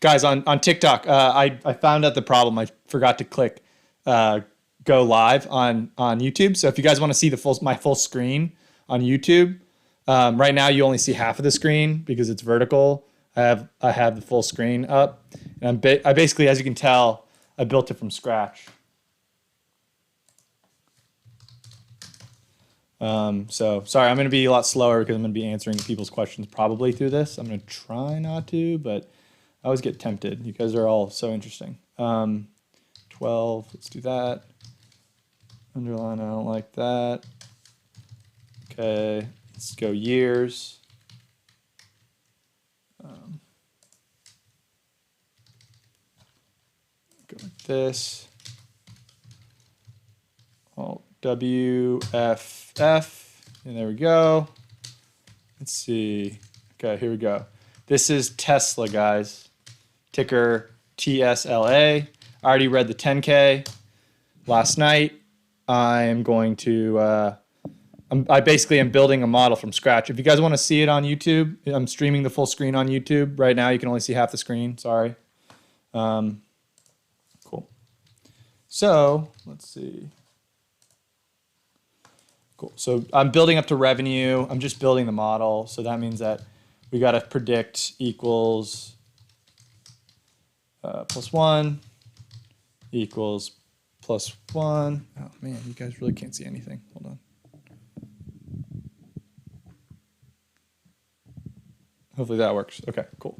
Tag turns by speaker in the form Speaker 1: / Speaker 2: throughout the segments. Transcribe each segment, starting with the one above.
Speaker 1: Guys, on TikTok, I found out the problem. I forgot to click go live on YouTube. So if you guys want to see my full screen on YouTube, right now you only see half of the screen because it's vertical. I have the full screen up, and I basically, as you can tell, I built it from scratch. So sorry, I'm going to be a lot slower because I'm going to be answering people's questions probably through this. I'm going to try not to, but I always get tempted. You guys are all so interesting. 12, let's do that. Underline, I don't like that. Okay, let's go years. Go like this. Alt W, F, F, and there we go. Let's see. Okay, here we go. This is Tesla, guys. Ticker TSLA. I already read the 10K last night. I am going to, I basically am building a model from scratch. If you guys want to see it on YouTube, I'm streaming the full screen on YouTube. Right now, you can only see half the screen. Sorry. Cool. So let's see. Cool. So I'm building up to revenue. I'm just building the model. So that means that we got to predict equals +1 equals +1. Oh man, you guys really can't see anything. Hold on. Hopefully that works. Okay, cool.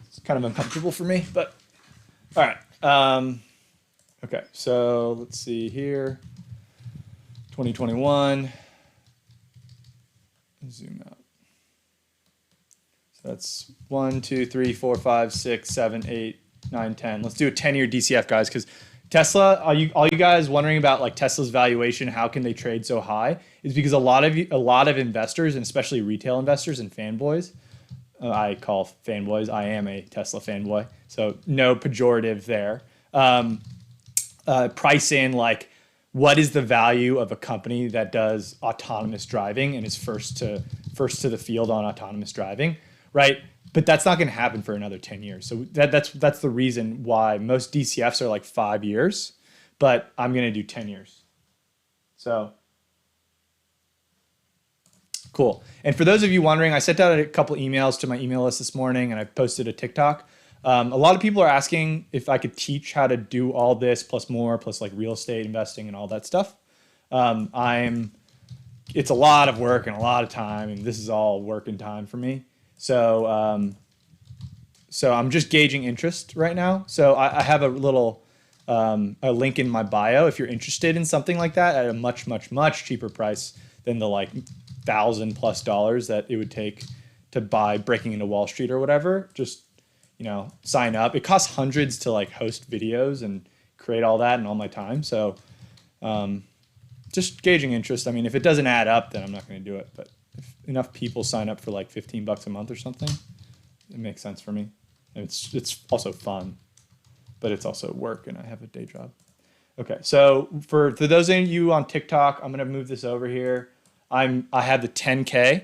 Speaker 1: It's kind of uncomfortable for me, but all right. Okay, so let's see here. 2021. Zoom out. So that's 1, 2, 3, 4, 5, 6, 7, 8, 9, 10. Let's do a 10-year DCF, guys, because Tesla, all you guys wondering about like Tesla's valuation, how can they trade so high? Is because a lot of investors, and especially retail investors and fanboys, I call fanboys. I am a Tesla fanboy, so no pejorative there. Price in like, what is the value of a company that does autonomous driving and is first to the field on autonomous driving, right? But that's not going to happen for another 10 years. So that's the reason why most DCFs are like 5 years, but I'm going to do 10 years. So cool. And for those of you wondering, I sent out a couple emails to my email list this morning, and I posted a TikTok. A lot of people are asking if I could teach how to do all this plus more, plus like real estate investing and all that stuff. It's a lot of work and a lot of time, and this is all work and time for me. So I'm just gauging interest right now. So I have a little a link in my bio if you're interested in something like that at a much, much, much cheaper price than the like $1,000+ that it would take to buy Breaking into Wall Street or whatever. Just, sign up. It costs hundreds to like host videos and create all that and all my time. So just gauging interest. I mean, if it doesn't add up, then I'm not going to do it. But if enough people sign up for like $15 a month or something, it makes sense for me. And it's also fun, but it's also work, and I have a day job. Okay, so for those of you on TikTok, I'm going to move this over here. I have the 10K.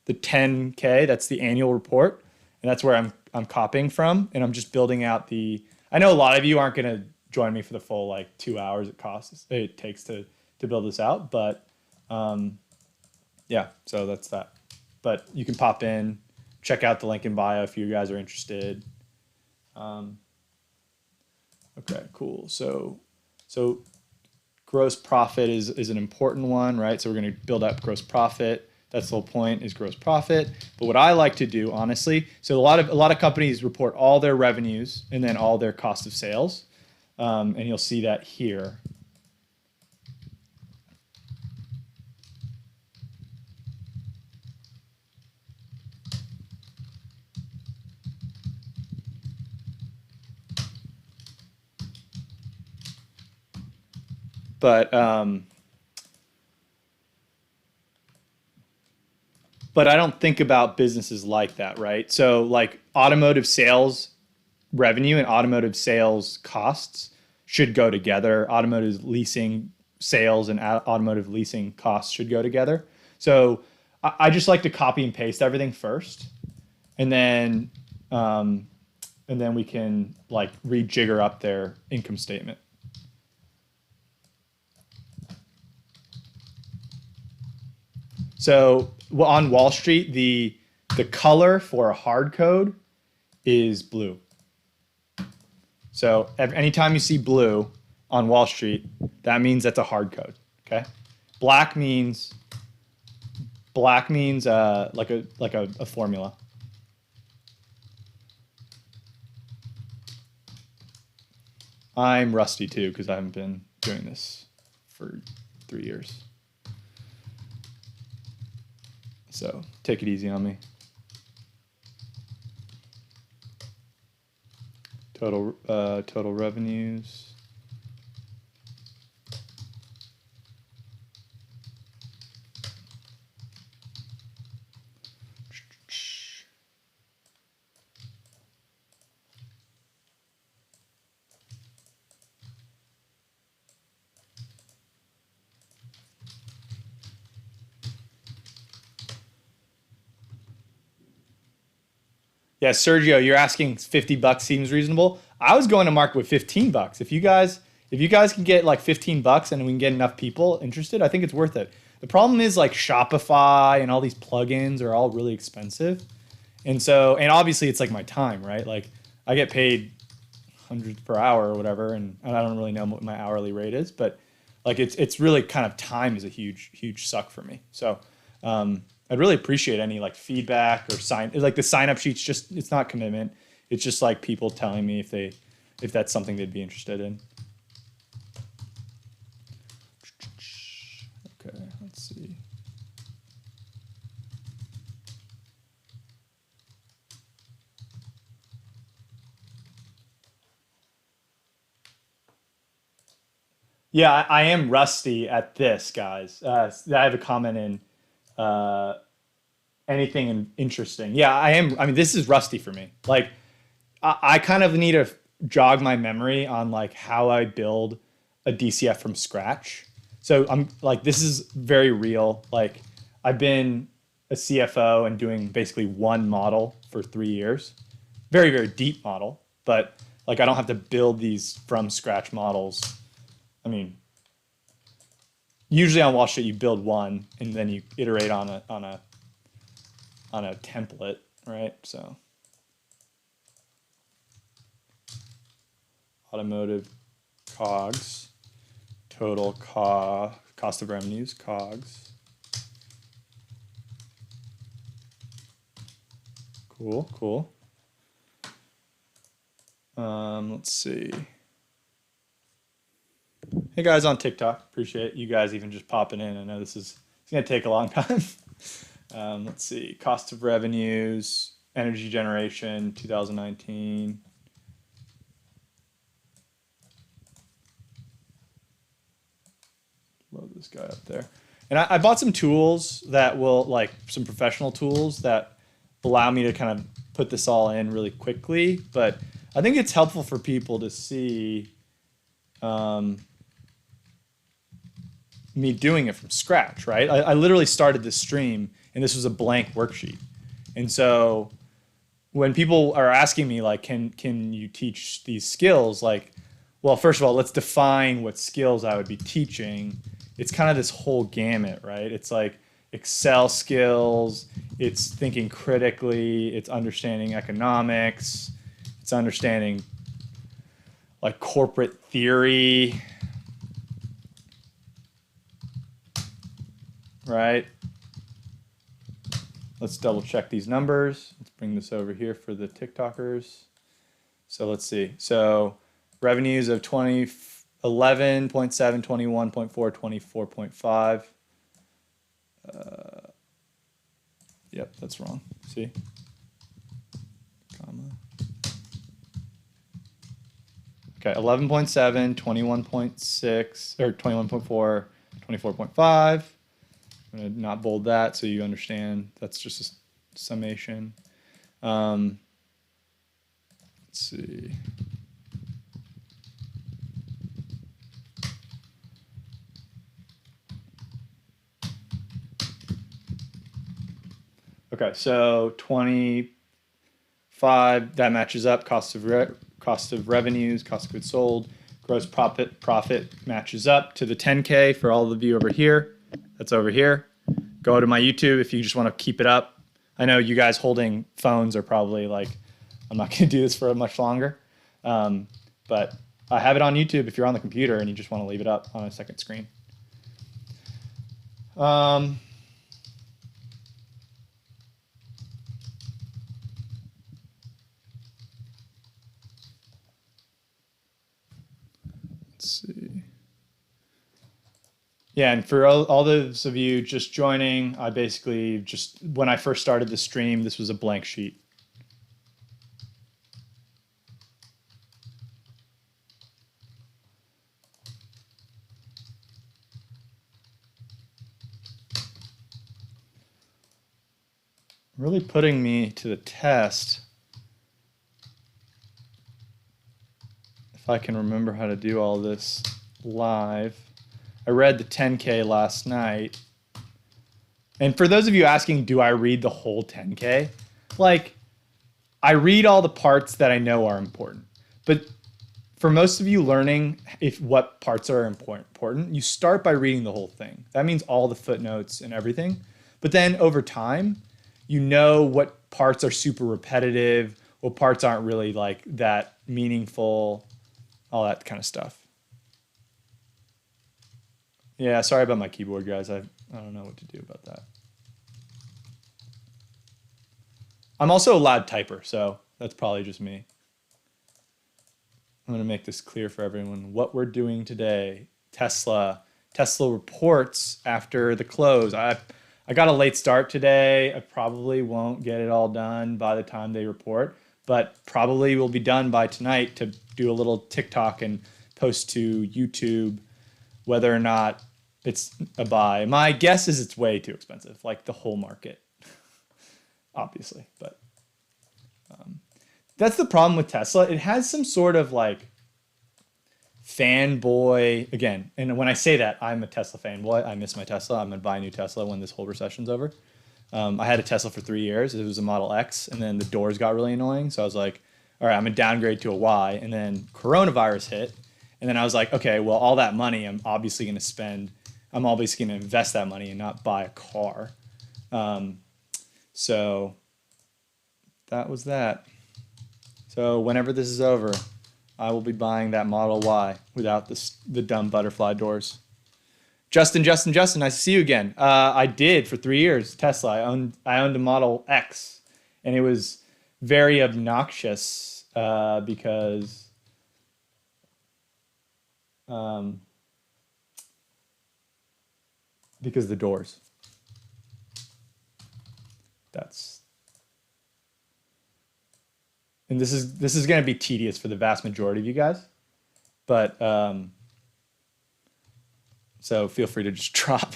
Speaker 1: The 10K, that's the annual report, and that's where I'm copying from, and I'm just building out I know a lot of you aren't going to join me for the full like 2 hours it takes to build this out, but yeah, so that's that. But you can pop in, check out the link in bio if you guys are interested. Okay, cool. So gross profit is an important one, right? So we're going to build up gross profit. That's the whole point, is gross profit. But what I like to do, honestly, so a lot of companies report all their revenues and then all their cost of sales, and you'll see that here. But I don't think about businesses like that, right? So like automotive sales revenue and automotive sales costs should go together. Automotive leasing sales and automotive leasing costs should go together. So I just like to copy and paste everything first, and then and then we can like rejigger up their income statement. So on Wall Street, the color for a hard code is blue. So anytime you see blue on Wall Street, that means that's a hard code. Okay, black means like a formula. I'm rusty too because I haven't been doing this for 3 years. So take it easy on me. Total revenues. Yeah, Sergio, you're asking $50 seems reasonable. I was going to market with $15. If you guys can get like $15 and we can get enough people interested, I think it's worth it. The problem is like Shopify and all these plugins are all really expensive. And obviously it's like my time, right? Like I get paid hundreds per hour or whatever, and I don't really know what my hourly rate is, but like it's really kind of time is a huge suck for me. So I'd really appreciate any like feedback or the sign up sheets. Just it's not commitment. It's just like people telling me if that's something they'd be interested in. Okay, let's see. Yeah, I am rusty at this, guys. I have a comment in anything interesting. Yeah, I am. I mean, this is rusty for me. Like, I kind of need to jog my memory on like how I build a DCF from scratch. So I'm like, this is very real. Like, I've been a CFO and doing basically one model for 3 years. Very, very deep model, but like I don't have to build these from scratch models. I mean, usually on Wall Street you build one and then you iterate on a template, right? So automotive COGS, total cost of revenues, COGS. Cool. Let's see. Hey guys on TikTok, appreciate you guys even just popping in. I know it's gonna take a long time. Let's see, cost of revenues, energy generation, 2019. Load this guy up there. And I bought some tools that will, like some professional tools that allow me to kind of put this all in really quickly. But I think it's helpful for people to see me doing it from scratch, right? I literally started this stream and this was a blank worksheet. And so when people are asking me like, can you teach these skills? Like, well, first of all, let's define what skills I would be teaching. It's kind of this whole gamut, right? It's like Excel skills, it's thinking critically, it's understanding economics, it's understanding like corporate theory, right? Let's double check these numbers. Let's bring this over here for the TikTokers. So let's see. So revenues of 11.7, 21.4, 24.5. Yep, that's wrong. See? Comma. Okay, 11.7, 21.6, or 21.4, 24.5. I'm going to not bold that so you understand. That's just a summation. Let's see. Okay, so 24.5 5, that matches up. Cost of revenues, cost of goods sold, gross profit matches up to the 10K for all of you over here. That's over here. Go to my YouTube if you just want to keep it up. I know you guys holding phones are probably like, I'm not going to do this for much longer. But I have it on YouTube if you're on the computer and you just want to leave it up on a second screen. Let's see. Yeah, and for all those of you just joining, I basically just, when I first started the stream, this was a blank sheet. Really putting me to the test. If I can remember how to do all this live. I read the 10K last night. And for those of you asking, do I read the whole 10K? Like, I read all the parts that I know are important. But for most of you learning what parts are important, you start by reading the whole thing. That means all the footnotes and everything. But then over time, you know what parts are super repetitive, what parts aren't really like that meaningful, all that kind of stuff. Yeah, sorry about my keyboard, guys. I don't know what to do about that. I'm also a loud typer, so that's probably just me. I'm going to make this clear for everyone. What we're doing today, Tesla reports after the close. I got a late start today. I probably won't get it all done by the time they report, but probably will be done by tonight to do a little TikTok and post to YouTube whether or not it's a buy. My guess is it's way too expensive, like the whole market, obviously. But that's the problem with Tesla. It has some sort of like fanboy, again, and when I say that, I'm a Tesla fanboy. I miss my Tesla. I'm going to buy a new Tesla when this whole recession's over. I had a Tesla for 3 years. It was a Model X, and then the doors got really annoying. So I was like, all right, I'm going to downgrade to a Y. And then coronavirus hit. And then I was like, okay, well, all that money I'm obviously going to invest that money and not buy a car. So that was that. So whenever this is over, I will be buying that Model Y without the dumb butterfly doors. Justin, nice to see you again. I did for 3 years, Tesla. I owned a Model X, and it was very obnoxious because the doors. And this is going to be tedious for the vast majority of you guys, but so feel free to just drop.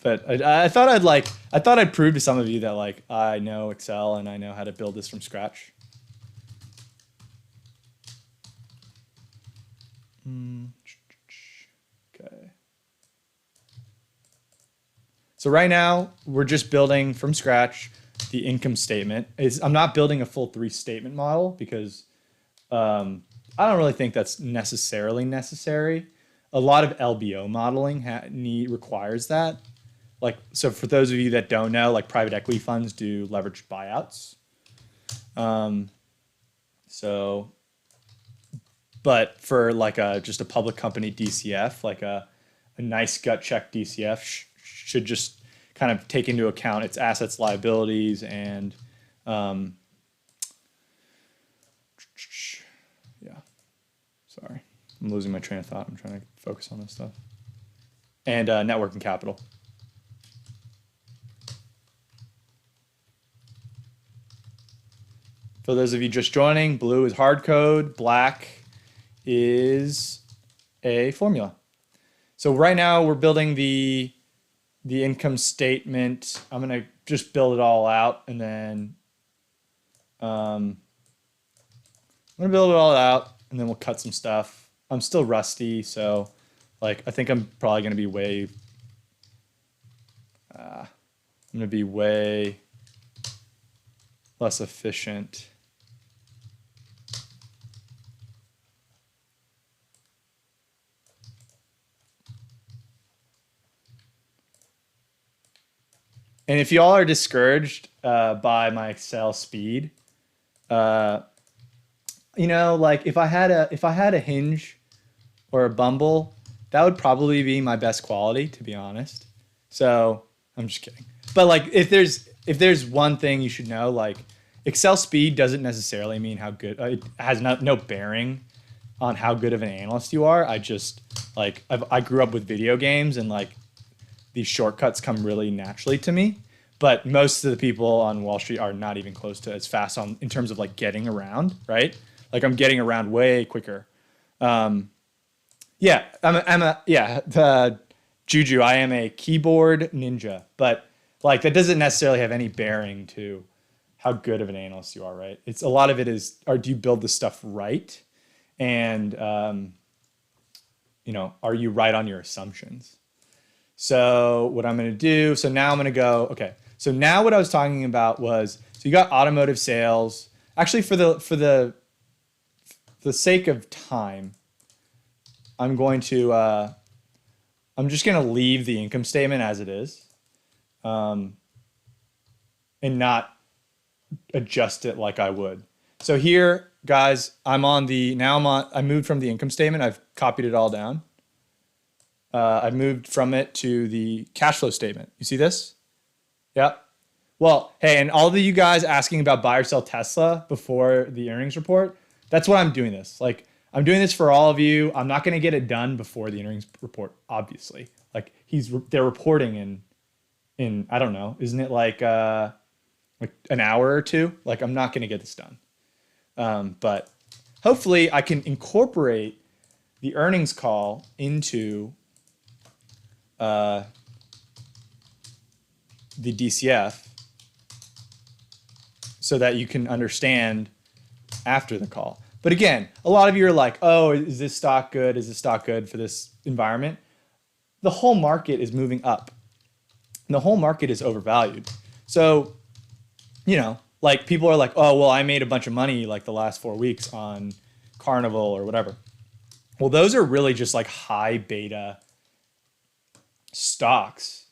Speaker 1: But I thought I'd prove to some of you that like I know Excel and I know how to build this from scratch. Okay. So right now we're just building from scratch the income statement. I'm not building a full 3-statement model because I don't really think that's necessarily necessary. A lot of LBO modeling requires that. Like, so for those of you that don't know, like private equity funds do leveraged buyouts. But for like just a public company DCF, like a nice gut check DCF should just kind of take into account its assets, liabilities, and yeah. Sorry, I'm losing my train of thought. I'm trying to focus on this stuff. And net working capital. For those of you just joining, blue is hard code, black is a formula. So right now we're building the income statement. I'm going to just build it all out, and then I'm going to build it all out, and then we'll cut some stuff. I'm still rusty, so like I think I'm probably going to be way less efficient And if y'all are discouraged by my Excel speed, like if I had a Hinge or a Bumble, that would probably be my best quality, to be honest. So I'm just kidding. But like if there's one thing you should know, like Excel speed doesn't necessarily mean how good. It has no bearing on how good of an analyst you are. I just like I grew up with video games, and like these shortcuts come really naturally to me. But most of the people on Wall Street are not even close to as fast in terms of like getting around, right? Like I'm getting around way quicker. Yeah, Juju. I am a keyboard ninja, but like that doesn't necessarily have any bearing to how good of an analyst you are, right? It's a lot of it is, or do you build the stuff right, and are you right on your assumptions? So what I'm going to do, so now I'm going to go, okay. So now what I was talking about was, so you got automotive sales. Actually, for the sake of time, I'm just going to leave the income statement as it is, and not adjust it like I would. So here, guys, I moved from the income statement. I've copied it all down. I moved from it to the cash flow statement. You see this? Yeah. Well, hey, and all of you guys asking about buy or sell Tesla before the earnings report, that's what I'm doing this. Like, I'm doing this for all of you. I'm not going to get it done before the earnings report, obviously. Like, they're reporting in I don't know, isn't it like an hour or two? Like, I'm not going to get this done. But hopefully I can incorporate the earnings call into the DCF so that you can understand after the call. But again, a lot of you are like, oh, is this stock good? Is this stock good for this environment? The whole market is moving up. And the whole market is overvalued. So, like people are like, oh, well, I made a bunch of money like the last 4 weeks on Carnival or whatever. Well, those are really just like high beta stocks.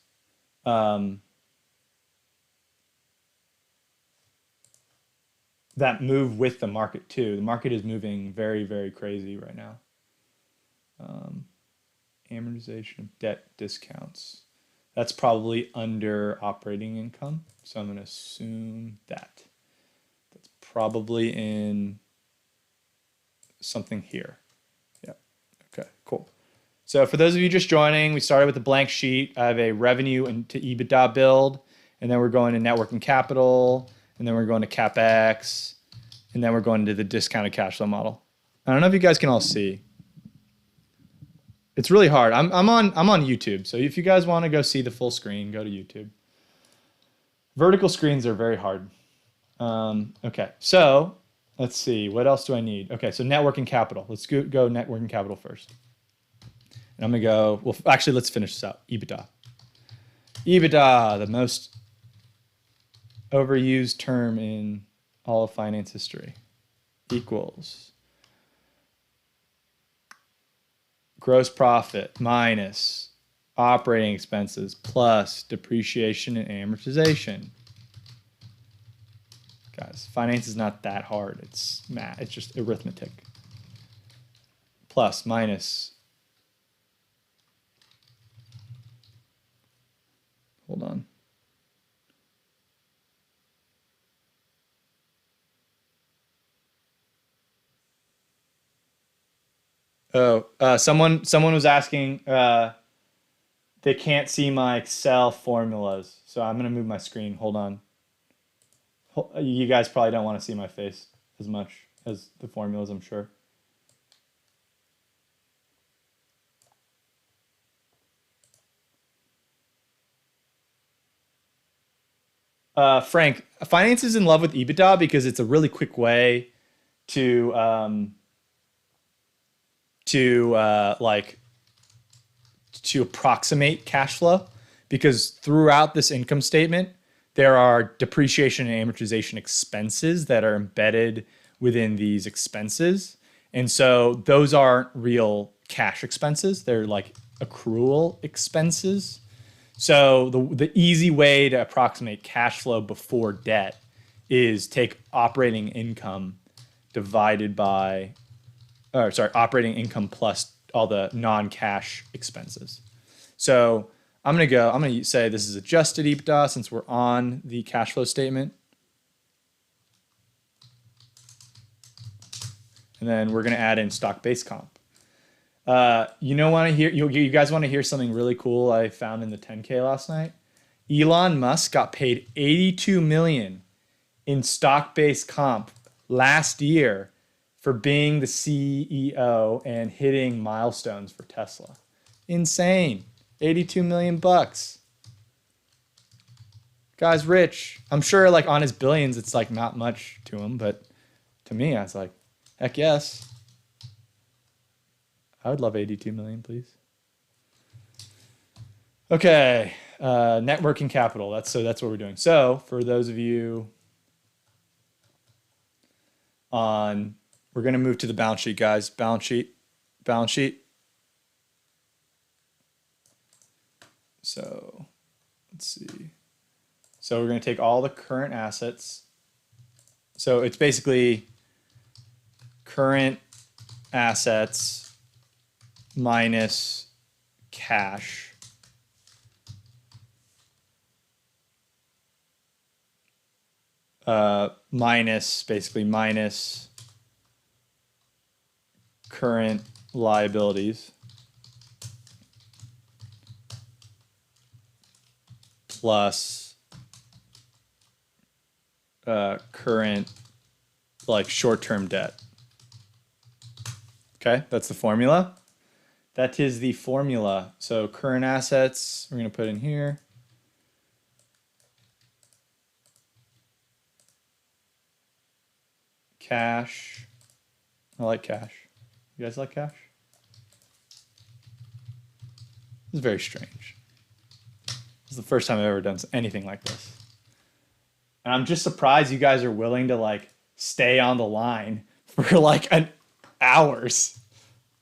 Speaker 1: That move with the market too. The market is moving very, very crazy right now. Amortization of debt discounts. That's probably under operating income. So I'm going to assume that. That's probably in something here. Yeah. Okay, cool. So for those of you just joining, we started with a blank sheet. I have a revenue into EBITDA build, and then we're going to net working capital, and then we're going to Capex, and then we're going to the discounted cash flow model. I don't know if you guys can all see. It's really hard. I'm on YouTube, so if you guys want to go see the full screen, go to YouTube. Vertical screens are very hard. Okay, so let's see. What else do I need? Okay, so net working capital. Let's go net working capital first. And I'm going to go, well, actually, let's finish this out. EBITDA. EBITDA, the most overused term in all of finance history, equals gross profit minus operating expenses plus depreciation and amortization. Guys, finance is not that hard. It's math. It's just arithmetic. Plus, minus. Hold on. Oh, someone was asking. They can't see my Excel formulas, so I'm gonna move my screen. Hold on. You guys probably don't want to see my face as much as the formulas, I'm sure. Frank, finance is in love with EBITDA because it's a really quick way to approximate cash flow, because throughout this income statement, there are depreciation and amortization expenses that are embedded within these expenses. And so those aren't real cash expenses. They're like accrual expenses. So the easy way to approximate cash flow before debt is take operating income divided by, or sorry, operating income plus all the non-cash expenses. So I'm going to say this is adjusted EBITDA since we're on the cash flow statement. And then we're going to add in stock-based comp. You guys want to hear something really cool I found in the 10K last night? Elon Musk got paid $82 million in stock-based comp last year for being the CEO and hitting milestones for Tesla. Insane. 82 million bucks. Guy's rich. I'm sure like on his billions it's like not much to him, but to me I was like, heck yes. I would love 82 million, please. Okay, net working capital. That's what we're doing. So for those of you we're going to move to the balance sheet, guys. Balance sheet. So let's see. So we're going to take all the current assets. So it's basically current assets minus cash minus current liabilities plus current like short-term debt. Okay, that's the formula. That is the formula. So current assets, we're going to put in here. Cash. I like cash. You guys like cash? This is very strange. This is the first time I've ever done anything like this. And I'm just surprised you guys are willing to like stay on the line for like hours.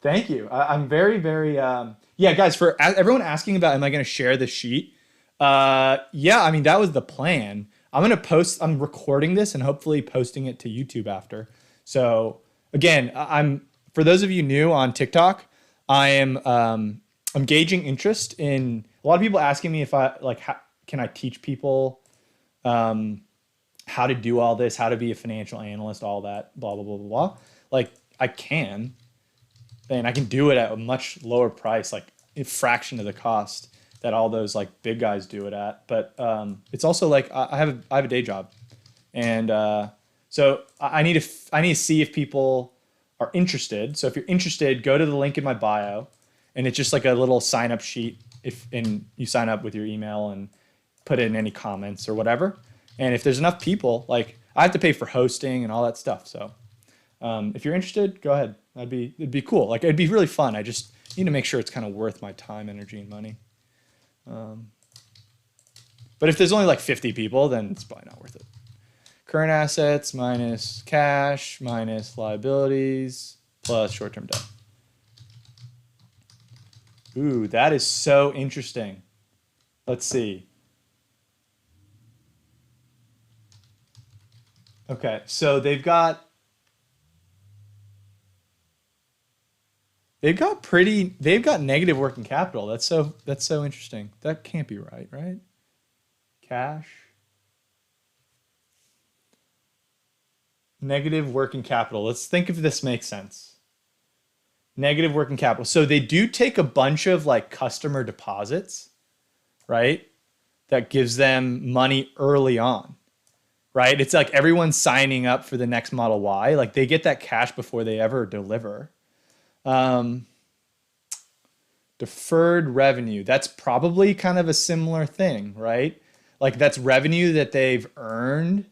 Speaker 1: Thank you. I'm very, very, yeah, guys, for everyone asking about, am I going to share the sheet? Yeah, I mean, that was the plan. I'm recording this and hopefully posting it to YouTube after. So again, for those of you new on TikTok, I'm gauging interest in a lot of people asking me if can I teach people, how to do all this, how to be a financial analyst, all that, blah, blah, blah, blah, blah. Like I can, and I can do it at a much lower price, like a fraction of the cost that all those like big guys do it at. But it's also like I have a day job, and so I need to see if people are interested. So if you're interested, go to the link in my bio, and it's just like a little sign up sheet. And you sign up with your email and put in any comments or whatever. And if there's enough people, like I have to pay for hosting and all that stuff. So if you're interested, go ahead. It'd be cool. Like it'd be really fun. I just need to make sure it's kind of worth my time, energy, and money. But if there's only like 50 people, then it's probably not worth it. Current assets minus cash minus liabilities plus short-term debt. Ooh, that is so interesting. Let's see. Okay, so they've got negative working capital. That's so interesting. That can't be right, right? Cash. Negative working capital. Let's think if this makes sense. Negative working capital. So they do take a bunch of like customer deposits, right? That gives them money early on. Right? It's like everyone's signing up for the next Model Y. Like they get that cash before they ever deliver. Deferred revenue. That's probably kind of a similar thing, right? Like that's revenue that they've earned,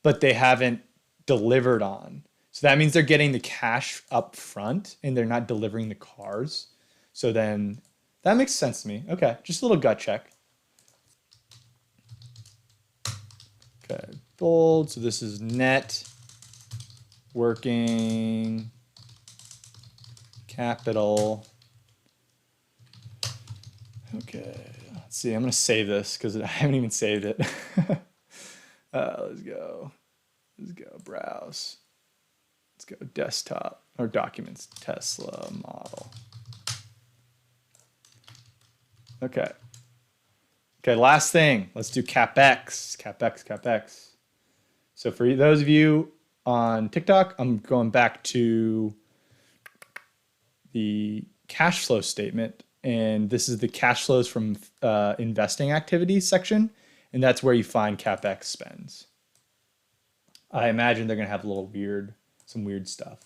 Speaker 1: but they haven't delivered on. So that means they're getting the cash up front and they're not delivering the cars. So then that makes sense to me. Okay, just a little gut check. Okay, bold. So this is net working capital. Okay, Let's see, I'm gonna save this because I haven't even saved it. Let's go. Let's go browse. Let's go desktop or documents, Tesla model. Okay. Okay, last thing. Let's do Capex. Capex. So for those of you on TikTok, I'm going back to the cash flow statement. And this is the cash flows from investing activities section. And that's where you find Capex spends. I imagine they're going to have some weird stuff.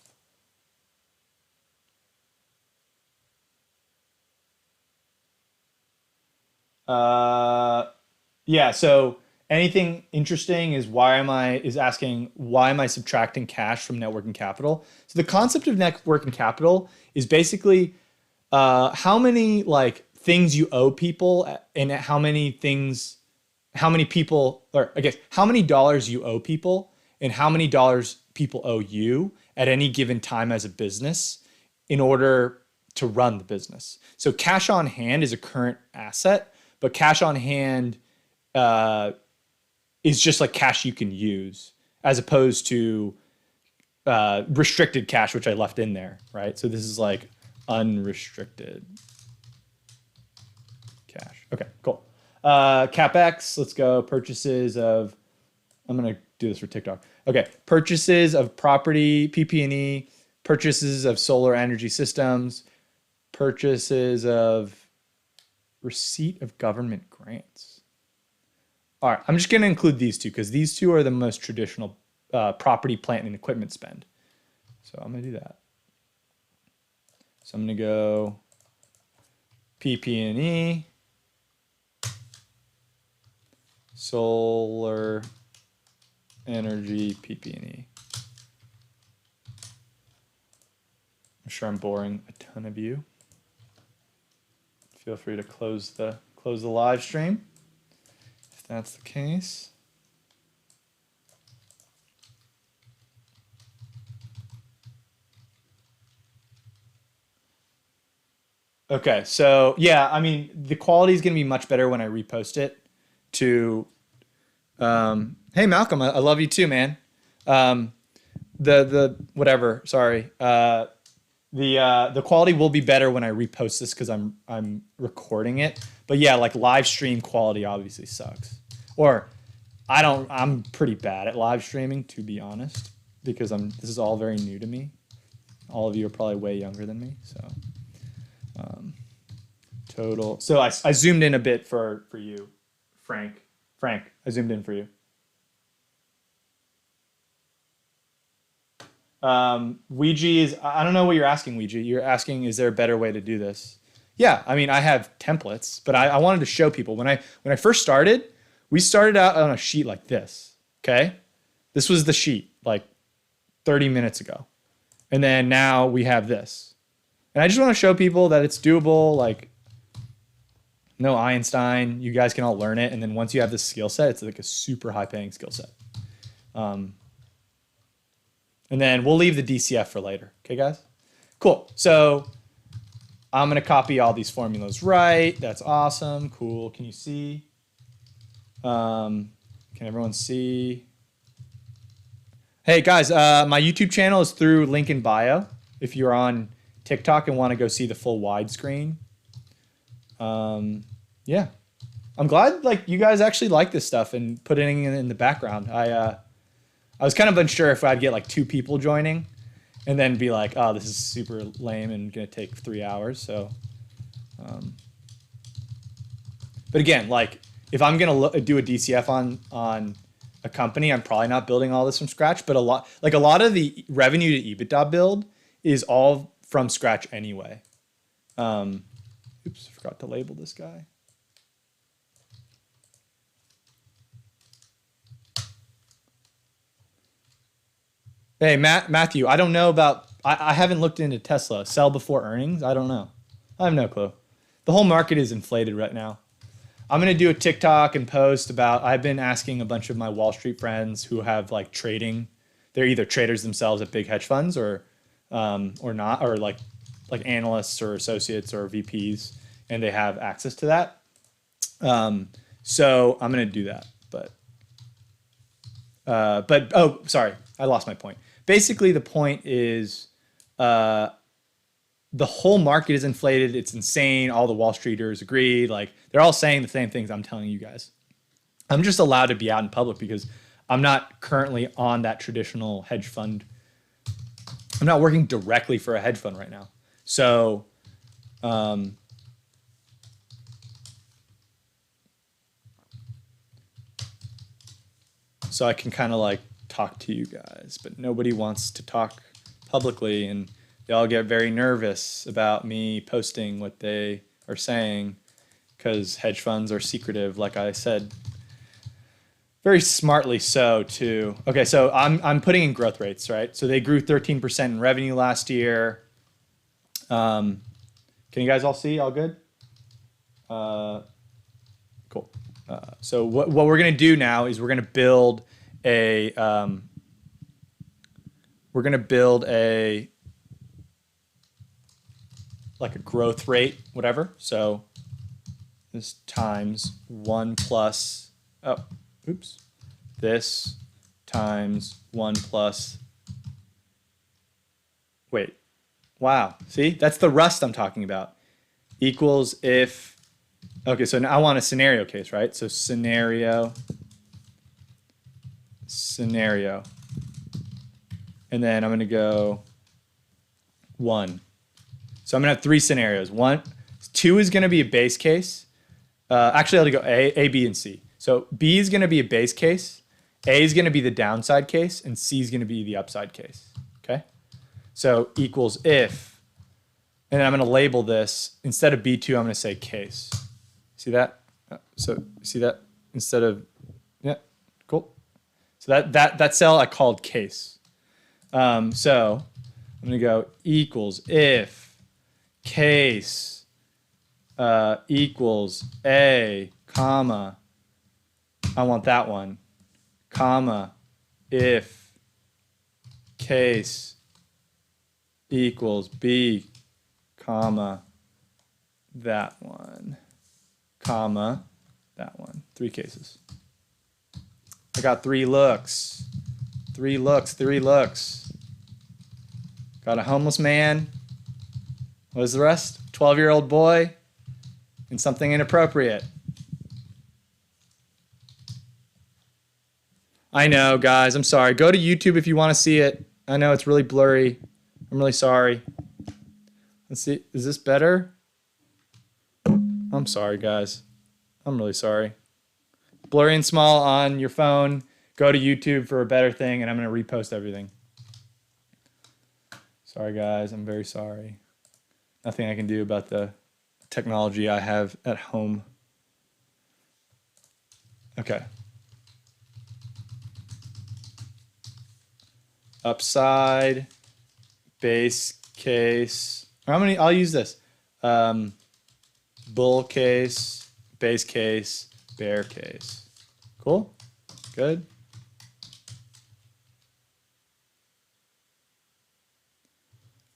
Speaker 1: Yeah, so anything interesting is asking why am I subtracting cash from net working capital? So the concept of net working capital is basically how many like things you owe people and how many people, or I guess how many dollars you owe people and how many dollars people owe you at any given time as a business in order to run the business. So cash on hand is a current asset, but cash on hand is just like cash you can use as opposed to restricted cash, which I left in there, right? So this is like unrestricted cash. Okay, cool. Capex, let's go. Purchases of, I'm going to do this for TikTok. Okay, purchases of property, PP&E, purchases of solar energy systems, purchases of receipt of government grants. All right, I'm just going to include these two because these two are the most traditional property, plant, and equipment spend. So I'm going to do that. So I'm going to go PP&E, solar energy, PP&E. I'm sure I'm boring a ton of you. Feel free to close the live stream if that's the case. Okay, so yeah, I mean the quality is going to be much better when I repost it to. Hey Malcolm, I love you too, man. The whatever, sorry. The quality will be better when I repost this because I'm recording it. But yeah, like live stream quality obviously sucks. Or I'm pretty bad at live streaming, to be honest, because this is all very new to me. All of you are probably way younger than me, so total. So I zoomed in a bit for you, Frank. I zoomed in for you. Ouija is, I don't know what you're asking, Ouija. You're asking, is there a better way to do this? Yeah, I mean, I have templates, but I wanted to show people. When I first started, we started out on a sheet like this, okay? This was the sheet like 30 minutes ago. And then now we have this. And I just want to show people that it's doable, like no Einstein, you guys can all learn it. And then once you have this skill set, it's like a super high paying skill set. And then we'll leave the DCF for later. Okay, guys? Cool. So I'm going to copy all these formulas right. That's awesome. Cool. Can you see? Can everyone see? Hey, guys, my YouTube channel is through link in bio. If you're on TikTok and want to go see the full widescreen. Yeah. I'm glad like you guys actually like this stuff and putting it in the background. I was kind of unsure if I'd get like 2 people joining and then be like, oh, this is super lame and going to take 3 hours. So, but again, like if I'm going to do a DCF on a company, I'm probably not building all this from scratch, but a lot of the revenue to EBITDA build is all from scratch anyway. Oops, forgot to label this guy. Hey, Matthew, I don't know about, I haven't looked into Tesla. Sell before earnings? I don't know. I have no clue. The whole market is inflated right now. I'm going to do a TikTok and post about, I've been asking a bunch of my Wall Street friends who have like trading. They're either traders themselves at big hedge funds or not, or like analysts or associates or VPs, and they have access to that. So I'm going to do that, oh, sorry, I lost my point. Basically, the point is the whole market is inflated. It's insane. All the Wall Streeters agree. Like they're all saying the same things I'm telling you guys. I'm just allowed to be out in public because I'm not currently on that traditional hedge fund. I'm not working directly for a hedge fund right now. So, so I can kind of like talk to you guys, but nobody wants to talk publicly, and they all get very nervous about me posting what they are saying because hedge funds are secretive, like I said. Very smartly so too. Okay, so I'm putting in growth rates, right? So they grew 13% in revenue last year. Can you guys all see? All good? Cool. So what we're gonna do now is we're gonna build a like a growth rate, whatever. So this times 1 plus, oh, oops. This times 1 plus, wait, wow. See, that's the rust I'm talking about. Equals if, okay, so now I want a scenario case, right? So scenario. And then I'm going to go 1. So I'm going to have 3 scenarios. 2 is going to be a base case. Actually, I'll go A, B, and C. So B is going to be a base case. A is going to be the downside case, and C is going to be the upside case. Okay? So equals if, and then I'm going to label this, instead of B2, I'm going to say case. See that? So see that? Instead of, yeah, cool. So that cell I called case. So I'm going to go equals if case equals A, comma, I want that one, comma, if case equals B, comma, that one, comma, that one. 3 cases. I got 3 looks. 3 looks. Got a homeless man. What is the rest? 12-year-old boy and something inappropriate. I know, guys. I'm sorry. Go to YouTube if you want to see it. I know it's really blurry. I'm really sorry. Let's see. Is this better? I'm sorry, guys. I'm really sorry. Blurry and small on your phone. Go to YouTube for a better thing, and I'm going to repost everything. Sorry, guys. I'm very sorry. Nothing I can do about the technology I have at home. Okay. Upside, base case. I'll use this. Bull case, base case, bear case. Cool? Good?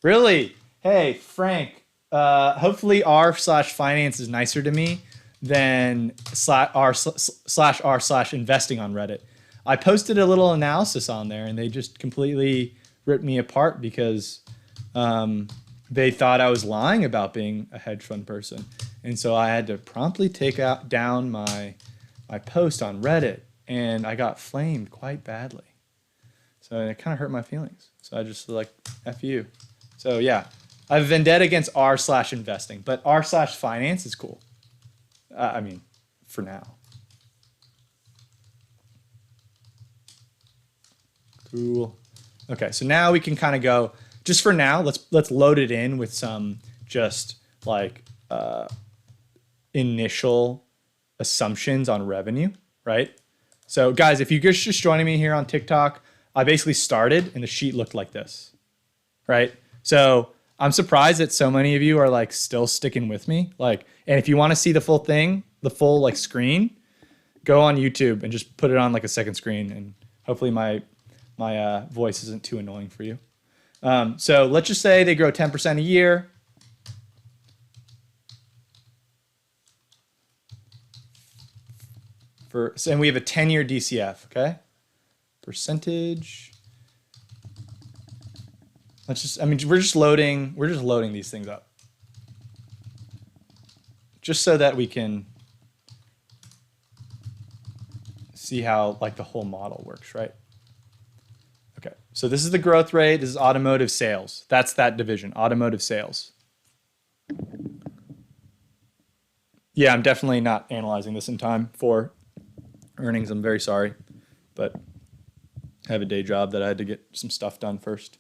Speaker 1: Really? Hey, Frank, hopefully r/finance is nicer to me than r/investing on Reddit. I posted a little analysis on there, and they just completely ripped me apart because they thought I was lying about being a hedge fund person. And so I had to promptly take down my post on Reddit, and I got flamed quite badly. So it kind of hurt my feelings. So I just like, F you. So yeah, I have a vendetta against r/investing, but r/finance is cool. I mean, for now. Cool. Okay, so now we can kind of go, just for now, let's load it in with some just like initial assumptions on revenue, right? So guys, if you're just joining me here on TikTok, I basically started and the sheet looked like this, right? So I'm surprised that so many of you are like still sticking with me. Like, and if you want to see the full thing, the full like screen, go on YouTube and just put it on like a second screen, and hopefully my voice isn't too annoying for you. So let's just say they grow 10% a year. and we have a 10-year DCF, okay? Percentage. Let's just, I mean, we're just loading these things up. Just so that we can see how like the whole model works, right? Okay, so this is the growth rate. This is automotive sales. That's that division, automotive sales. Yeah, I'm definitely not analyzing this in time for earnings. I'm very sorry, but I have a day job that I had to get some stuff done first.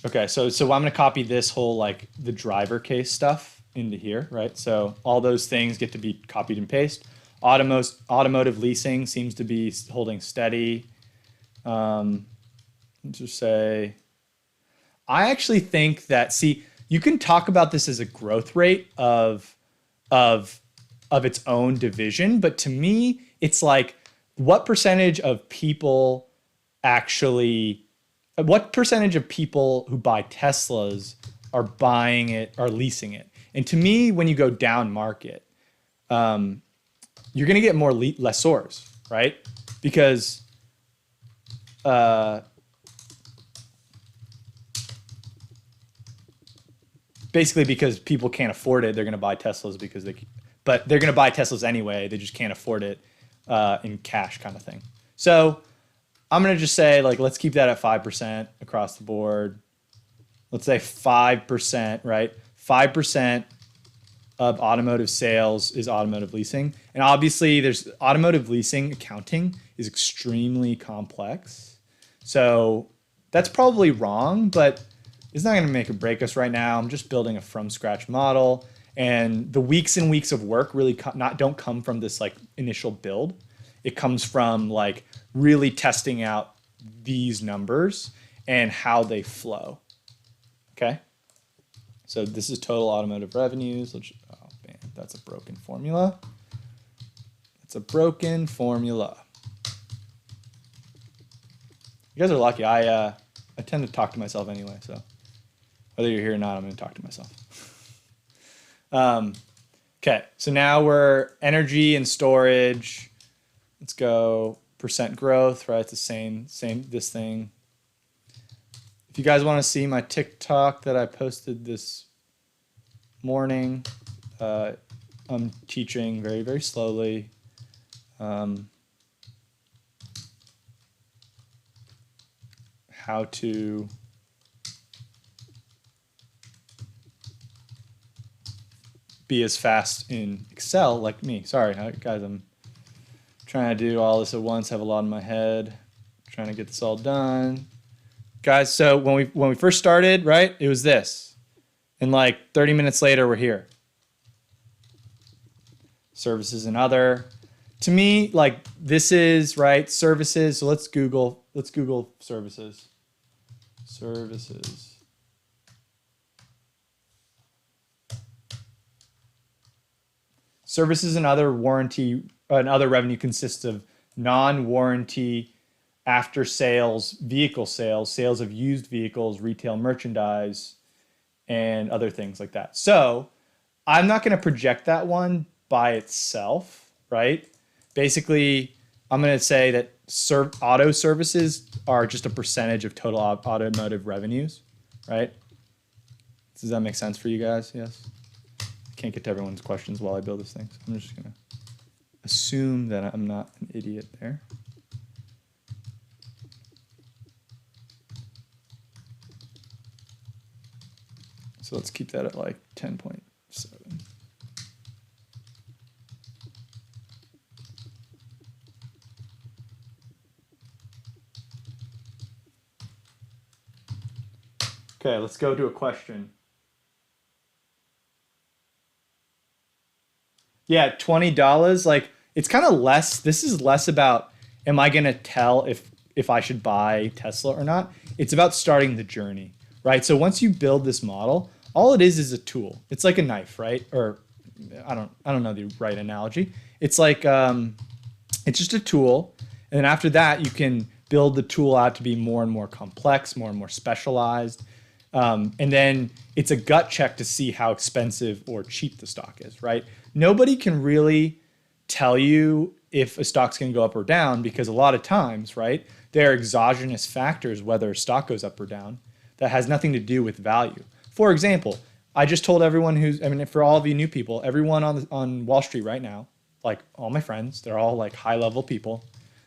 Speaker 1: Okay, so I'm going to copy this whole like the driver case stuff into here, right? So all those things get to be copied and pasted. Automotive leasing seems to be holding steady. Let's just say, I actually think that, see, you can talk about this as a growth rate of its own division, but to me, it's like what percentage of people what percentage of people who buy Teslas are buying it, are leasing it? And to me, when you go down market, you're going to get more lessors, right? Because basically because people can't afford it, they're going to buy Teslas but they're going to buy Teslas anyway. They just can't afford it in cash kind of thing. So I'm going to just say, like, let's keep that at 5% across the board. Let's say 5%, right? 5% of automotive sales is automotive leasing. And obviously there's automotive leasing accounting is extremely complex. So that's probably wrong, but it's not going to make or break us right now. I'm just building a from scratch model, and the weeks and weeks of work really don't come from this like initial build. It comes from like really testing out these numbers and how they flow. Okay. So this is total automotive revenues. Oh man, that's a broken formula. It's a broken formula. You guys are lucky. I tend to talk to myself anyway, so whether you're here or not, I'm going to talk to myself. Okay, so now we're energy and storage. Let's go percent growth, right? It's the same this thing. If you guys want to see my TikTok that I posted this morning, I'm teaching very, very slowly. How to be as fast in Excel like me. Sorry, guys, I'm trying to do all this at once, have a lot in my head, trying to get this all done. Guys, so when we first started, right, it was this. And like 30 minutes later, we're here. Services and other. To me, like this is, right, services. So let's Google services. Services. Services and other warranty and other revenue consists of non-warranty after sales, vehicle sales, sales of used vehicles, retail merchandise, and other things like that. So I'm not going to project that one by itself, right? Basically, I'm going to say that auto services are just a percentage of total automotive revenues, right? Does that make sense for you guys? Yes? I can't get to everyone's questions while I build this thing, so I'm just going to assume that I'm not an idiot there. So let's keep that at like 10.7. Okay, let's go to a question. Yeah, $20. Like, it's kind of less. This is less about, am I going to tell if I should buy Tesla or not? It's about starting the journey, right? So once you build this model, all it is a tool. It's like a knife, right? Or I don't know the right analogy. It's like it's just a tool, and then after that, you can build the tool out to be more and more complex, more and more specialized. And then it's a gut check to see how expensive or cheap the stock is, right? Nobody can really tell you if a stock's going to go up or down because a lot of times, right, there are exogenous factors, whether a stock goes up or down, that has nothing to do with value. For example, I just told everyone for all of you new people, everyone on Wall Street right now, like all my friends, they're all like high level people.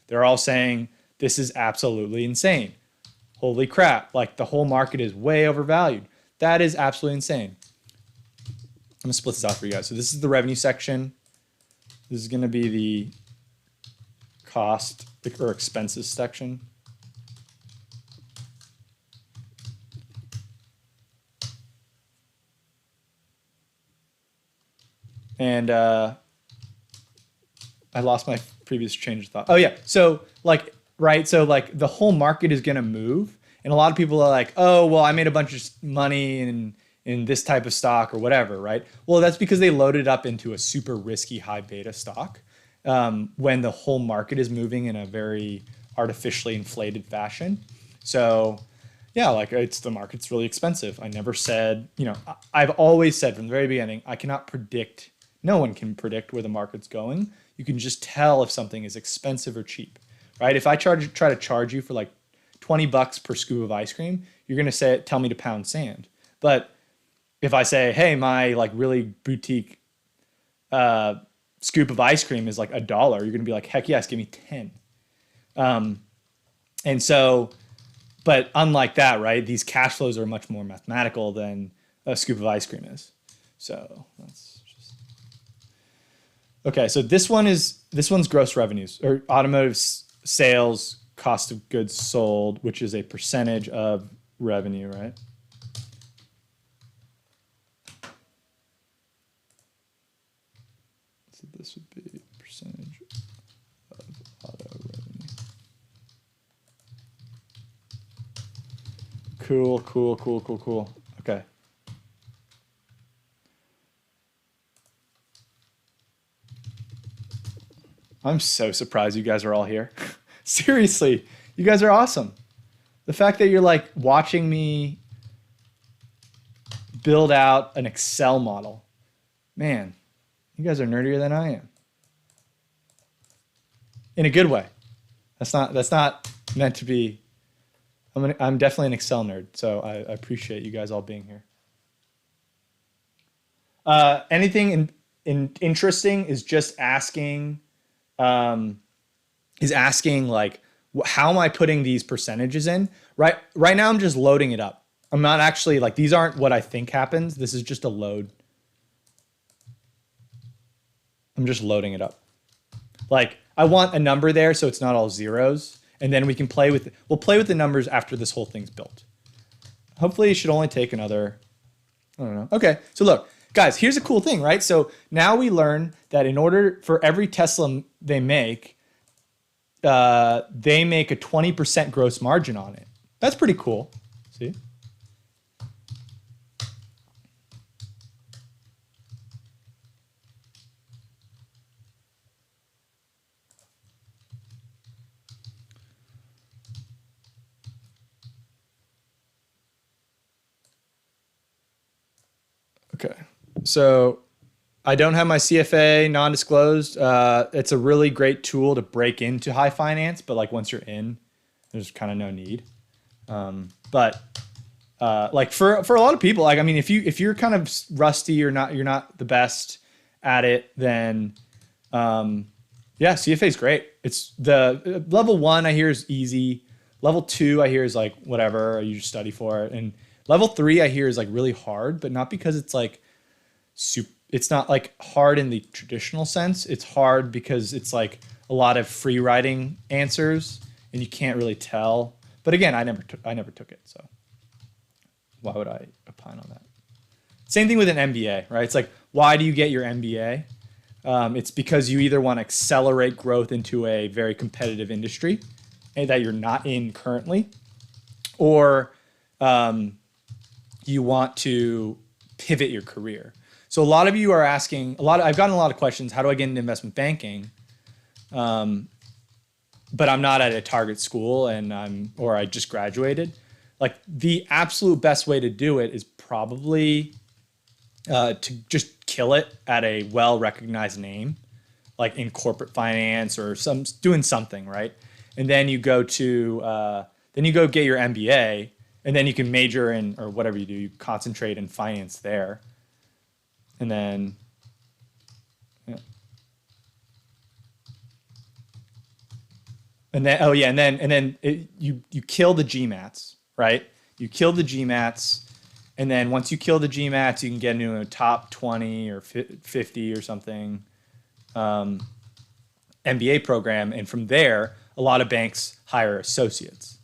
Speaker 1: They're all saying this is absolutely insane. Holy crap, like the whole market is way overvalued. That is absolutely insane. I'm gonna split this out for you guys. So this is the revenue section. This is gonna be the cost or expenses section. And I lost my previous change of thought. Oh yeah, so like, right, so like the whole market is gonna move, and a lot of people are like, oh, well, I made a bunch of money in this type of stock or whatever, right? Well, that's because they loaded up into a super risky high beta stock when the whole market is moving in a very artificially inflated fashion. So yeah, like the market's really expensive. I never said, I've always said from the very beginning, I cannot predict. No one can predict where the market's going. You can just tell if something is expensive or cheap, right? If I try to charge you for like $20 per scoop of ice cream, you're going to tell me to pound sand. But if I say, hey, my like really boutique scoop of ice cream is like $1, you're going to be like, heck yes, give me 10. And so, but unlike that, right? These cash flows are much more mathematical than a scoop of ice cream is. So that's just okay. So this one's gross revenues or automotive sales cost of goods sold, which is a percentage of revenue, right? So this would be percentage of auto revenue. Cool. Okay. I'm so surprised you guys are all here. Seriously, you guys are awesome. The fact that you're like watching me build out an Excel model, man, you guys are nerdier than I am. In a good way. That's not meant to be. I'm definitely an Excel nerd, so I appreciate you guys all being here. Anything interesting is just asking. Is asking like, how am I putting these percentages in? Right now, I'm just loading it up. I'm not actually like, these aren't what I think happens. This is just a load. I'm just loading it up. Like I want a number there so it's not all zeros. And then we'll play with the numbers after this whole thing's built. Hopefully it should only take another, I don't know. Okay, so look, guys, here's a cool thing, right? So now we learn that in order for every Tesla they make a 20% gross margin on it. That's pretty cool. See? Okay, so I don't have my CFA non-disclosed. It's a really great tool to break into high finance, but like once you're in, there's kind of no need. But like for a lot of people, like I mean, if you're kind of rusty, you're not the best at it, then yeah, CFA is great. It's the level 1 I hear is easy. Level 2 I hear is like whatever, you just study for it, and level 3 I hear is like really hard, but not because it's like it's not like hard in the traditional sense. It's hard because it's like a lot of free writing answers and you can't really tell. But again, I never took it, so why would I opine on that? Same thing with an MBA, right? It's like, why do you get your MBA? It's because you either want to accelerate growth into a very competitive industry that you're not in currently, or you want to pivot your career. So a lot of you are asking, I've gotten a lot of questions, how do I get into investment banking? But I'm not at a target school or I just graduated. Like the absolute best way to do it is probably to just kill it at a well-recognized name, like in corporate finance or doing something, right? And then you go get your MBA, and then you can major in, or whatever you do, you concentrate in finance there. And then, yeah. You kill the GMATs, right? You kill the GMATs, and then once you kill the GMATs, you can get into a top 20 or 50 or something MBA program, and from there, a lot of banks hire associates,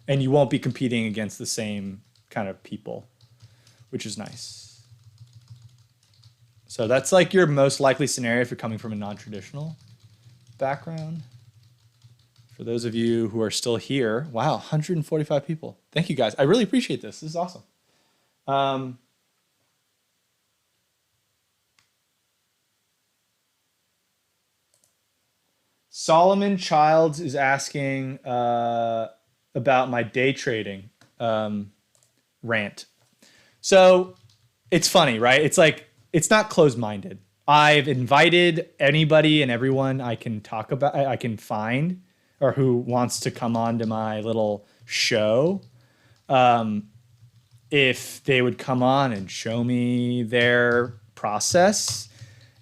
Speaker 1: and you won't be competing against the same kind of people, which is nice. So that's like your most likely scenario if you're coming from a non-traditional background. For those of you who are still here, wow, 145 people. Thank you guys. I really appreciate this. This is awesome. Solomon Childs is asking about my day trading rant. So it's funny, right? It's like, it's not closed-minded. I've invited anybody and everyone I can talk about, I can find, or who wants to come on to my little show. If they would come on and show me their process,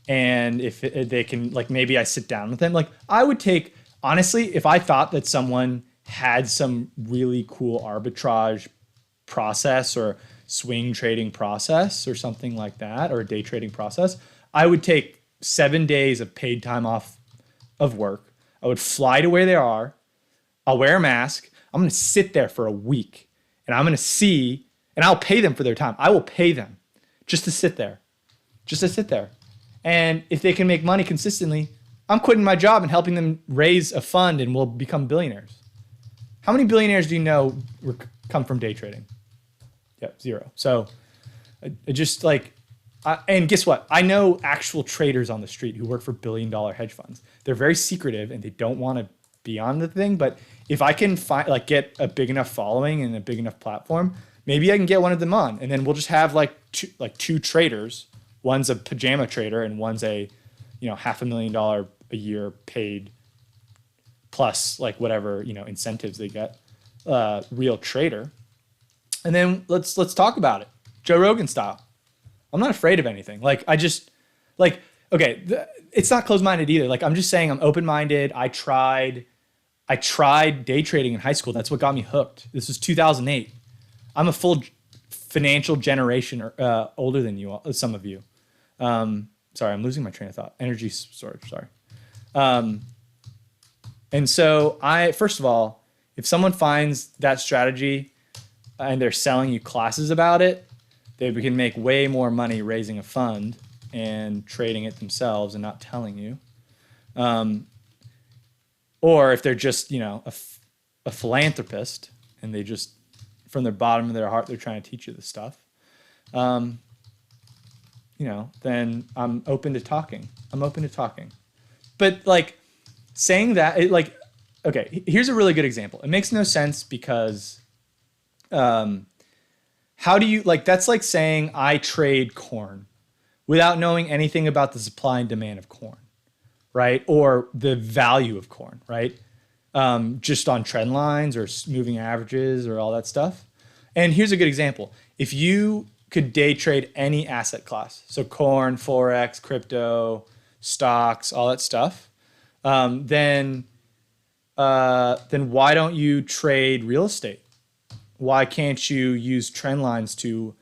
Speaker 1: and if they can, like, maybe I sit down with them. Like, I would take, honestly, if I thought that someone had some really cool arbitrage process or swing trading process or something like that, or a day trading process, I would take 7 days of paid time off of work. I would fly to where they are. I'll wear a mask. I'm going to sit there for a week, and I'm going to see, and I'll pay them for their time. I will pay them just to sit there, And if they can make money consistently, I'm quitting my job and helping them raise a fund, and we'll become billionaires. How many billionaires do you know come from day trading? Yeah, 0. So I just like, and guess what? I know actual traders on the street who work for billion-dollar hedge funds. They're very secretive and they don't want to be on the thing. But if I can get a big enough following and a big enough platform, maybe I can get one of them on, and then we'll just have two traders. One's a pajama trader and one's a, $500,000 a year paid plus like whatever, incentives they get, real trader. And then let's talk about it. Joe Rogan style. I'm not afraid of anything. Like, I just okay, it's not closed-minded either. Like, I'm just saying I'm open-minded. I tried day trading in high school. That's what got me hooked. This was 2008. I'm a full financial generation older than you, some of you. Sorry, I'm losing my train of thought. Energy storage, sorry. And so first of all, if someone finds that strategy and they're selling you classes about it, they can make way more money raising a fund and trading it themselves and not telling you. Or if they're just, a philanthropist and they just, from their bottom of their heart, they're trying to teach you this stuff. Then I'm open to talking. But like saying that, okay, here's a really good example. It makes no sense because how do you, that's like saying I trade corn without knowing anything about the supply and demand of corn, right? Or the value of corn, right? Just on trend lines or moving averages or all that stuff. And here's a good example. If you could day trade any asset class, so corn, Forex, crypto, stocks, all that stuff, then why don't you trade real estate? Why can't you use trend lines to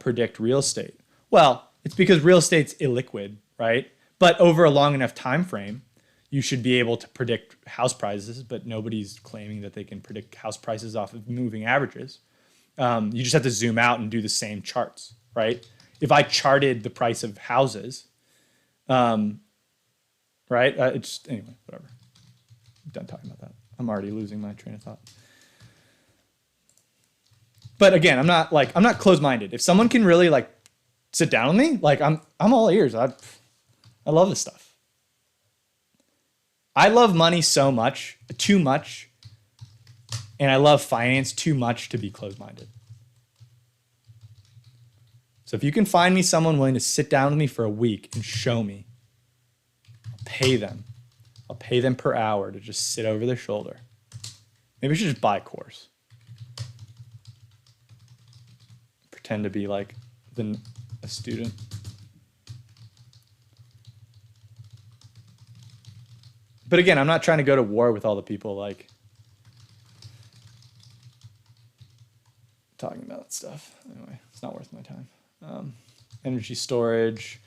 Speaker 1: predict real estate? Well, it's because real estate's illiquid, right? But over a long enough time frame, you should be able to predict house prices, but nobody's claiming that they can predict house prices off of moving averages. You just have to zoom out and do the same charts, right? If I charted the price of houses, right? Anyway, whatever. I'm done talking about that. I'm already losing my train of thought. But again, I'm not closed-minded. If someone can really sit down with me, I'm all ears. I love this stuff. I love money so much, too much. And I love finance too much to be closed-minded. So if you can find me someone willing to sit down with me for a week and show me, I'll pay them. I'll pay them per hour to just sit over their shoulder. Maybe I should just buy a course. Pretend to be like a student. But again, I'm not trying to go to war with all the people like talking about that stuff. Anyway, it's not worth my time. Energy storage.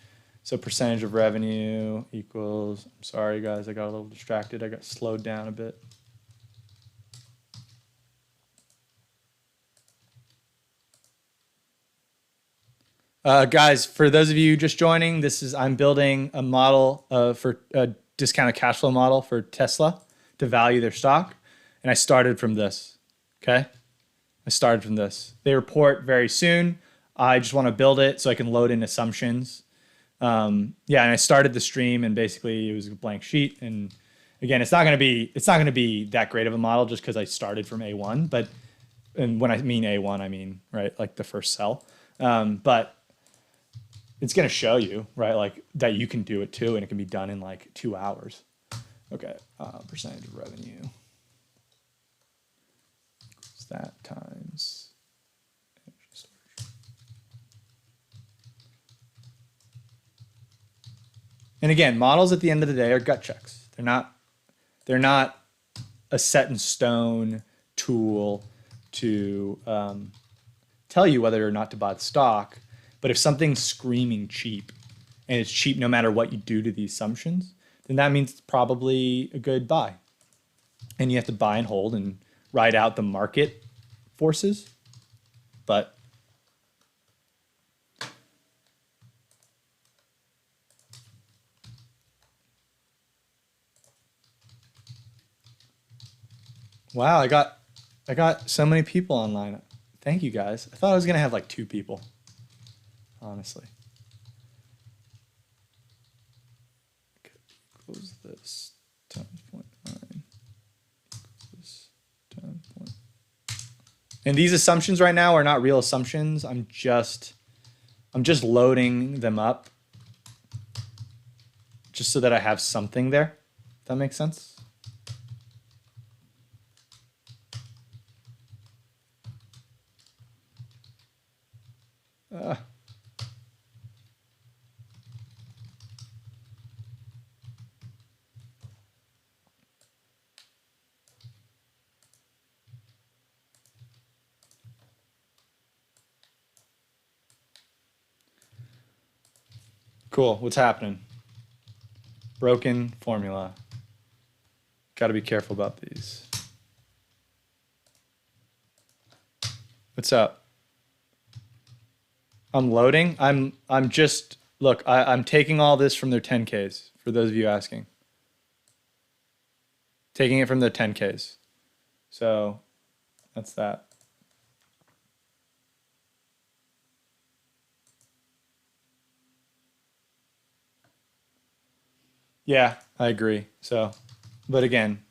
Speaker 1: So percentage of revenue equals, I'm sorry guys, I got a little distracted. I got slowed down a bit. Guys, for those of you just joining, I'm building a model for a discounted cash flow model for Tesla to value their stock. And I started from this, okay? I started from this. They report very soon. I just want to build it so I can load in assumptions. Yeah, and I started the stream and basically it was a blank sheet. And again, it's not going to be that great of a model just because I started from A1. But, and when I mean A1, I mean, right, like the first cell. But it's going to show you, right, like that you can do it too, and it can be done in like 2 hours. Okay, percentage of revenue. It's that times. And again, models at the end of the day are gut checks. They're not a set in stone tool to tell you whether or not to buy the stock. But if something's screaming cheap, and it's cheap no matter what you do to the assumptions, then that means it's probably a good buy. And you have to buy and hold and ride out the market forces. But wow, I got so many people online. Thank you guys. I thought I was gonna have like 2 people. Honestly. Equals this times 0.9 equals this times 0.9. And these assumptions right now are not real assumptions. I'm just loading them up just so that I have something there. If that makes sense? Cool. What's happening? Broken formula. Got to be careful about these. What's up? I'm loading. I'm just look. I'm taking all this from their 10Ks. For those of you asking, taking it from their 10Ks. So that's that. Yeah, I agree. So, but again,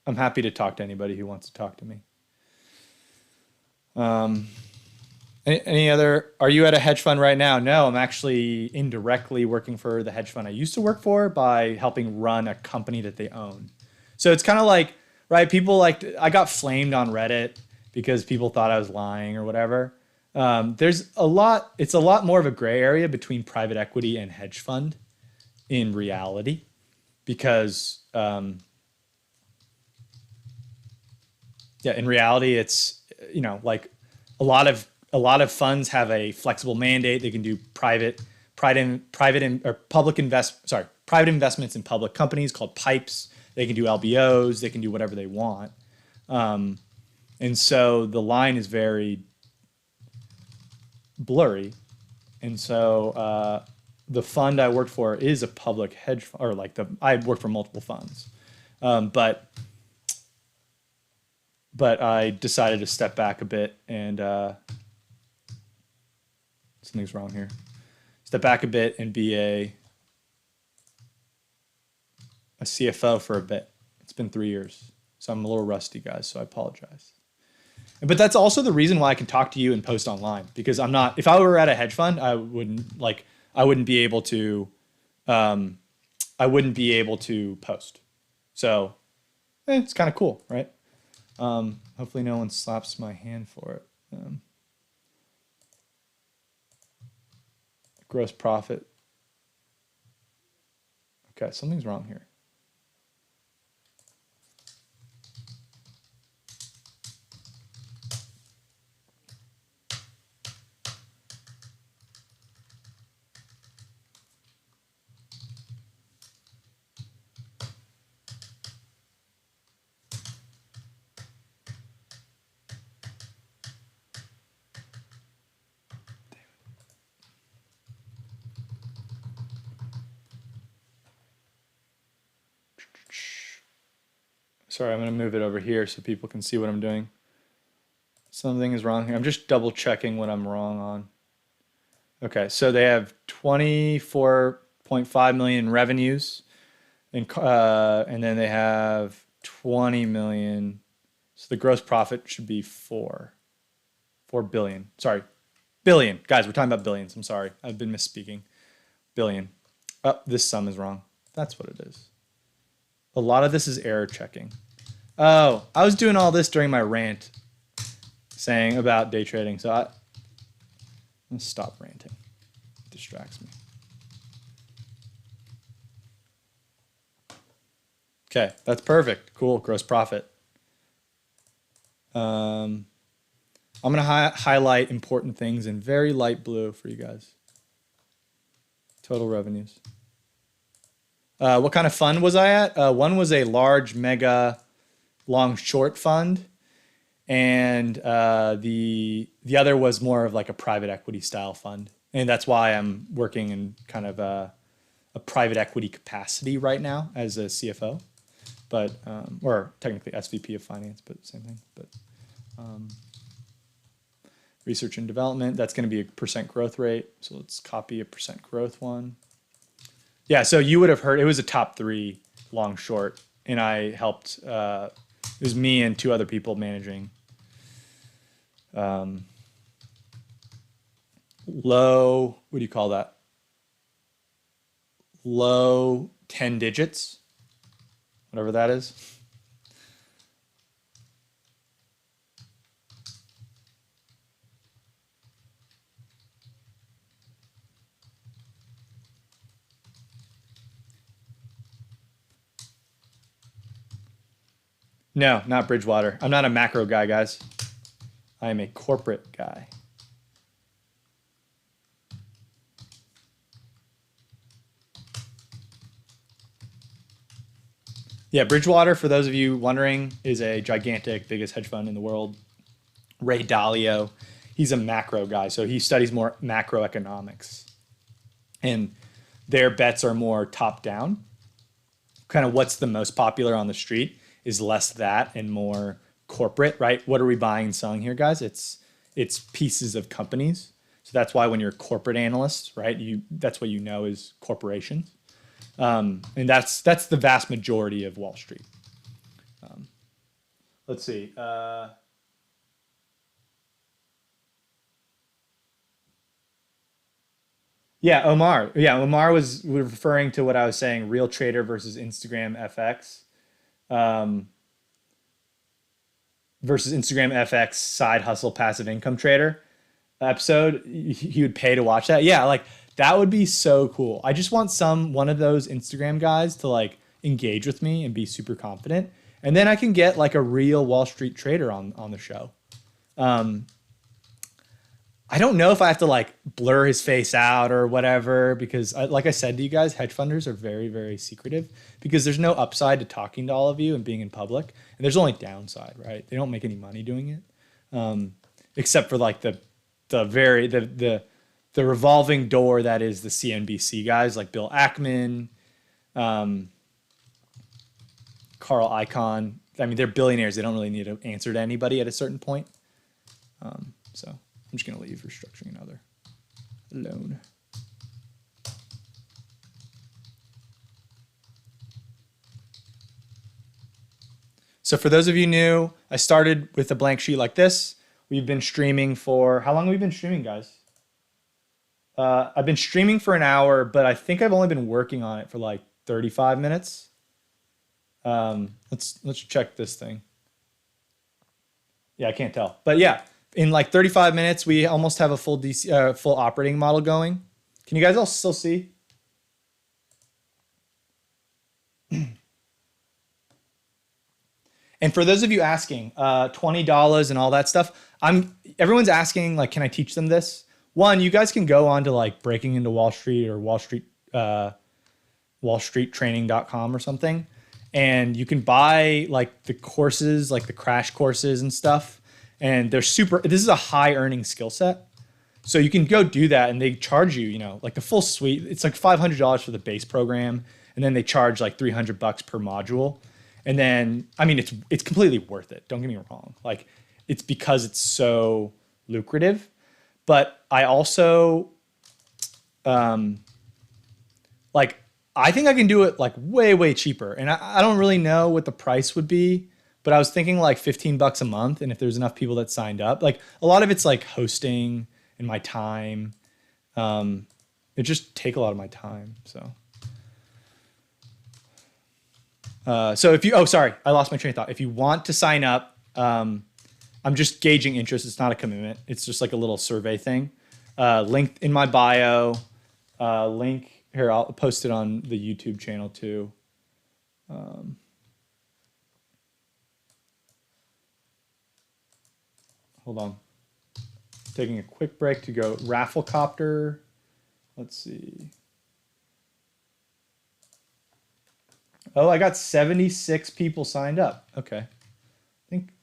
Speaker 1: I'm happy to talk to anybody who wants to talk to me. Any other, are you at a hedge fund right now? No, I'm actually indirectly working for the hedge fund I used to work for by helping run a company that they own. So it's kind of like, right, people like, I got flamed on Reddit because people thought I was lying or whatever. It's a lot more of a gray area between private equity and hedge fund in reality. Because, in reality, it's, like a lot of funds have a flexible mandate. They can do private investments in public companies called pipes. They can do LBOs. They can do whatever they want. And so the line is very blurry. And so, the fund I worked for is a public hedge fund, or like I worked for multiple funds, but I decided to step back a bit and something's wrong here. Step back a bit and be a CFO for a bit. It's been 3 years, so I'm a little rusty, guys. So I apologize. But that's also the reason why I can talk to you and post online, because I'm not, if I were at a hedge fund, I wouldn't be able to, I wouldn't be able to post. So it's kind of cool, right? Hopefully no one slaps my hand for it. Gross profit. Okay, something's wrong here. Sorry, I'm going to move it over here so people can see what I'm doing. Something is wrong here. I'm just double checking what I'm wrong on. Okay, so they have 24.5 million revenues, and then they have 20 million. So the gross profit should be 4 billion. Sorry, billion. Guys, we're talking about billions. I'm sorry. I've been misspeaking. Billion. Oh, this sum is wrong. That's what it is. A lot of this is error checking. Oh, I was doing all this during my rant saying about day trading. So I'm going to stop ranting. It distracts me. Okay, that's perfect. Cool, gross profit. I'm going to highlight important things in very light blue for you guys. Total revenues. What kind of fund was I at? One was a large mega long short fund, and the other was more of like a private equity style fund. And that's why I'm working in kind of a private equity capacity right now as a CFO, but or technically SVP of finance, but same thing. But research and development, that's going to be a % growth rate. So let's copy a % growth one. Yeah, so you would have heard, it was a top 3 long short, and I helped, it was me and 2 other people managing low, what do you call that? Low 10 digits, whatever that is. No, not Bridgewater. I'm not a macro guy, guys. I am a corporate guy. Yeah, Bridgewater, for those of you wondering, is a gigantic, biggest hedge fund in the world. Ray Dalio, he's a macro guy, so he studies more macroeconomics. And their bets are more top down. Kind of what's the most popular on the street is less that and more corporate, right? What are we buying and selling here, guys? It's pieces of companies. So that's why when you're a corporate analyst, right, that's what you know is corporations. And that's the vast majority of Wall Street. Let's see. Yeah, Omar. Yeah, Omar was referring to what I was saying, real trader versus Instagram FX. Versus Instagram FX side hustle passive income trader episode. He would pay to watch that. Yeah, like that would be so cool. I just want one of those Instagram guys to like engage with me and be super confident. And then I can get like a real Wall Street trader on the show. I don't know if I have to like blur his face out or whatever, because like I said to you guys, hedge funders are very, very secretive because there's no upside to talking to all of you and being in public. And there's only downside, right? They don't make any money doing it. Except for like the revolving door that is the CNBC guys like Bill Ackman, Carl Icahn. I mean, they're billionaires. They don't really need to answer to anybody at a certain point. So I'm just going to leave restructuring another alone. So for those of you new, I started with a blank sheet like this. We've been streaming for, how long have we been streaming, guys? I've been streaming for an hour, but I think I've only been working on it for like 35 minutes. Let's check this thing. Yeah, I can't tell, but yeah, in like 35 minutes, we almost have a full full operating model going. Can you guys all still see? And for those of you asking, $20 and all that stuff, everyone's asking, like, can I teach them this? One, you guys can go on to like Breaking into Wall Street or wallstreettraining.com or something. And you can buy like the courses, like the crash courses and stuff. And this is a high earning skill set. So you can go do that and they charge you, like the full suite. It's like $500 for the base program. And then they charge like $300 per module. And then, I mean, it's completely worth it. Don't get me wrong. Like, it's because it's so lucrative. But I also, like, I think I can do it like way, way cheaper. And I don't really know what the price would be, but I was thinking like $15 a month. And if there's enough people that signed up, like a lot of it's like hosting and my time. It just take a lot of my time. So if you, sorry, I lost my train of thought. If you want to sign up, I'm just gauging interest. It's not a commitment. It's just like a little survey thing. Link in my bio, link here. I'll post it on the YouTube channel too. Hold on. Taking a quick break to go Rafflecopter. Let's see. Oh, I got 76 people signed up. Okay.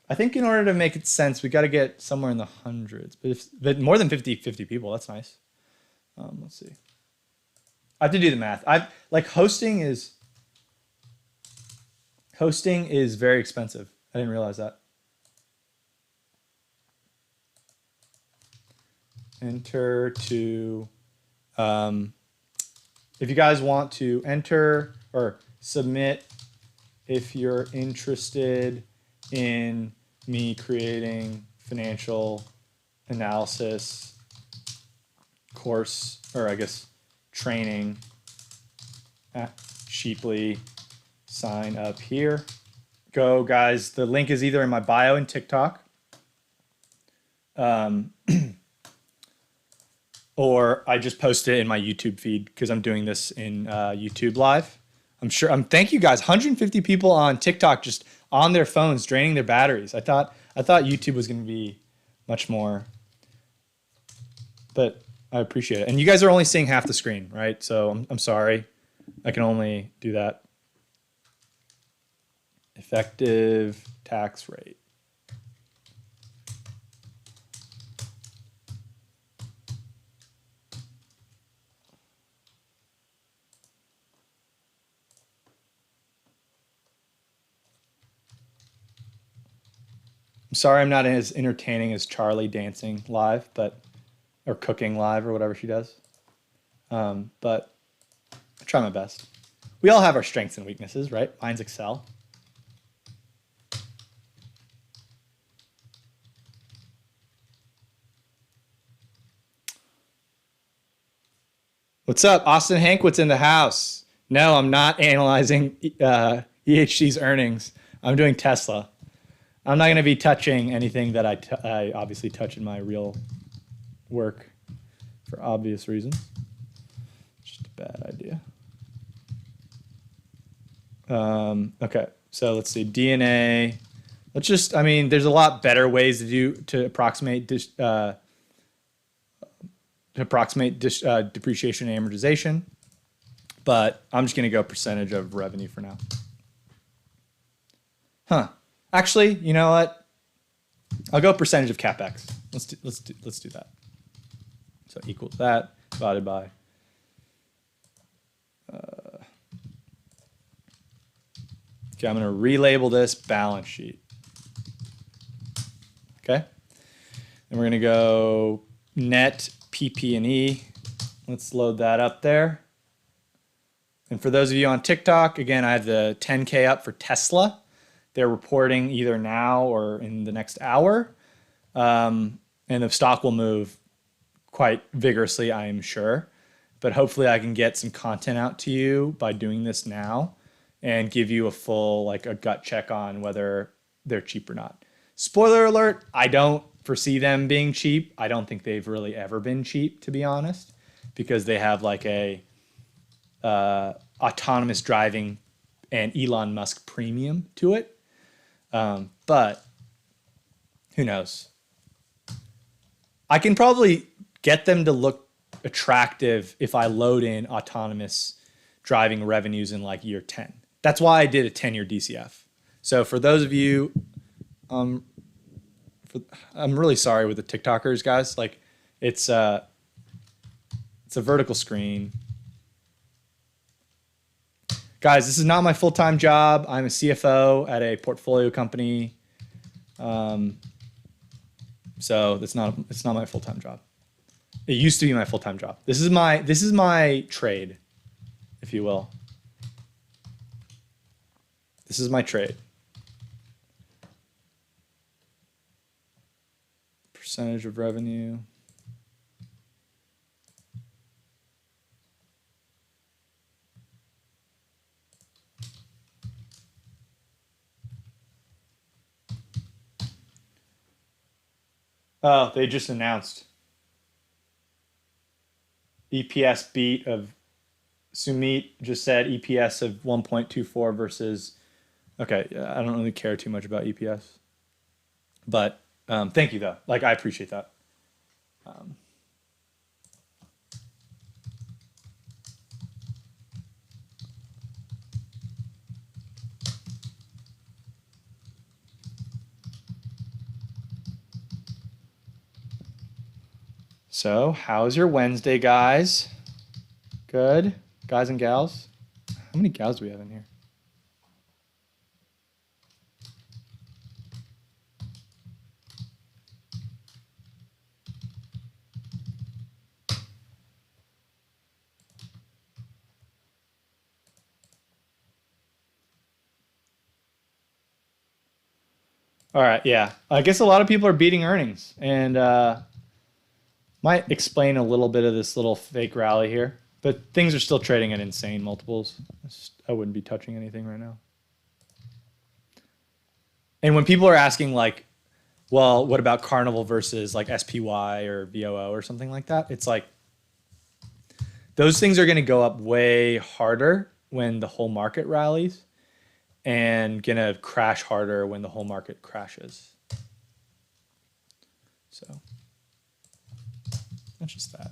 Speaker 1: I think in order to make it sense, we got to get somewhere in the hundreds. But more than 50 people, that's nice. Let's see. I have to do the math. Hosting is very expensive. I didn't realize that. Enter to, if you guys want to enter or submit if you're interested in me creating financial analysis course, or I guess training cheaply, sign up here. Go, guys. The link is either in my bio in TikTok or I just posted it in my YouTube feed because I'm doing this in YouTube Live. Thank you guys. 150 people on TikTok just on their phones draining their batteries. I thought YouTube was going to be much more, but I appreciate it. And you guys are only seeing half the screen, right? So I'm sorry. I can only do that. Effective tax rate. I'm sorry I'm not as entertaining as Charlie dancing live, or cooking live or whatever she does. But I try my best. We all have our strengths and weaknesses, right? Mine's Excel. What's up? Austin Hankwit's in the house. No, I'm not analyzing EHC's earnings. I'm doing Tesla. I'm not going to be touching anything that I obviously touch in my real work for obvious reasons. Just a bad idea. Okay, so let's see. DNA. Let's just, there's a lot better ways to approximate depreciation and amortization, but I'm just going to go percentage of revenue for now. Actually, you know what? I'll go percentage of Capex. Let's do that. So equals that divided by okay, I'm going to relabel this balance sheet. Okay. And we're going to go net PP&E. Let's load that up there. And for those of you on TikTok, again, I have the 10K up for Tesla. They're reporting either now or in the next hour. And the stock will move quite vigorously, I am sure. But hopefully I can get some content out to you by doing this now and give you a full, like a gut check on whether they're cheap or not. Spoiler alert, I don't foresee them being cheap. I don't think they've really ever been cheap, to be honest, because they have like a autonomous driving and Elon Musk premium to it. But who knows? I can probably get them to look attractive if I load in autonomous driving revenues in like year 10. That's why I did a 10-year DCF. So for those of you, I'm really sorry with the TikTokers, guys. Like it's a vertical screen. Guys, this is not my full-time job. I'm a CFO at a portfolio company. So it's not my full-time job. It used to be my full-time job. This is my trade, if you will. This is my trade. Percentage of revenue. Oh, they just announced EPS beat of Sumit just said EPS of 1.24 versus. Okay, I don't really care too much about EPS, but thank you though. Like I appreciate that. So, how's your Wednesday, guys? Good, guys and gals. How many gals do we have in here? All right, yeah. I guess a lot of people are beating earnings, and might explain a little bit of this little fake rally here. But things are still trading at insane multiples. I wouldn't be touching anything right now. And when people are asking like, well, what about Carnival versus like SPY or VOO or something like that? It's like those things are going to go up way harder when the whole market rallies and going to crash harder when the whole market crashes. So that's just that.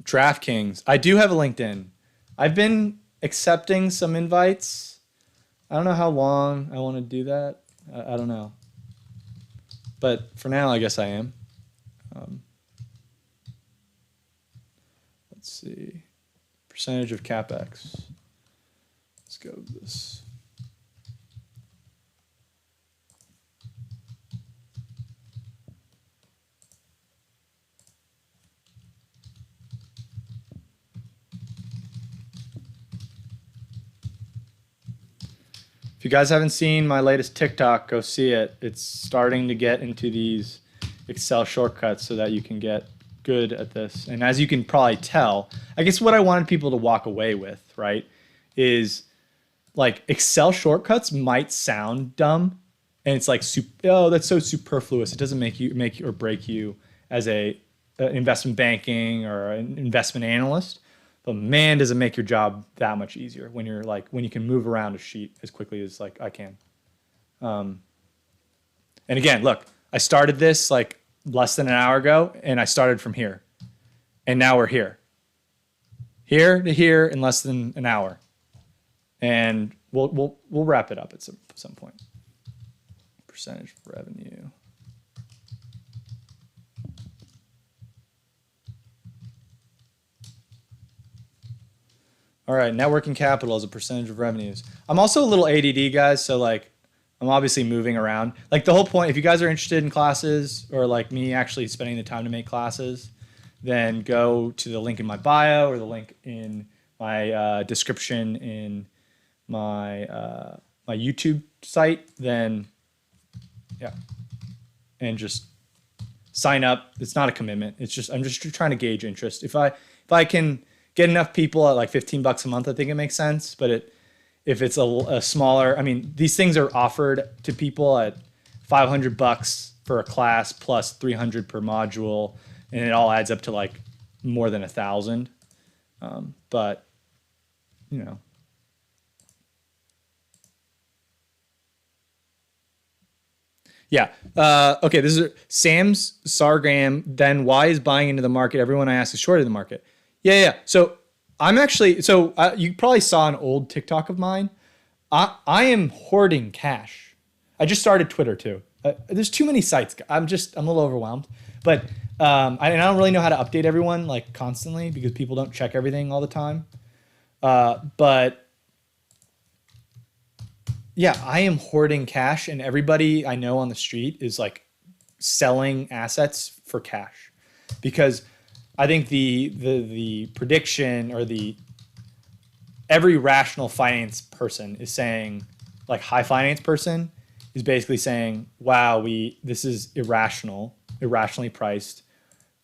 Speaker 1: DraftKings. I do have a LinkedIn. I've been accepting some invites. I don't know how long I want to do that. I don't know. But for now, I guess I am. Let's see. Percentage of Capex. Let's go with this. If you guys haven't seen my latest TikTok, go see it. It's starting to get into these Excel shortcuts so that you can get good at this. And as you can probably tell, I guess what I wanted people to walk away with, right, is like Excel shortcuts might sound dumb. And it's like, oh, that's so superfluous. It doesn't make you or break you as a investment banking or an investment analyst. But man, does it make your job that much easier when you're like when you can move around a sheet as quickly as like I can. And again, look, I started this like less than an hour ago, and I started from here, and now we're here to here in less than an hour, and we'll wrap it up at some point. Percentage of revenue. All right, net working capital as a percentage of revenues. I'm also a little ADD, guys, so like I'm obviously moving around. Like the whole point, if you guys are interested in classes or like me actually spending the time to make classes, then go to the link in my bio or the link in my description in my YouTube site. Then yeah, and just sign up. It's not a commitment. It's just I'm just trying to gauge interest. If I can get enough people at like $15 a month, I think it makes sense. But if it's a smaller, I mean, these things are offered to people at $500 for a class plus 300 per module, and it all adds up to like more than 1,000. But you know. Yeah. Okay. This is Sam's Sargram. Then why is buying into the market? Everyone I ask is short of the market. Yeah. So I'm actually. So you probably saw an old TikTok of mine. I am hoarding cash. I just started Twitter too. There's too many sites. I'm a little overwhelmed. But I don't really know how to update everyone like constantly because people don't check everything all the time. But yeah, I am hoarding cash, and everybody I know on the street is like selling assets for cash, because I think the prediction or every rational finance person is saying, like high finance person is basically saying, wow, this is irrationally priced.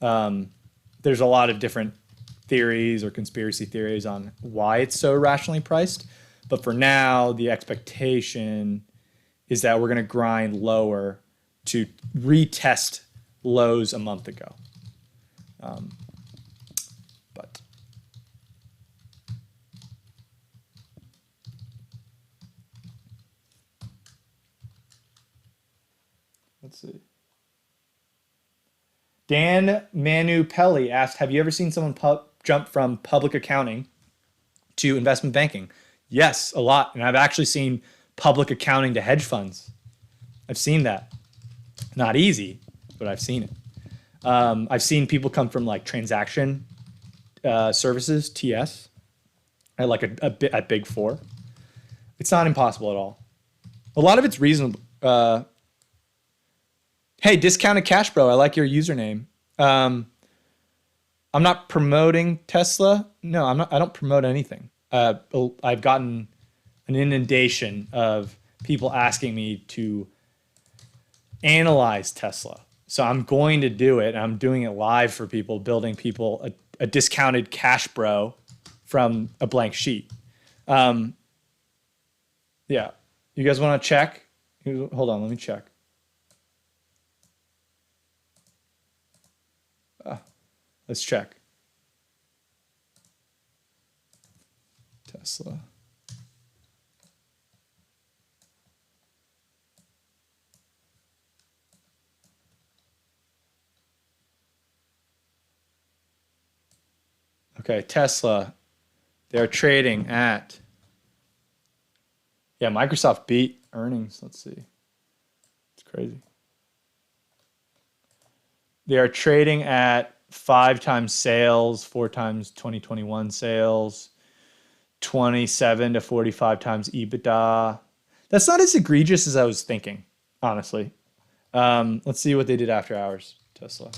Speaker 1: There's a lot of different theories or conspiracy theories on why it's so irrationally priced. But for now, the expectation is that we're going to grind lower to retest lows a month ago. But let's see. Dan Manu Pelli asked, have you ever seen someone jump from public accounting to investment banking? Yes, a lot. And I've actually seen public accounting to hedge funds. I've seen that. Not easy, but I've seen it. I've seen people come from like transaction services, TS, at like a bit at Big Four. It's not impossible at all. A lot of it's reasonable. Hey, Discounted Cash Bro, I like your username. I'm not promoting Tesla. No, I'm not. I don't promote anything. I've gotten an inundation of people asking me to analyze Tesla. So I'm going to do it. I'm doing it live for people, building people a discounted cash bro from a blank sheet. Yeah. You guys want to check? Hold on, let me check. Let's check. Tesla. Okay, Tesla. They're trading at. Yeah, Microsoft beat earnings. Let's see. It's crazy. They are trading at 5 times sales, 4 times 2021 sales, 27 to 45 times EBITDA. That's not as egregious as I was thinking, honestly. Let's see what they did after hours, Tesla.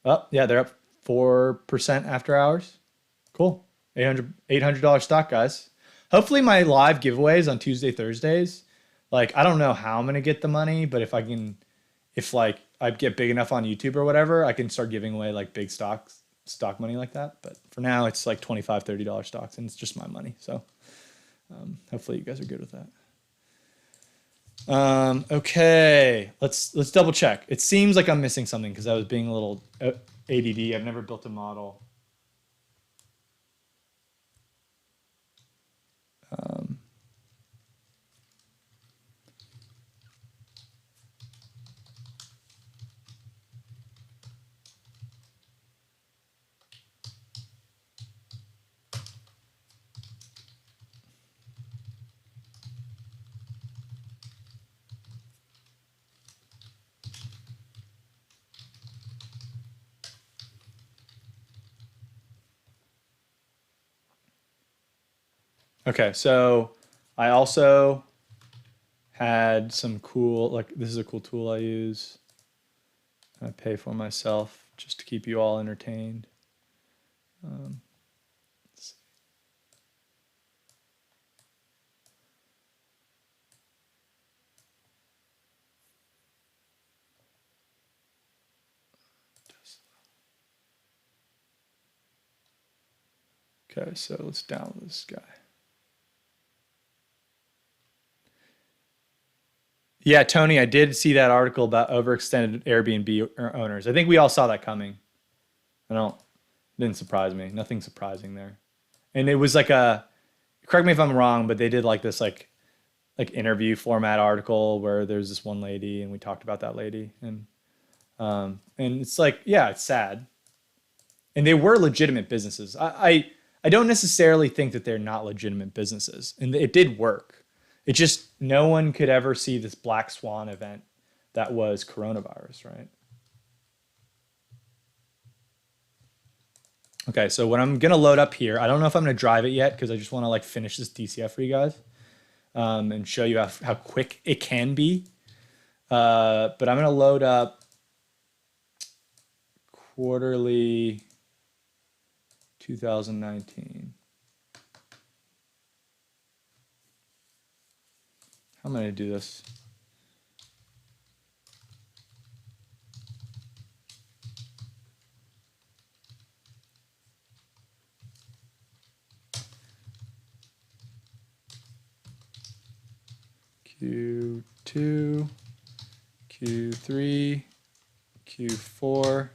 Speaker 1: Oh, yeah, they're up 4% after hours. Cool. $800 stock, guys. Hopefully my live giveaways on Tuesday, Thursdays, like, I don't know how I'm going to get the money, but if like I get big enough on YouTube or whatever, I can start giving away like big stock money like that. But for now, it's like $25, $30 stocks, and it's just my money. So hopefully you guys are good with that. Okay, let's double check. It seems like I'm missing something because I was being a little ADD. I've never built a model. Okay, so I also had some cool, like this is a cool tool I use. I pay for myself. just to keep you all entertained. Let's see. Okay, so let's download this guy. Yeah, Tony, I did see that article about overextended Airbnb owners. I think we all saw that coming. Didn't surprise me. Nothing surprising there. And it was like correct me if I'm wrong, but they did like this like interview format article where there's this one lady and we talked about that lady and it's like, yeah, it's sad. And they were legitimate businesses. I don't necessarily think that they're not legitimate businesses, and it did work. It just no one could ever see this black swan event that was coronavirus, right? Okay, so what I'm gonna load up here, I don't know if I'm gonna drive it yet because I just want to like finish this DCF for you guys and show you how quick it can be. But I'm gonna load up quarterly 2019. How am I gonna do this? Q2, Q3, Q4.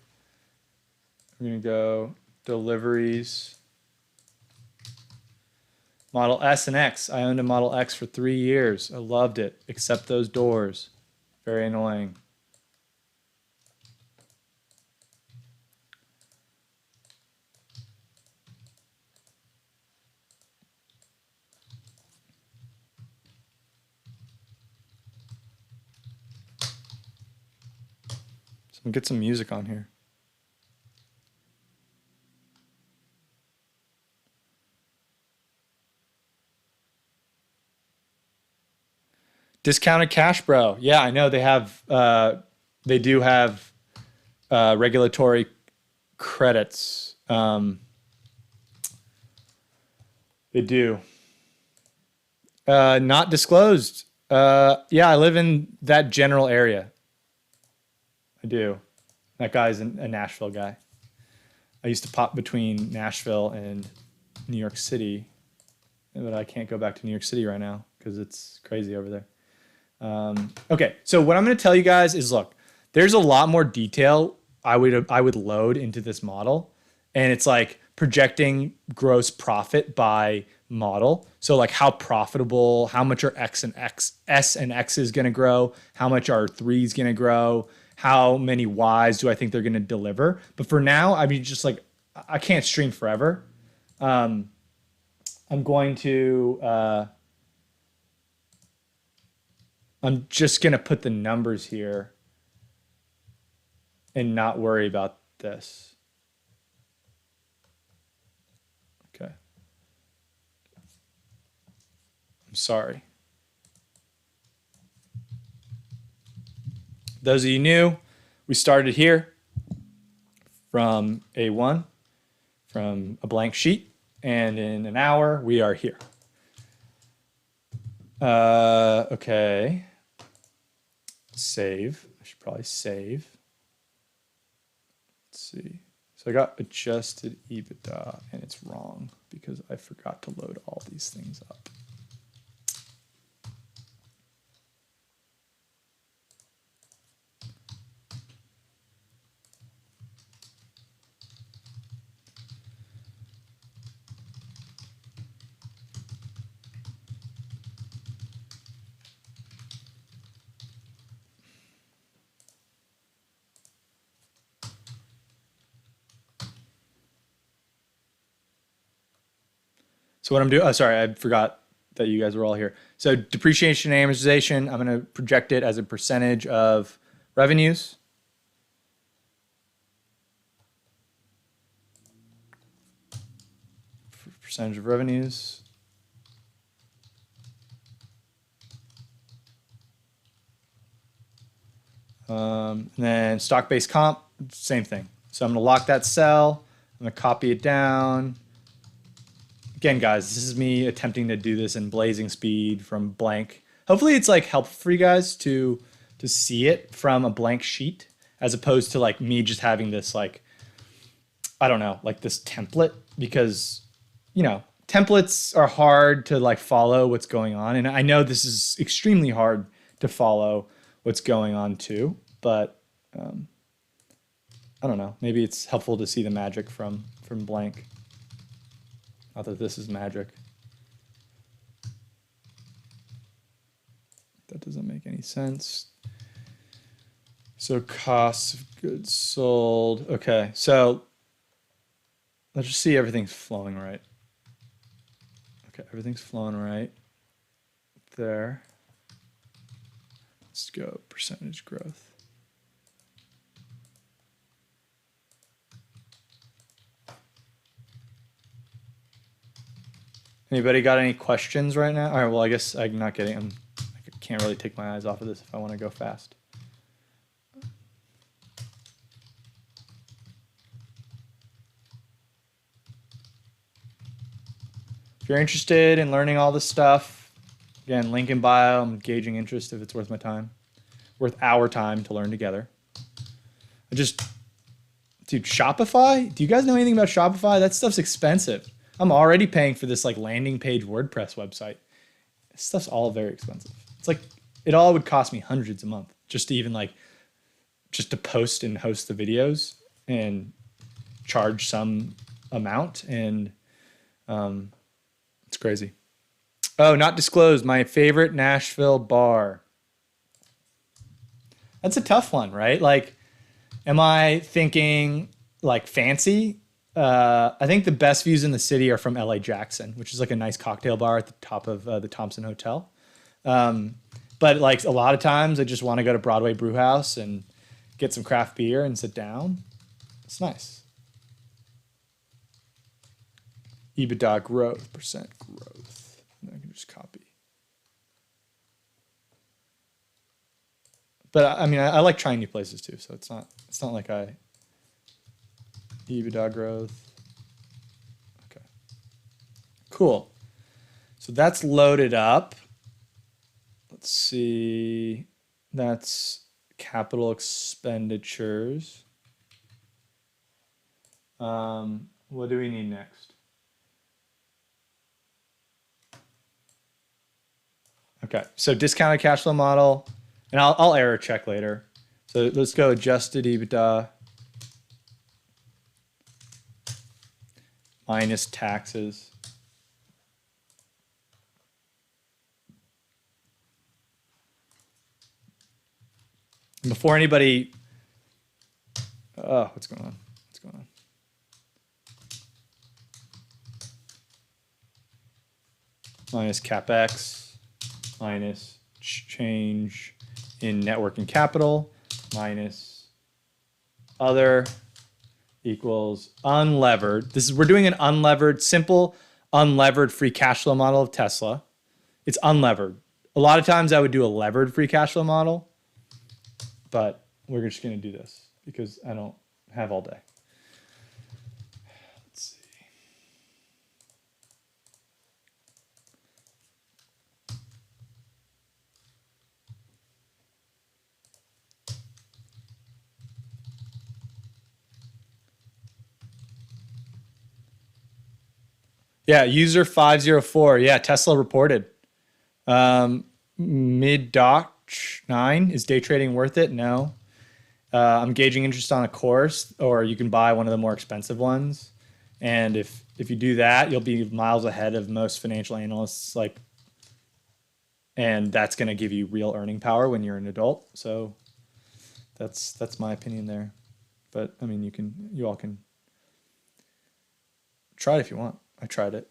Speaker 1: We're going to go deliveries. Model S and X. I owned a Model X for 3 years. I loved it, except those doors. Very annoying. So get some music on here. Discounted cash, bro. Yeah, I know they have. They do have regulatory credits. They do. Not disclosed. Yeah, I live in that general area. I do. That guy's a Nashville guy. I used to pop between Nashville and New York City, but I can't go back to New York City right now because it's crazy over there. Okay, so what I'm going to tell you guys is, look, there's a lot more detail I would load into this model, and it's like projecting gross profit by model. So like how profitable, how much are S and X is going to grow, how much are 3s going to grow, how many Ys do I think they're going to deliver. But for now, I mean, just like I can't stream forever. I'm going to. I'm just going to put the numbers here and not worry about this. Okay. I'm sorry. Those of you new, we started here from A1, from a blank sheet, and in an hour, we are here. Okay. Save. I should probably save. Let's see. So I got adjusted EBITDA, and it's wrong because I forgot to load all these things up. So what I'm doing, sorry, I forgot that you guys were all here. So depreciation and amortization, I'm going to project it as a percentage of revenues. Percentage of revenues. And then stock-based comp, same thing. So I'm going to lock that cell. I'm going to copy it down. Again, guys, this is me attempting to do this in blazing speed from blank. Hopefully it's like helpful for you guys to see it from a blank sheet as opposed to like me just having this like, I don't know, like this template, because, you know, templates are hard to like follow what's going on. And I know this is extremely hard to follow what's going on too, but I don't know, maybe it's helpful to see the magic from blank. Not that this is magic. That doesn't make any sense. So costs of goods sold. Okay, so let's just see everything's flowing right. Okay, everything's flowing right there. Let's go percentage growth. Anybody got any questions right now? All right, well, I guess I'm not getting them. I can't really take my eyes off of this if I want to go fast. If you're interested in learning all this stuff, again, link in bio. I'm gauging interest if it's worth my time, worth our time to learn together. Dude, Shopify? Do you guys know anything about Shopify? That stuff's expensive. I'm already paying for this like landing page WordPress website. This stuff's all very expensive. It's like, it all would cost me hundreds a month just to even like, just to post and host the videos and charge some amount. And it's crazy. Oh, not disclosed. My favorite Nashville bar. That's a tough one, right? Like, am I thinking like fancy? I think the best views in the city are from LA Jackson, which is like a nice cocktail bar at the top of the Thompson Hotel. But like a lot of times I just want to go to Broadway Brew House and get some craft beer and sit down. It's nice. EBITDA growth, percent growth. And I can just copy. But I mean, I like trying new places too. So it's not like EBITDA growth. Okay. Cool. So that's loaded up. Let's see. That's capital expenditures. What do we need next? Okay. So discounted cash flow model, and I'll error check later. So let's go adjusted EBITDA minus taxes. And before anybody, what's going on? What's going on? Minus Capex, minus change in net working capital, minus other equals unlevered. We're doing an unlevered, simple unlevered free cash flow model of Tesla. It's unlevered. A lot of times I would do a levered free cash flow model, but we're just going to do this because I don't have all day. Let's see. Yeah, user 504. Yeah, Tesla reported. Mid-Doc 9, is day trading worth it? No. I'm gauging interest on a course, or you can buy one of the more expensive ones. And if you do that, you'll be miles ahead of most financial analysts. And that's going to give you real earning power when you're an adult. So that's my opinion there. But I mean, you all can try it if you want. I tried it.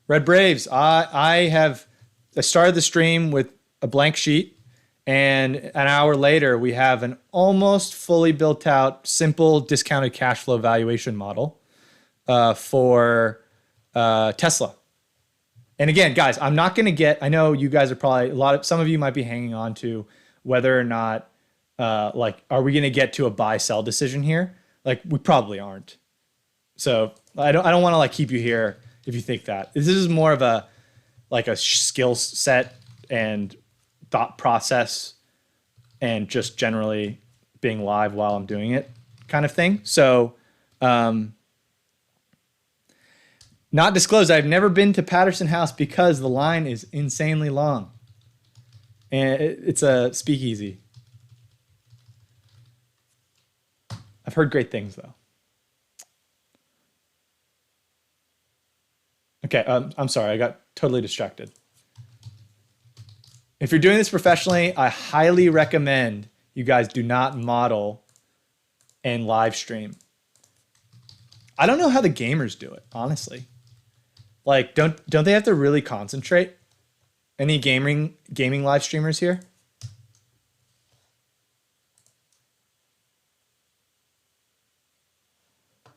Speaker 1: Red Braves, I started the stream with a blank sheet, and an hour later we have an almost fully built out simple discounted cash flow valuation model for Tesla. And again, guys, I'm not going to get, I know you guys are probably, some of you might be hanging on to whether or not, like, are we going to get to a buy sell decision here? Like, we probably aren't. So I don't want to like keep you here if you think that. This is more of a, like a skill set and thought process and just generally being live while I'm doing it kind of thing. So, not disclosed. I've never been to Patterson House because the line is insanely long. And it's a speakeasy. I've heard great things though. Okay, I'm sorry. I got totally distracted. If you're doing this professionally, I highly recommend you guys do not model and live stream. I don't know how the gamers do it, honestly. Like, don't they have to really concentrate? Any gaming live streamers here?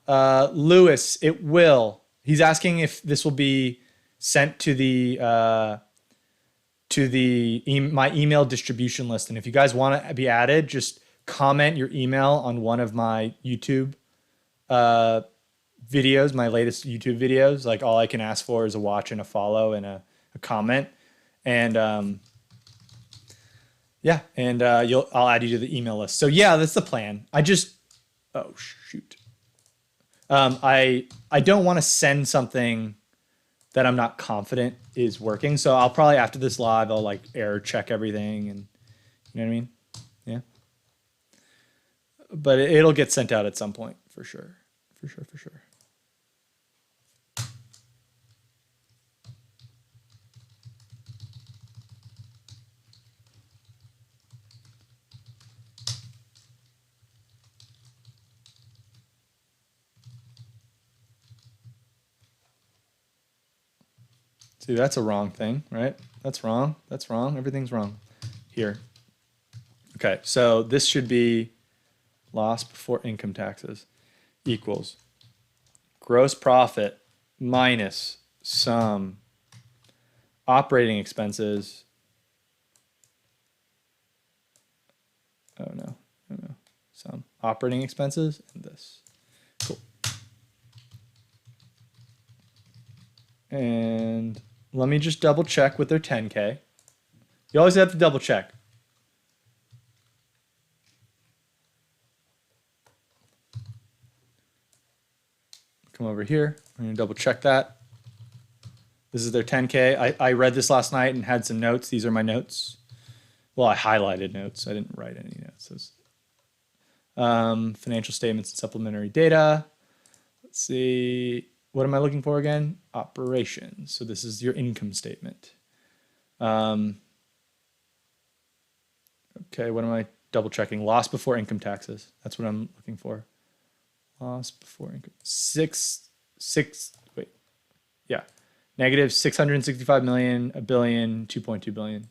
Speaker 1: Lewis, it will. He's asking if this will be sent to the my email distribution list. And if you guys want to be added, just comment your email on one of my YouTube videos, my latest YouTube videos. Like, all I can ask for is a watch and a follow and a comment. And yeah, and I'll add you to the email list. So yeah, that's the plan. Oh shoot. I don't want to send something that I'm not confident is working. So I'll probably, after this live, I'll like error check everything, and you know what I mean? Yeah. But it'll get sent out at some point for sure. For sure. See, that's a wrong thing, right? That's wrong. That's wrong. Everything's wrong here. Okay, so this should be loss before income taxes equals gross profit minus some operating expenses. Oh no. Some operating expenses and this. Cool. And let me just double check with their 10K. You always have to double check. Come over here. I'm going to double check that. This is their 10K. I read this last night and had some notes. These are my notes. Well, I highlighted notes. I didn't write any notes. Financial statements and supplementary data. Let's see. What am I looking for again? Operations. So this is your income statement. Okay, what am I double checking? Loss before income taxes. That's what I'm looking for. Loss before income. Negative 665 million, a billion, 2.2 billion.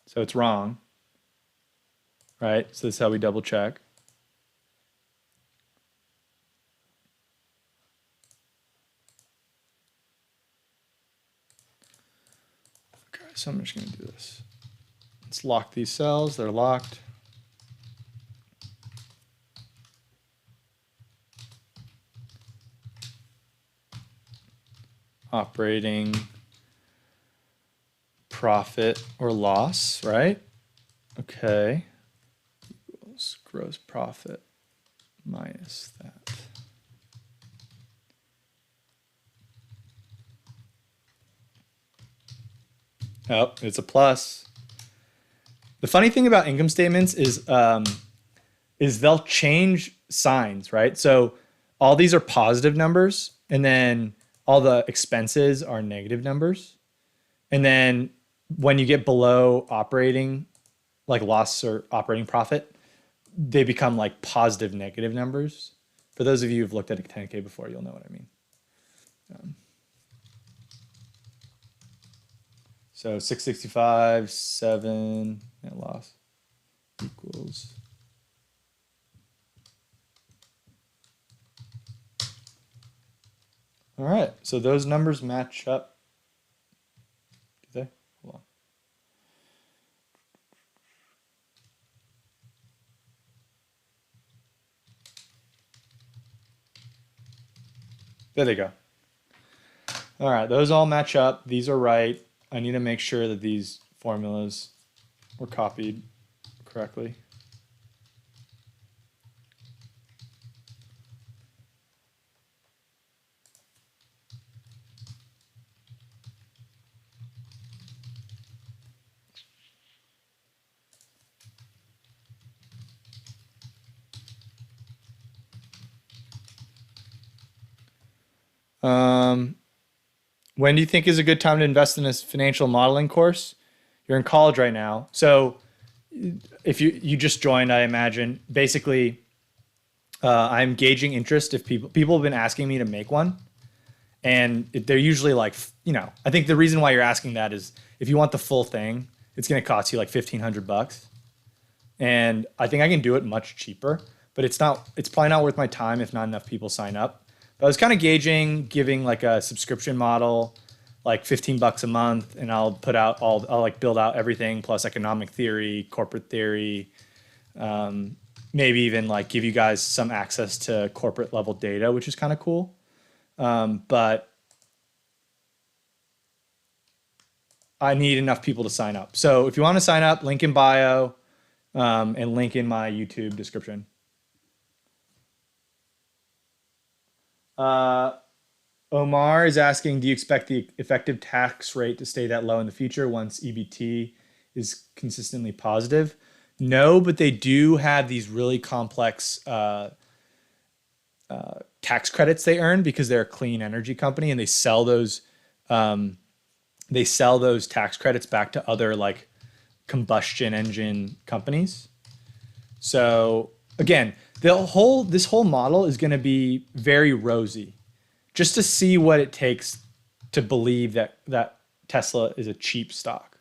Speaker 1: So it's wrong, right? So this is how we double check. Okay, so I'm just going to do this. Let's lock these cells. They're locked. Operating profit or loss, right? Okay. Equals gross profit minus that. Oh, it's a plus. The funny thing about income statements is they'll change signs, right? So all these are positive numbers, and then all the expenses are negative numbers. And then when you get below operating, like loss or operating profit, they become like positive negative numbers. For those of you who've looked at a 10K before, you'll know what I mean. So 665, 7, net loss equals. All right, so those numbers match up. Do they? Hold on. There they go. All right, those all match up. These are right. I need to make sure that these formulas were copied correctly. When do you think is a good time to invest in this financial modeling course? You're in college right now. So if you just joined, I imagine, basically I'm gauging interest if people have been asking me to make one. And they're usually like, I think the reason why you're asking that is if you want the full thing, it's going to cost you like $1,500. And I think I can do it much cheaper, but it's probably not worth my time if not enough people sign up. But I was kind of gauging giving like a subscription model, like $15 a month, and I'll like build out everything plus economic theory, corporate theory, maybe even like give you guys some access to corporate level data, which is kind of cool. But I need enough people to sign up. So if you want to sign up, link in bio, and link in my YouTube description. Omar is asking, do you expect the effective tax rate to stay that low in the future once EBT is consistently positive? No, but they do have these really complex tax credits they earn because they're a clean energy company, and they sell those tax credits back to other like combustion engine companies. So again, this whole model is going to be very rosy, just to see what it takes to believe that Tesla is a cheap stock,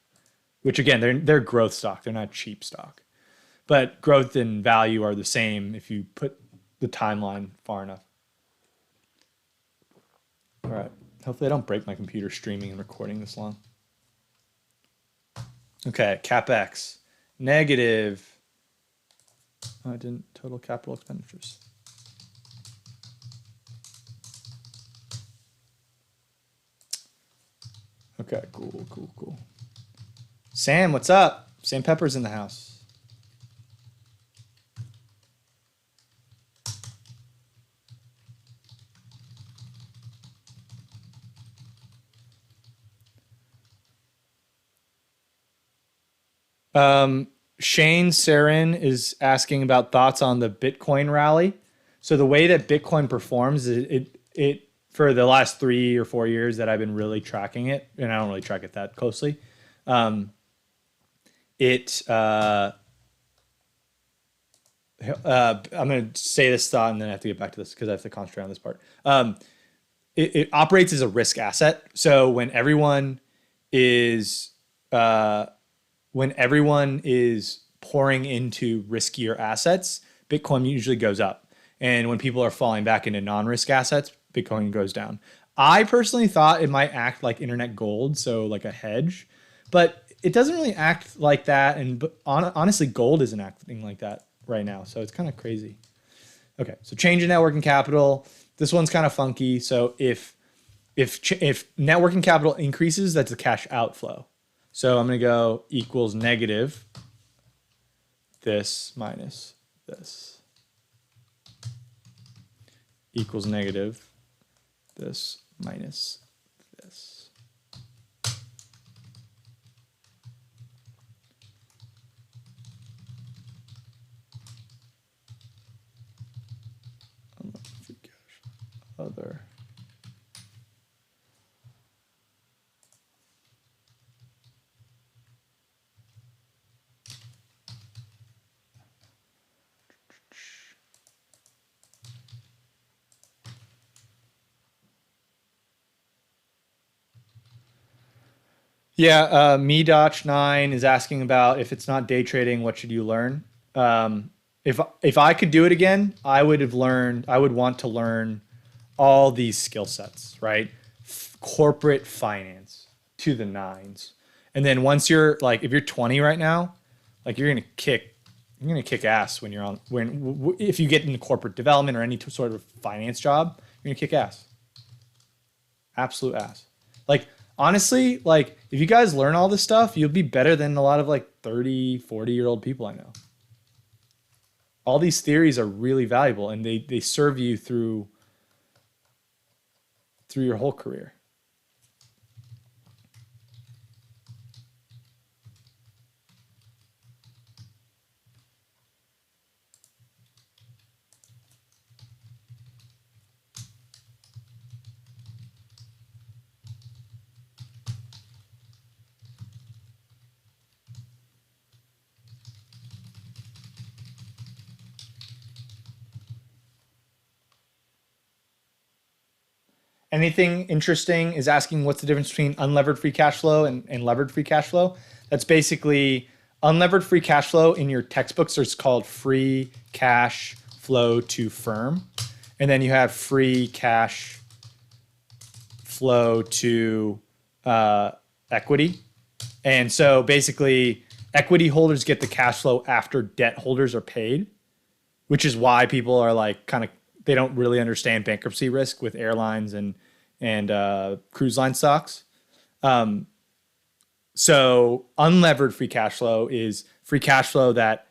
Speaker 1: which again, they're growth stock. They're not cheap stock, but growth and value are the same if you put the timeline far enough. All right. Hopefully I don't break my computer streaming and recording this long. Okay. Capex negative. Oh, I didn't. Total capital expenditures. Okay, cool. Sam, what's up? Sam Pepper's in the house. Shane Sarin is asking about thoughts on the Bitcoin rally. So the way that Bitcoin performs, it for the last 3 or 4 years that I've been really tracking it, and I don't really track it that closely. I'm going to say this thought and then I have to get back to this because I have to concentrate on this part. It operates as a risk asset. So when everyone is pouring into riskier assets, Bitcoin usually goes up. And when people are falling back into non-risk assets, Bitcoin goes down. I personally thought it might act like internet gold, so like a hedge, but it doesn't really act like that. And honestly, gold isn't acting like that right now. So it's kind of crazy. Okay, so change in net working capital. This one's kind of funky. So if net working capital increases, that's a cash outflow. So I'm going to go equals negative this minus this equals negative this minus this. Other. Yeah, MeDotch9 is asking about if it's not day trading, what should you learn? If I could do it again, I would want to learn all these skill sets, right? Corporate finance to the nines. And then once you're like, if you're 20 right now, like you're gonna kick ass when you're if you get into corporate development or any sort of finance job, you're gonna kick ass. Absolute ass. Like honestly, like if you guys learn all this stuff, you'll be better than a lot of like 30, 40-year-old people I know. All these theories are really valuable and they serve you through your whole career. Anything interesting is asking what's the difference between unlevered free cash flow and levered free cash flow. That's basically unlevered free cash flow in your textbooks. It's called free cash flow to firm. And then you have free cash flow to equity. And so basically equity holders get the cash flow after debt holders are paid, which is why people are like kind of, they don't really understand bankruptcy risk with airlines and cruise line stocks. So unlevered free cash flow is free cash flow that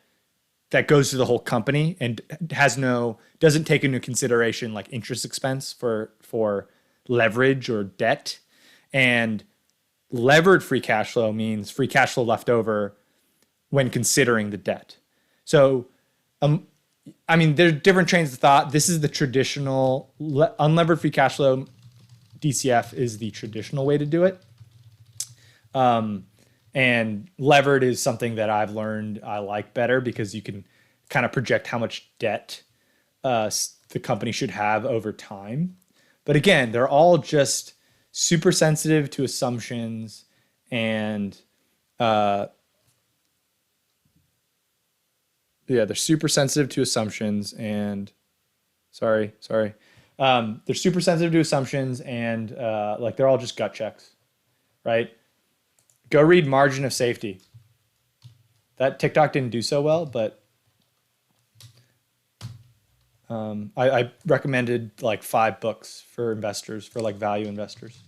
Speaker 1: goes to the whole company and doesn't take into consideration like interest expense for leverage or debt. And levered free cash flow means free cash flow left over when considering the debt. So I mean, there's different trains of thought. This is the traditional unlevered free cash flow. DCF is the traditional way to do it. And levered is something that I've learned I like better because you can kind of project how much debt the company should have over time. But again, they're all just super sensitive to assumptions and they're super sensitive to assumptions and they're super sensitive to assumptions and like they're all just gut checks, right? Go read Margin of Safety. That TikTok didn't do so well, but I recommended like 5 books for investors, for like value investors.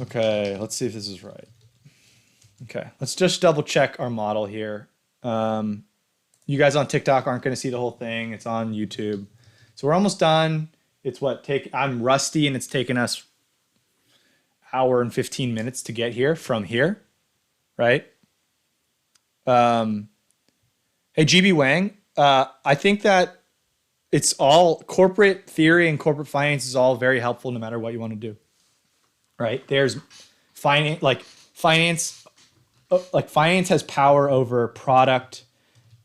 Speaker 1: Okay, let's see if this is right. Okay, let's just double check our model here. You guys on TikTok aren't going to see the whole thing. It's on YouTube. So we're almost done. It's I'm rusty and it's taken us hour and 15 minutes to get here from here, right? Hey, GB Wang, I think that it's all corporate theory and corporate finance is all very helpful no matter what you want to do, right? There's finance has power over product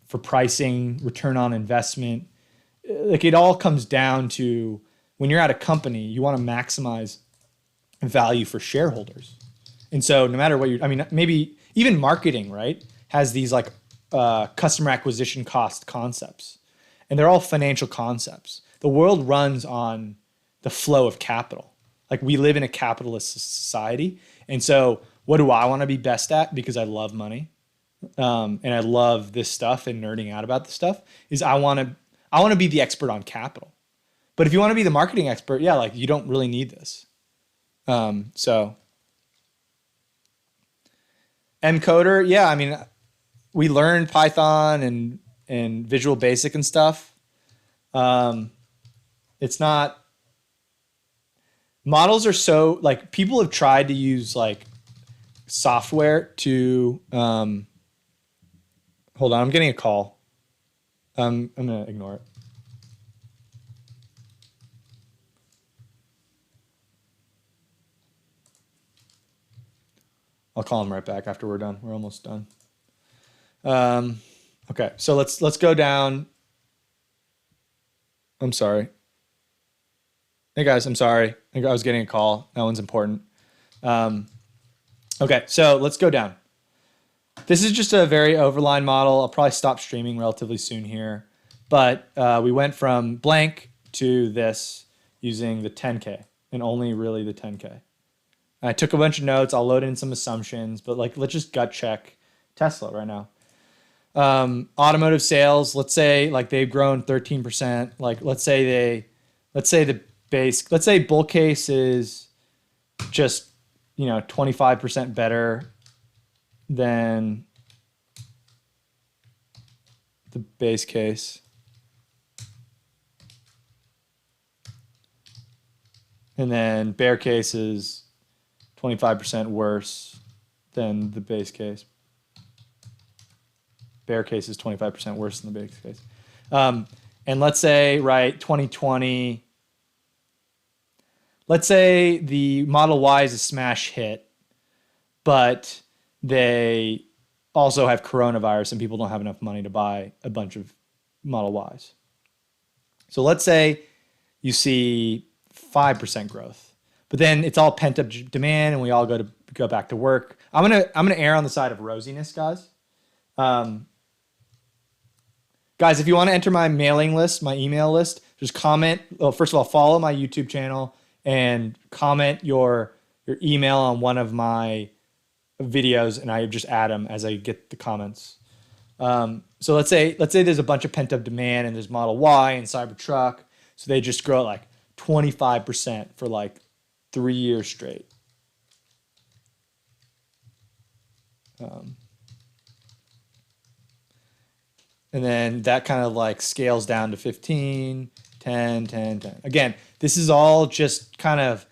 Speaker 1: for pricing, return on investment. Like it all comes down to when you're at a company, you want to maximize value for shareholders. And so no matter what maybe even marketing, right, has these like customer acquisition cost concepts. And they're all financial concepts. The world runs on the flow of capital. Like we live in a capitalist society. And so what do I want to be best at? Because I love money, and I love this stuff and nerding out about this stuff. Is I want to be the expert on capital. But if you want to be the marketing expert, yeah, like you don't really need this. So encoder, yeah, I mean, we learned Python and Visual Basic and stuff. It's not. Models are so like people have tried to use like software to hold on, I'm getting a call. I'm gonna ignore it. I'll call him right back after we're done. We're almost done. Okay, so let's go down. I'm sorry. Hey guys, I'm sorry. I was getting a call. That one's important. Okay, so let's go down. This is just a very overline model. I'll probably stop streaming relatively soon here. But we went from blank to this using the 10K and only really the 10K. And I took a bunch of notes. I'll load in some assumptions, but like, let's just gut check Tesla right now. Automotive sales, let's say like they've grown 13%. Like, let's say bull case is just, 25% better than the base case. And then bear case is 25% worse than the base case. Bear case is 25% worse than the base case. And let's say, right, 2020, let's say the Model Y is a smash hit, but they also have coronavirus and people don't have enough money to buy a bunch of Model Ys. So let's say you see 5% growth, but then it's all pent up demand and we all go back to work. I'm gonna err on the side of rosiness, guys. Guys, if you want to enter my mailing list, my email list, just comment. Well, first of all, follow my YouTube channel and comment your email on one of my videos, and I just add them as I get the comments. So let's say there's a bunch of pent up demand and there's Model Y and Cybertruck, so they just grow at like 25% for like 3 years straight. And then that kind of like scales down to 15, 10, 10, 10. Again, this is all just kind of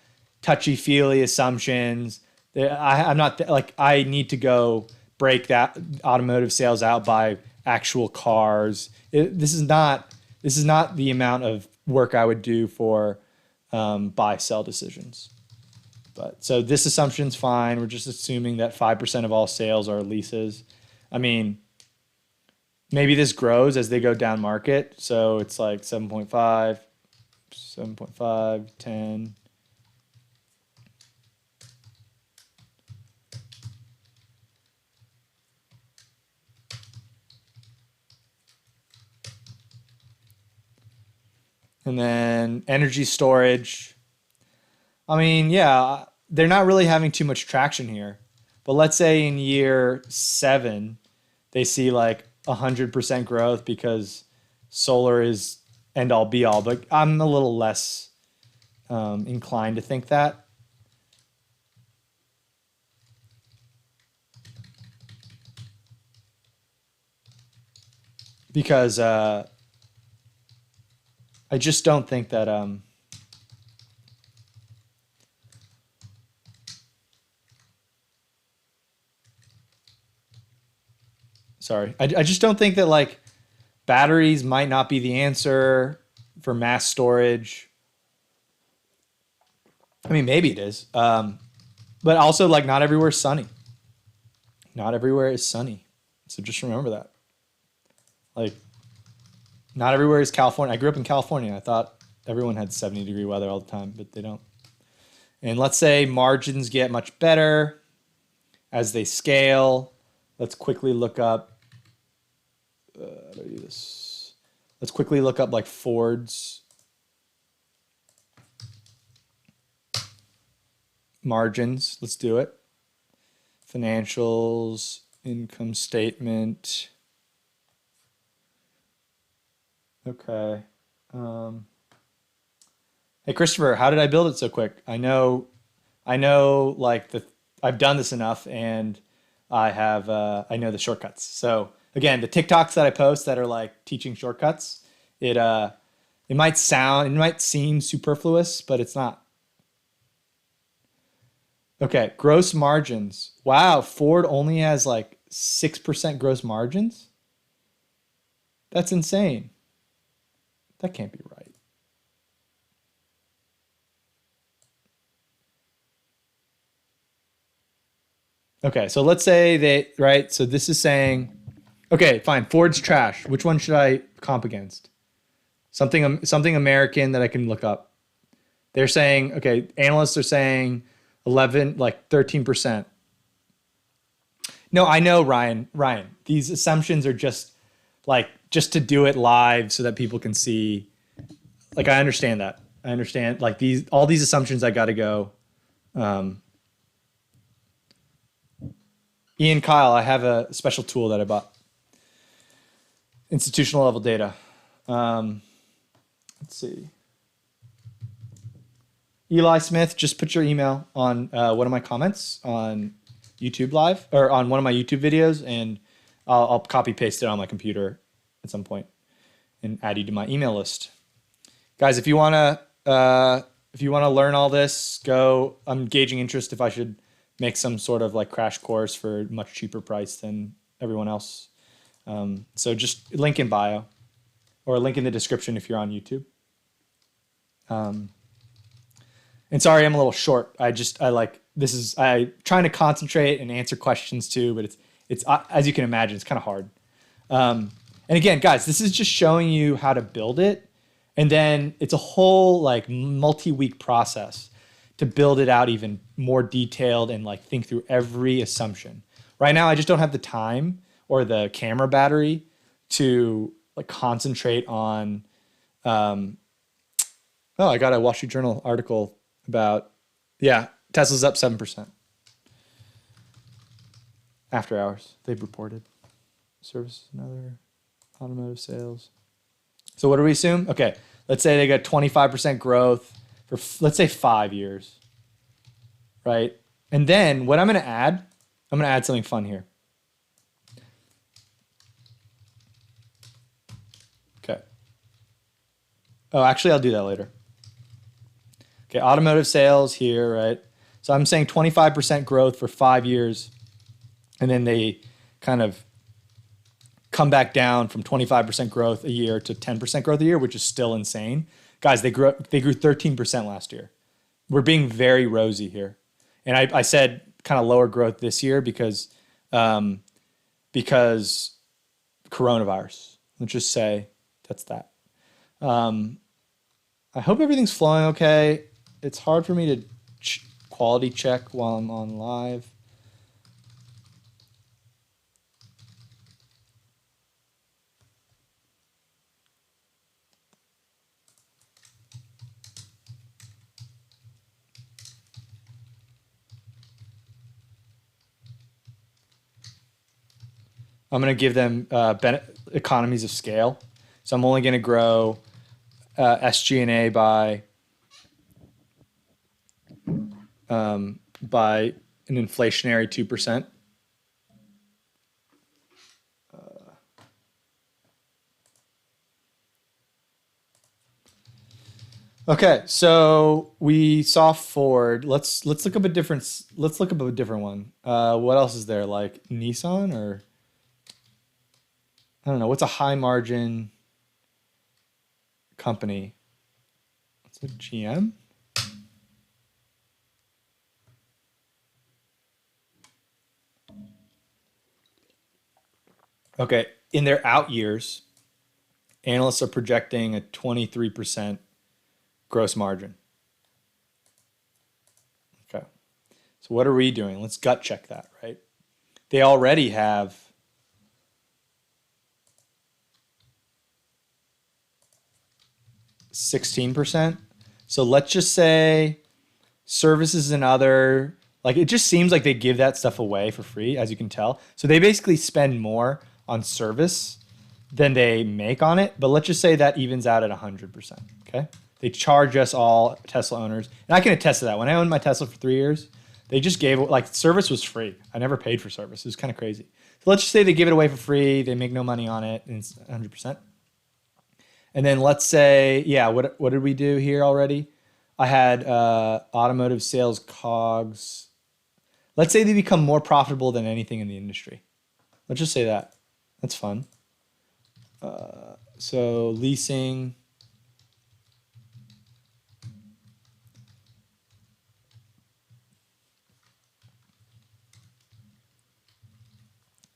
Speaker 1: touchy-feely assumptions. I'm not like, I need to go break that automotive sales out by actual cars. This is not the amount of work I would do for buy-sell decisions. But so this assumption's fine. We're just assuming that 5% of all sales are leases. I mean, maybe this grows as they go down market. So it's like 7.5, 10. And then energy storage. I mean, yeah, they're not really having too much traction here. But let's say in year 7, they see like 100% growth because solar is end all be all. But I'm a little less inclined to think that. Because I just don't think that I just don't think that like batteries might not be the answer for mass storage. I mean, maybe it is. But also like not everywhere is sunny. Not everywhere is sunny. So just remember that. Like, not everywhere is California. I grew up in California. I thought everyone had 70-degree weather all the time, but they don't. And let's say margins get much better as they scale. Let's quickly look up. How do I do this? Let's quickly look up like Ford's margins. Let's do it. Financials, income statement. Okay. Hey, Christopher, how did I build it so quick? I know like I've done this enough and I know the shortcuts. So again, the TikToks that I post that are like teaching shortcuts, it might seem superfluous, but it's not. Okay, gross margins. Wow, Ford only has like 6% gross margins? That's insane. That can't be right. Okay, so let's say right? So this is saying, okay, fine, Ford's trash. Which one should I comp against? Something American that I can look up. They're saying, okay, analysts are saying 13%. No, I know, Ryan. These assumptions are just to do it live so that people can see like I understand that. I understand like all these assumptions I got to go. Ian, Kyle, I have a special tool that I bought. Institutional level data. Let's see. Eli Smith, just put your email on one of my comments on YouTube Live or on one of my YouTube videos, and I'll copy paste it on my computer at some point and add you to my email list. Guys, if you wanna learn all this, go. I'm gauging interest if I should make some sort of like crash course for a much cheaper price than everyone else. So just link in bio or link in the description if you're on YouTube. And sorry, I'm a little short. I trying to concentrate and answer questions too, but it's as you can imagine, it's kind of hard. And again, guys, this is just showing you how to build it. And then it's a whole like multi-week process to build it out even more detailed and like think through every assumption. Right now, I just don't have the time or the camera battery to like concentrate on. I got a Wall Street Journal article about, Tesla's up 7%. After hours, they've reported. Services and other automotive sales. So what do we assume? Okay, let's say they got 25% growth for, let's say 5 years, right? And then what I'm going to add something fun here. Okay. Oh, actually, I'll do that later. Okay, automotive sales here, right? So I'm saying 25% growth for 5 years, and then they kind of come back down from 25% growth a year to 10% growth a year, which is still insane. Guys, they grew 13% last year. We're being very rosy here. And I said kind of lower growth this year because coronavirus. Let's just say that's that. I hope everything's flowing okay. It's hard for me to quality check while I'm on live. I'm going to give them economies of scale. So I'm only going to grow SG&A by an inflationary 2%. Okay, so we saw Ford. Let's look up a different. Let's look up a different one. What else is there? Like Nissan or I don't know. What's a high margin company? What's a GM? Okay, in their out years, analysts are projecting a 23% gross margin. Okay. So what are we doing? Let's gut check that, right? They already have 16%. So let's just say services and other, like it just seems like they give that stuff away for free, as you can tell. So they basically spend more on service than they make on it. But let's just say that evens out at 100%. Okay. They charge us all Tesla owners. And I can attest to that. When I owned my Tesla for 3 years, they just gave, like, service was free. I never paid for service. It was kind of crazy. So let's just say they give it away for free. They make no money on it, and it's 100%. And then let's say, what did we do here already? I had automotive sales COGS. Let's say they become more profitable than anything in the industry. Let's just say that. That's fun. So leasing.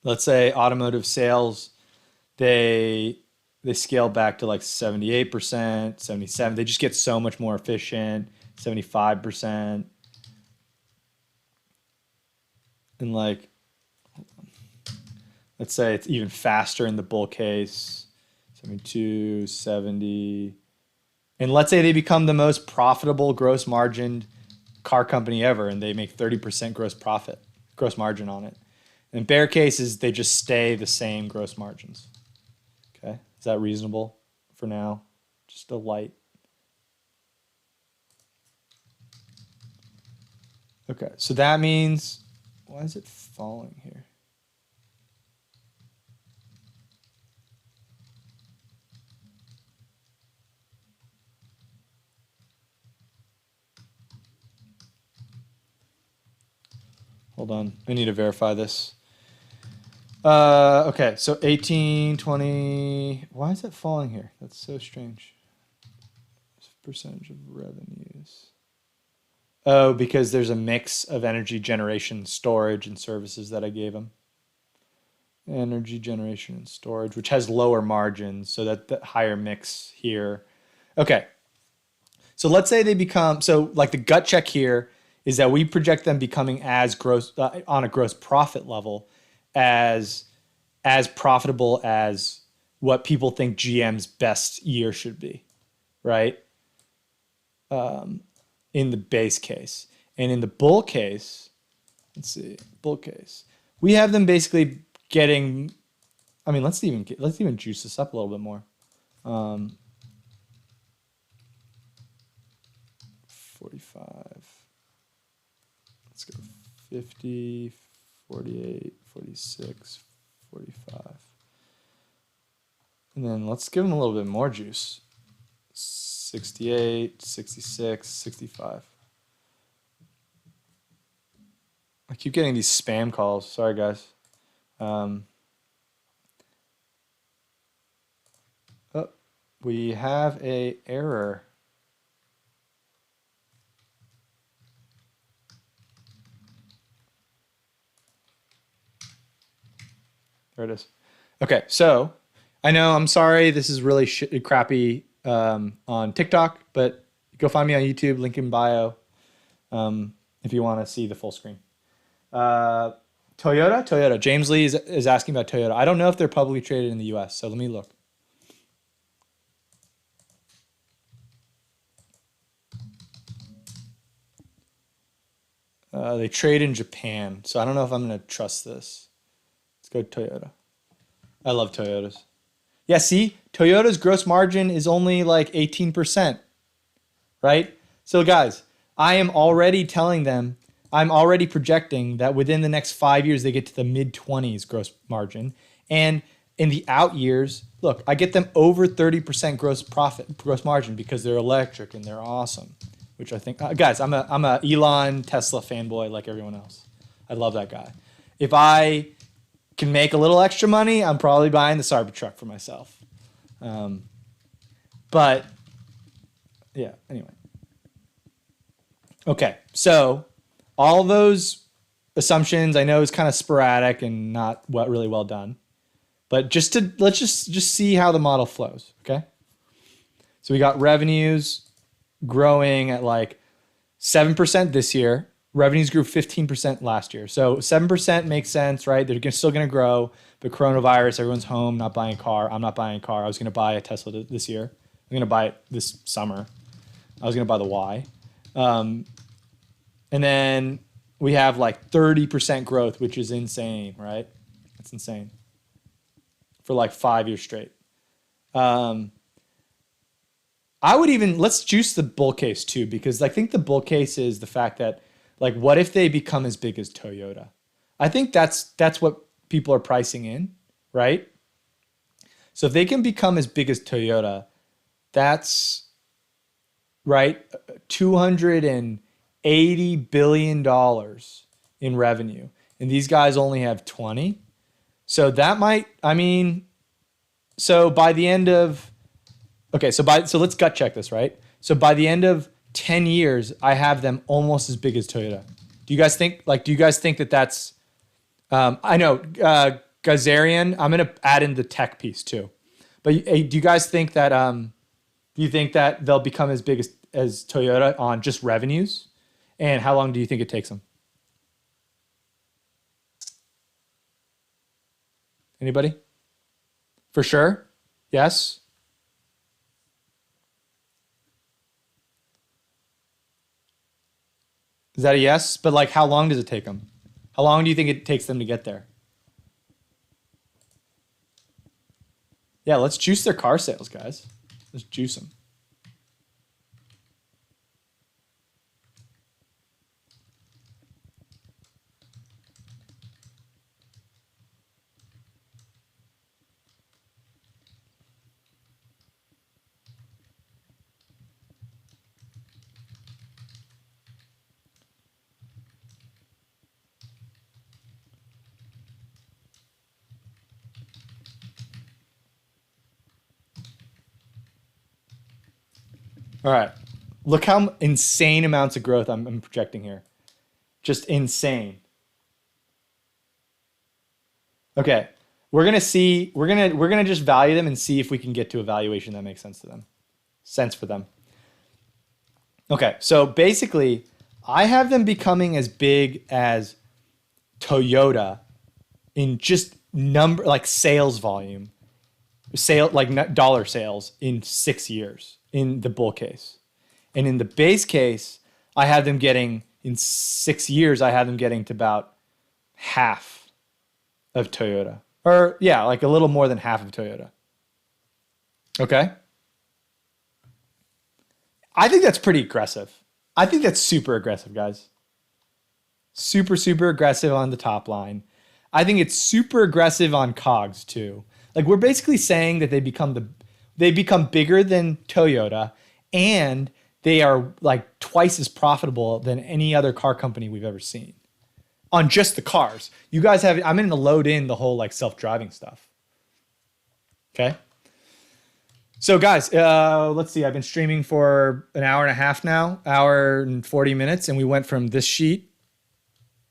Speaker 1: Let's say automotive sales, they scale back to like 78%, 77%. They just get so much more efficient, 75%. And like, let's say it's even faster in the bull case, 72, 70. And let's say they become the most profitable gross margined car company ever and they make 30% gross margin on it. In bear cases, they just stay the same gross margins. Okay, is that reasonable for now? Just a light. Okay, so that means, why is it falling here? Hold on, I need to verify this. Okay, so 18, 20, why is it falling here? That's so strange. Percentage of revenues. Oh, because there's a mix of energy generation, storage, and services that I gave them. Energy generation and storage, which has lower margins, so that higher mix here. Okay, so let's say they become, so like the gut check here is that we project them becoming as gross on a gross profit level as profitable as what people think GM's best year should be, right? In the base case. And in the bull case, let's see, bull case, we have them basically getting, I mean, let's even juice this up a little bit more. 45. Let's go 50, 48, 46, 45. And then let's give them a little bit more juice. 68, 66, 65. I keep getting these spam calls. Sorry, guys. Oh, we have a error. There it is. Okay, so I know, I'm sorry, this is really crappy on TikTok, but go find me on YouTube, link in bio, if you want to see the full screen. Toyota. James Lee is asking about Toyota. I don't know if they're publicly traded in the US, so let me look. They trade in Japan, so I don't know if I'm going to trust this. Let's go Toyota. I love Toyotas. Yeah, see, Toyota's gross margin is only like 18%, right? So guys, I am already telling them, I'm already projecting that within the next 5 years, they get to the mid-20s gross margin. And in the out years, look, I get them over 30% gross margin because they're electric and they're awesome, which I think, guys, I'm a Elon Tesla fanboy like everyone else. I love that guy. If I can make a little extra money, I'm probably buying the Cybertruck for myself. But yeah, anyway. Okay, so all those assumptions I know is kind of sporadic and not really well done, but let's just see how the model flows. Okay, so we got revenues growing at like 7% this year. Revenues grew 15% last year. So 7% makes sense, right? They're still going to grow, but coronavirus, everyone's home, not buying a car. I'm not buying a car. I was going to buy a Tesla this year. I'm going to buy it this summer. I was going to buy the Y. And then we have like 30% growth, which is insane, right? That's insane. For like 5 years straight. Let's juice the bull case too, because I think the bull case is the fact that, like, what if they become as big as Toyota? I think that's what people are pricing in, right? So if they can become as big as Toyota, that's right, $280 billion in revenue. And these guys only have 20. So that might, I mean, so by the end of, okay, so let's gut check this, right? So by the end of 10 years, I have them almost as big as Toyota. Do you guys think that that's, I know, Gazarian, I'm going to add in the tech piece too. But do you guys think that, do you think that they'll become as big as Toyota on just revenues? And how long do you think it takes them? Anybody? For sure? Yes? Is that a yes? But like, how long does it take them? How long do you think it takes them to get there? Yeah, let's juice their car sales, guys. Let's juice them. All right. Look how insane amounts of growth I'm projecting here. Just insane. Okay. We're gonna see. We're gonna just value them and see if we can get to a valuation that makes sense to them, sense for them. Okay. So basically, I have them becoming as big as Toyota in just number, like sales volume, like dollar sales in 6 years in the bull case. And in the base case, I have them getting, in 6 years, I have them getting to about half of Toyota. Or yeah, like a little more than half of Toyota. Okay. I think that's pretty aggressive. I think that's super aggressive, guys. Super, super aggressive on the top line. I think it's super aggressive on COGS too. Like we're basically saying that they become bigger than Toyota, and they are like twice as profitable than any other car company we've ever seen on just the cars. You guys have, I'm going to load in the whole like self-driving stuff. Okay. So guys, let's see. I've been streaming for an hour and a half now, hour and 40 minutes. And we went from this sheet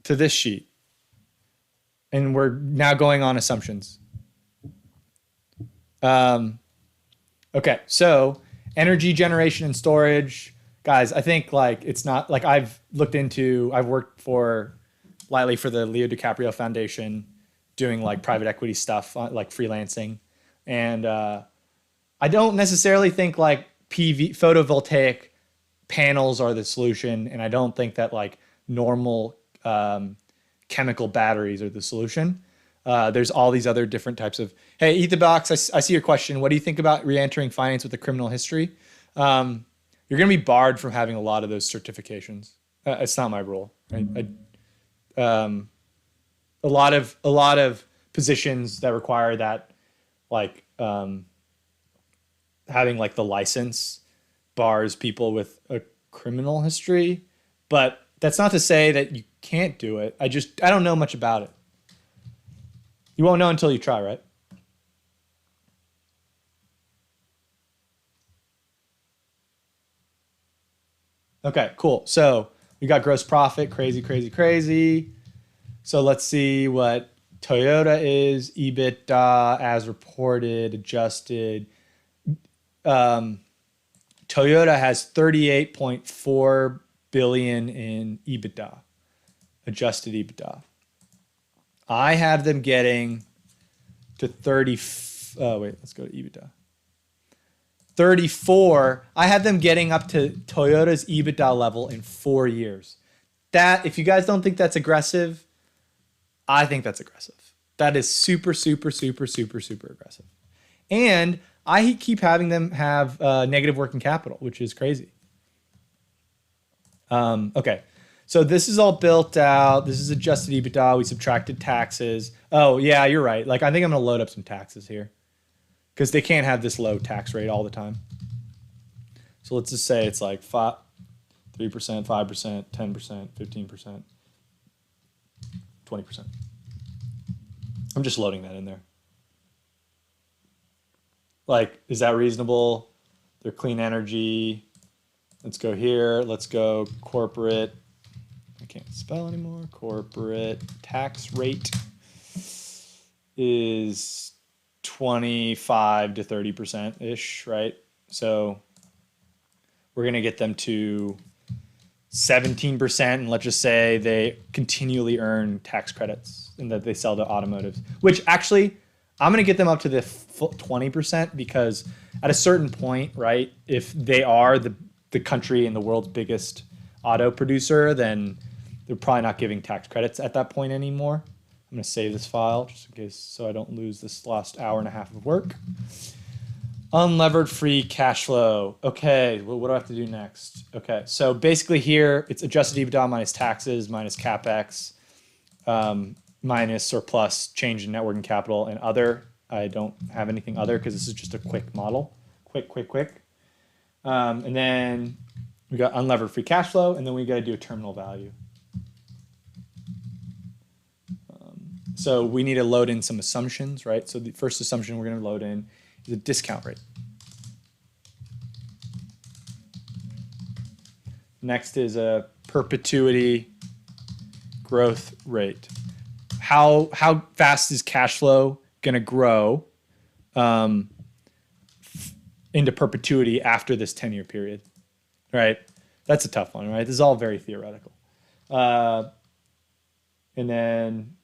Speaker 1: to this sheet. And we're now going on assumptions. Okay, so energy generation and storage, guys. I think like it's not like I've worked lightly for the Leo DiCaprio Foundation, doing like private equity stuff, like freelancing, and I don't necessarily think like photovoltaic panels are the solution, and I don't think that like normal chemical batteries are the solution. There's all these other different types of, hey, Eat the Box, I see your question. What do you think about re-entering finance with a criminal history? You're going to be barred from having a lot of those certifications. It's not my rule. A lot of positions that require that, like having like the license bars people with a criminal history, but that's not to say that you can't do it. I don't know much about it. You won't know until you try, right? Okay, cool. So we got gross profit, crazy, crazy, crazy. So let's see what Toyota is, EBITDA as reported, adjusted. Toyota has 38.4 billion in EBITDA, adjusted EBITDA. I have them getting to 30. Oh, wait, let's go to EBITDA. 34. I have them getting up to Toyota's EBITDA level in 4 years. That, if you guys don't think that's aggressive, I think that's aggressive. That is super, super, super, super, super aggressive. And I keep having them have negative working capital, which is crazy. Okay. So this is all built out. This is adjusted EBITDA. We subtracted taxes. Oh, yeah, you're right. Like, I think I'm going to load up some taxes here because they can't have this low tax rate all the time. So let's just say it's like 3%, 5%, 10%, 15%, 20%. I'm just loading that in there. Like, is that reasonable? They're clean energy. Let's go here. Let's go corporate. I can't spell anymore. Corporate tax rate is 25 to 30% ish, right? So we're going to get them to 17%. And let's just say they continually earn tax credits and that they sell to automotives, which actually I'm going to get them up to the 20% because at a certain point, right, if they are the country and the world's biggest auto producer, then they're probably not giving tax credits at that point anymore. I'm going to save this file just in case so I don't lose this last hour and a half of work. Unlevered free cash flow. Okay, well, what do I have to do next? Okay, so basically here it's adjusted EBITDA minus taxes minus Capex minus surplus change in net working capital and other. I don't have anything other because this is just a quick model. Quick. And then we got unlevered free cash flow, and then we got to do a terminal value. So we need to load in some assumptions, right? So the first assumption we're going to load in is a discount rate. Next is a perpetuity growth rate. How fast is cash flow going to grow into perpetuity after this 10-year period, right? That's a tough one, right? This is all very theoretical. And then,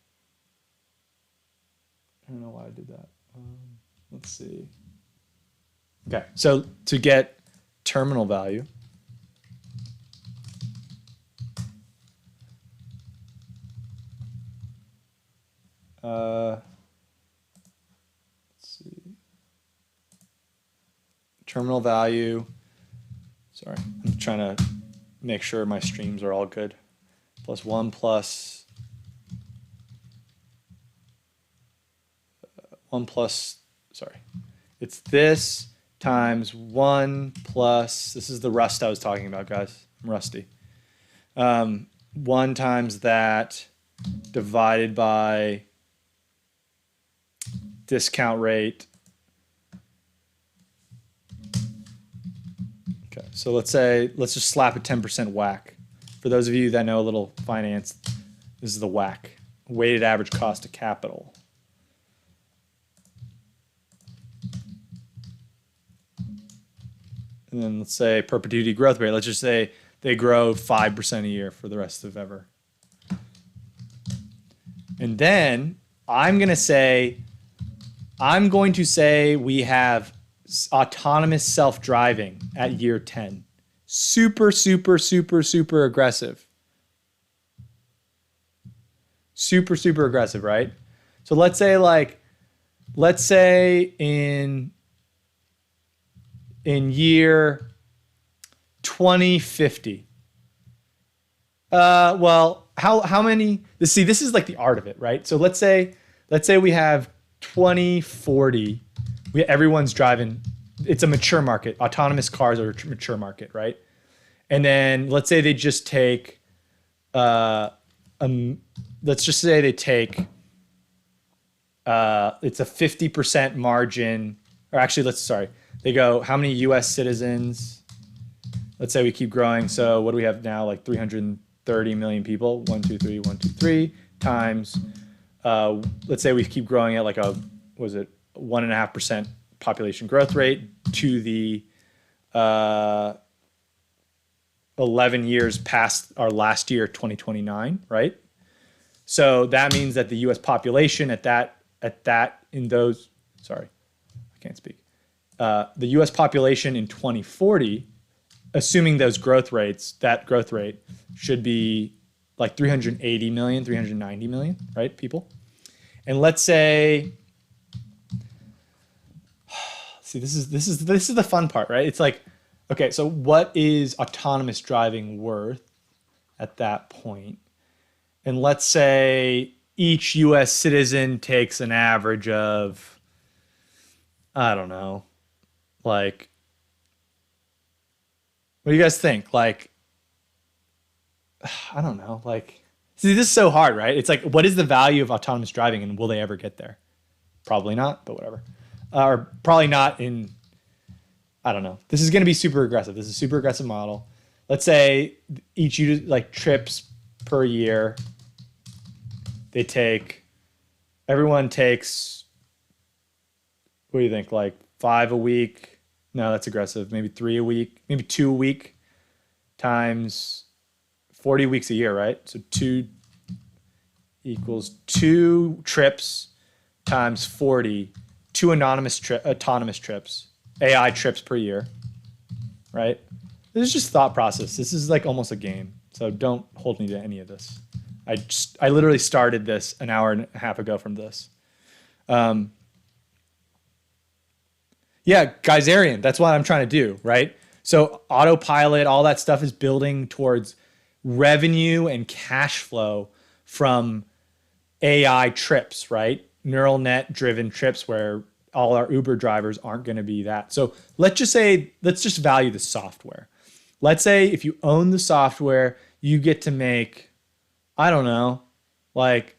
Speaker 1: I don't know why I did that. Let's see. Okay, so to get terminal value, let's see. Terminal value. Sorry, I'm trying to make sure my streams are all good. Plus 1 plus 1 plus, sorry. It's this times 1 plus, this is the rust I was talking about, guys. I'm rusty. 1 times that divided by discount rate. Okay, so let's just slap a 10% whack. For those of you that know a little finance, this is the whack, weighted average cost of capital. And then let's say perpetuity growth rate. Let's just say they grow 5% a year for the rest of ever. And then I'm going to say we have autonomous self-driving at year 10. Super aggressive. Super aggressive, right? So let's say in year 2050. Well, how many? See, this is like the art of it, right? So let's say we have 2040. Everyone's driving. It's a mature market. Autonomous cars are a mature market, right? And then let's say they just take. Let's just say they take. It's a 50% margin, or actually, they go, how many U.S. citizens? Let's say we keep growing. So what do we have now? Like 330 million people. 1, 2, 3, 1, 2, 3 times. Let's say we keep growing at like 1.5% population growth rate to the 11 years past our last year, 2029, right? So that means that the U.S. population the U.S. population in 2040, assuming those growth rates, that growth rate should be like 380 million, 390 million, right, people? And let's say, see, this is the fun part, right? It's like, okay, so what is autonomous driving worth at that point? And let's say each U.S. citizen takes an average of, I don't know, like, what do you guys think? Like, I don't know. Like, see, this is so hard, right? It's like, what is the value of autonomous driving and will they ever get there? Probably not, but whatever. Or probably not in, I don't know. This is going to be super aggressive. This is a super aggressive model. Let's say each trips per year, everyone takes, what do you think? Like 5 a week? No, that's aggressive. Maybe 3 a week, maybe 2 a week times 40 weeks a year, right? So 2 equals 2 trips times 40, 2 autonomous trips, AI trips per year, right? This is just thought process. This is like almost a game. So don't hold me to any of this. I literally started this an hour and a half ago from this. Yeah, Geiserian. That's what I'm trying to do, right? So autopilot, all that stuff is building towards revenue and cash flow from AI trips, right? Neural net driven trips where all our Uber drivers aren't going to be that. So let's just value the software. Let's say if you own the software, you get to make, I don't know, like,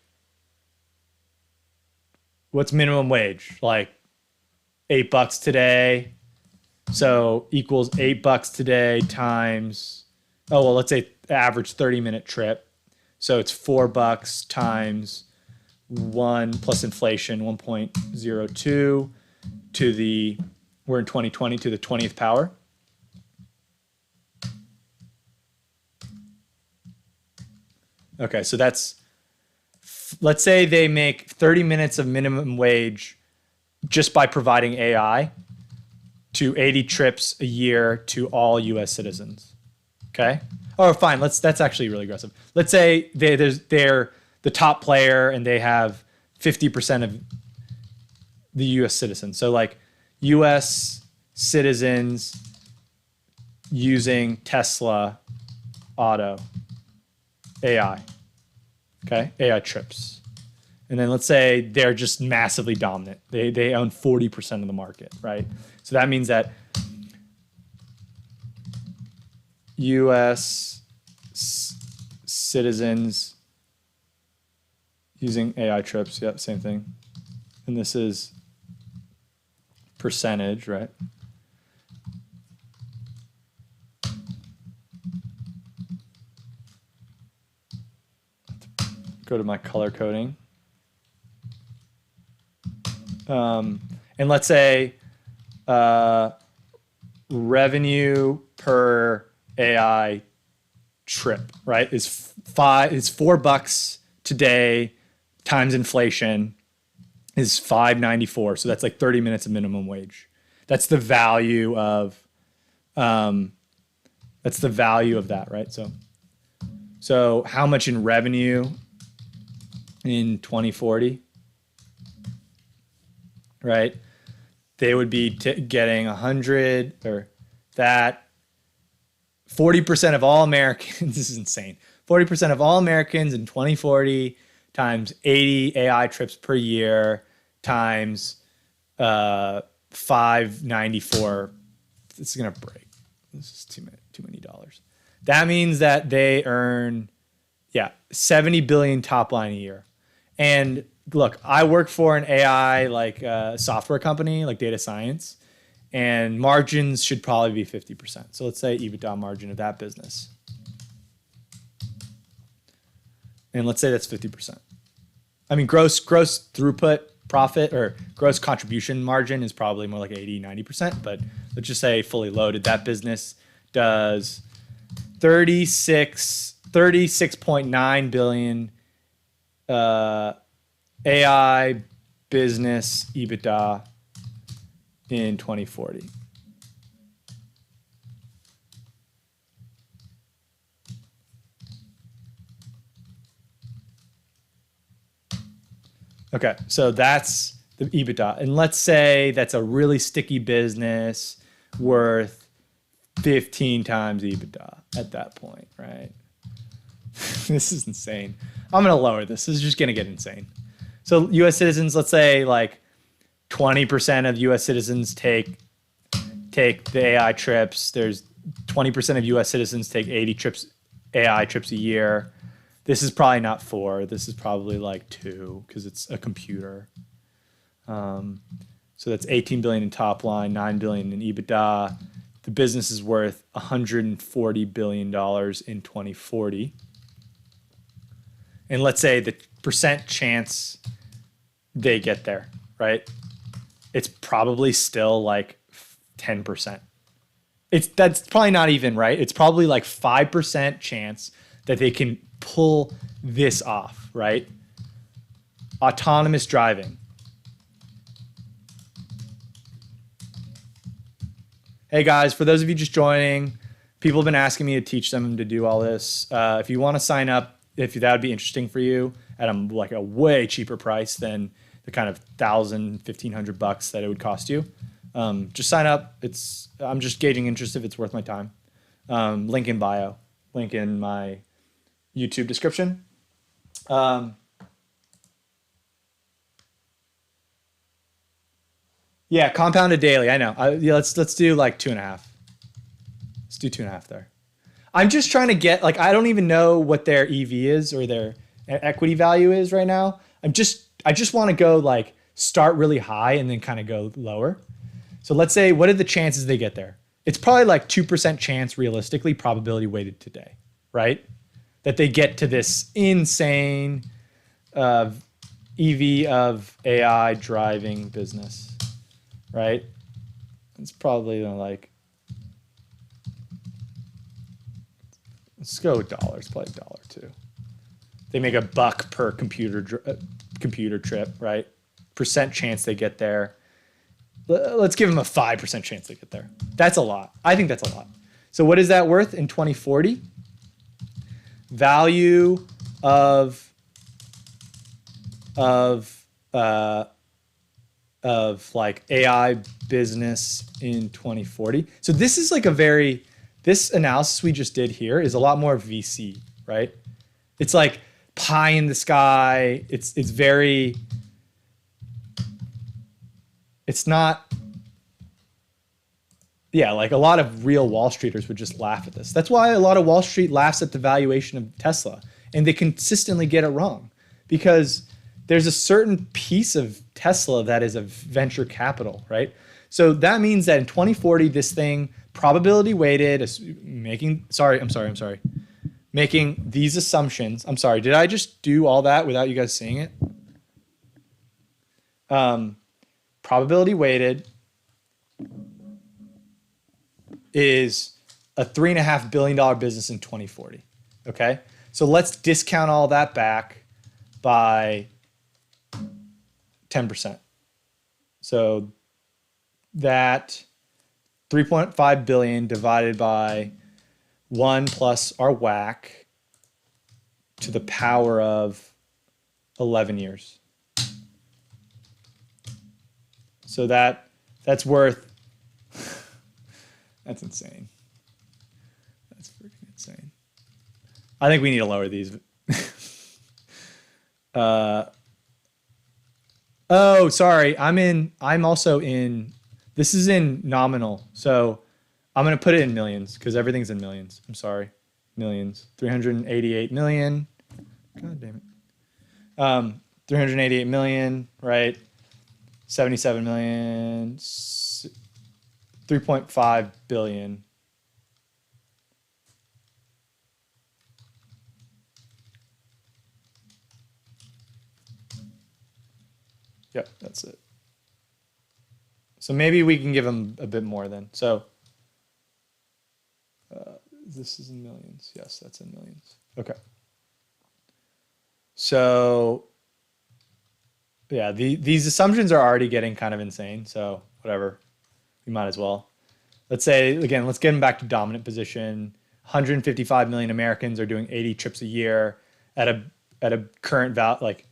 Speaker 1: what's minimum wage? Like $8 today. So equals $8 today times, oh, well, let's say average 30-minute trip. So it's $4 times 1 plus inflation, 1.02 to the, we're in 2020, to the 20th power. Okay, so that's, let's say they make 30 minutes of minimum wage just by providing AI to 80 trips a year to all US citizens. Okay? Oh, fine. That's actually really aggressive. Let's say they're the top player and they have 50% of the US citizens. So like US citizens using Tesla Auto AI. Okay? AI trips. And then let's say they're just massively dominant. They own 40% of the market, right? So that means that US citizens using AI trips, yep, same thing. And this is percentage, right? Go to my color coding. And let's say revenue per AI trip, right, is $4 today times inflation is $5.94. So that's like 30 minutes of minimum wage. That's the value of that, right? So how much in revenue in 2040? Right? They would be getting 100 or that 40% of all Americans, this is insane. 40% of all Americans in 2040 times 80 AI trips per year times 594. This is going to break. This is too many dollars. That means that they earn, 70 billion top line a year. And look, I work for an AI software company, like data science, and margins should probably be 50%. So let's say EBITDA margin of that business. And let's say that's 50%. I mean, gross throughput profit or gross contribution margin is probably more like 80, 90%, but let's just say fully loaded, that business does 36.9 billion AI business EBITDA in 2040. Okay, so that's the EBITDA. And let's say that's a really sticky business worth 15 times EBITDA at that point, right? This is insane. I'm going to lower this. This is just going to get insane. So U.S. citizens, let's say like 20% of U.S. citizens take the AI trips. There's 20% of U.S. citizens take 80 AI trips a year. This is probably not 4. This is probably like 2 because it's a computer. So that's 18 billion in top line, 9 billion in EBITDA. The business is worth $140 billion in 2040. And let's say the percent chance they get there, right? It's probably still like 10%. That's probably not even right. It's probably like 5% chance that they can pull this off, right? Autonomous driving. Hey guys, for those of you just joining, People have been asking me to teach them to do all this. If you want to sign up, if that would be interesting for you at a way cheaper price than the kind of $1,000-$1,500 that it would cost you, just sign up. I'm just gauging interest if it's worth my time. Link in bio, link in my YouTube description. Yeah, compounded daily. I know. Let's do like 2.5. Let's do 2.5 there. I'm just trying to get, like, I don't even know what their EV is or their equity value is right now. I just want to go like start really high and then kind of go lower. So let's say, what are the chances they get there? It's probably like 2% chance realistically, probability weighted today, right? That they get to this insane EV of AI driving business, right? It's probably like, let's go with dollars, probably $1 too. They make $1 per computer trip, right? Percent chance they get there. Let's give them a 5% chance they get there. That's a lot. I think that's a lot. So what is that worth in 2040? Value of like AI business in 2040. So this is like this analysis we just did here is a lot more VC, right? It's like pie in the sky. It's not, yeah, like a lot of real Wall Streeters would just laugh at this. That's why a lot of Wall Street laughs at the valuation of Tesla, and they consistently get it wrong because there's a certain piece of Tesla that is a venture capital, right? So that means that in 2040, this thing probability weighted, making these assumptions. I'm sorry, did I just do all that without you guys seeing it? Probability weighted is a $3.5 billion business in 2040. Okay, so let's discount all that back by 10%. So that 3.5 billion divided by 1 plus our WACC to the power of 11 years. So that's worth, that's insane. That's freaking insane. I think we need to lower these. Oh, sorry. I'm also in, this is in nominal. So I'm going to put it in millions because everything's in millions. I'm sorry. Millions. 388 million. God damn it. 388 million, right? 77 million, 3.5 billion. Yep, that's it. So maybe we can give them a bit more then. So this is in millions. Yes, that's in millions. Okay. So yeah, these assumptions are already getting kind of insane. So whatever, we might as well. Let's say, again, let's get them back to dominant position. 155 million Americans are doing 80 trips a year at a current value, like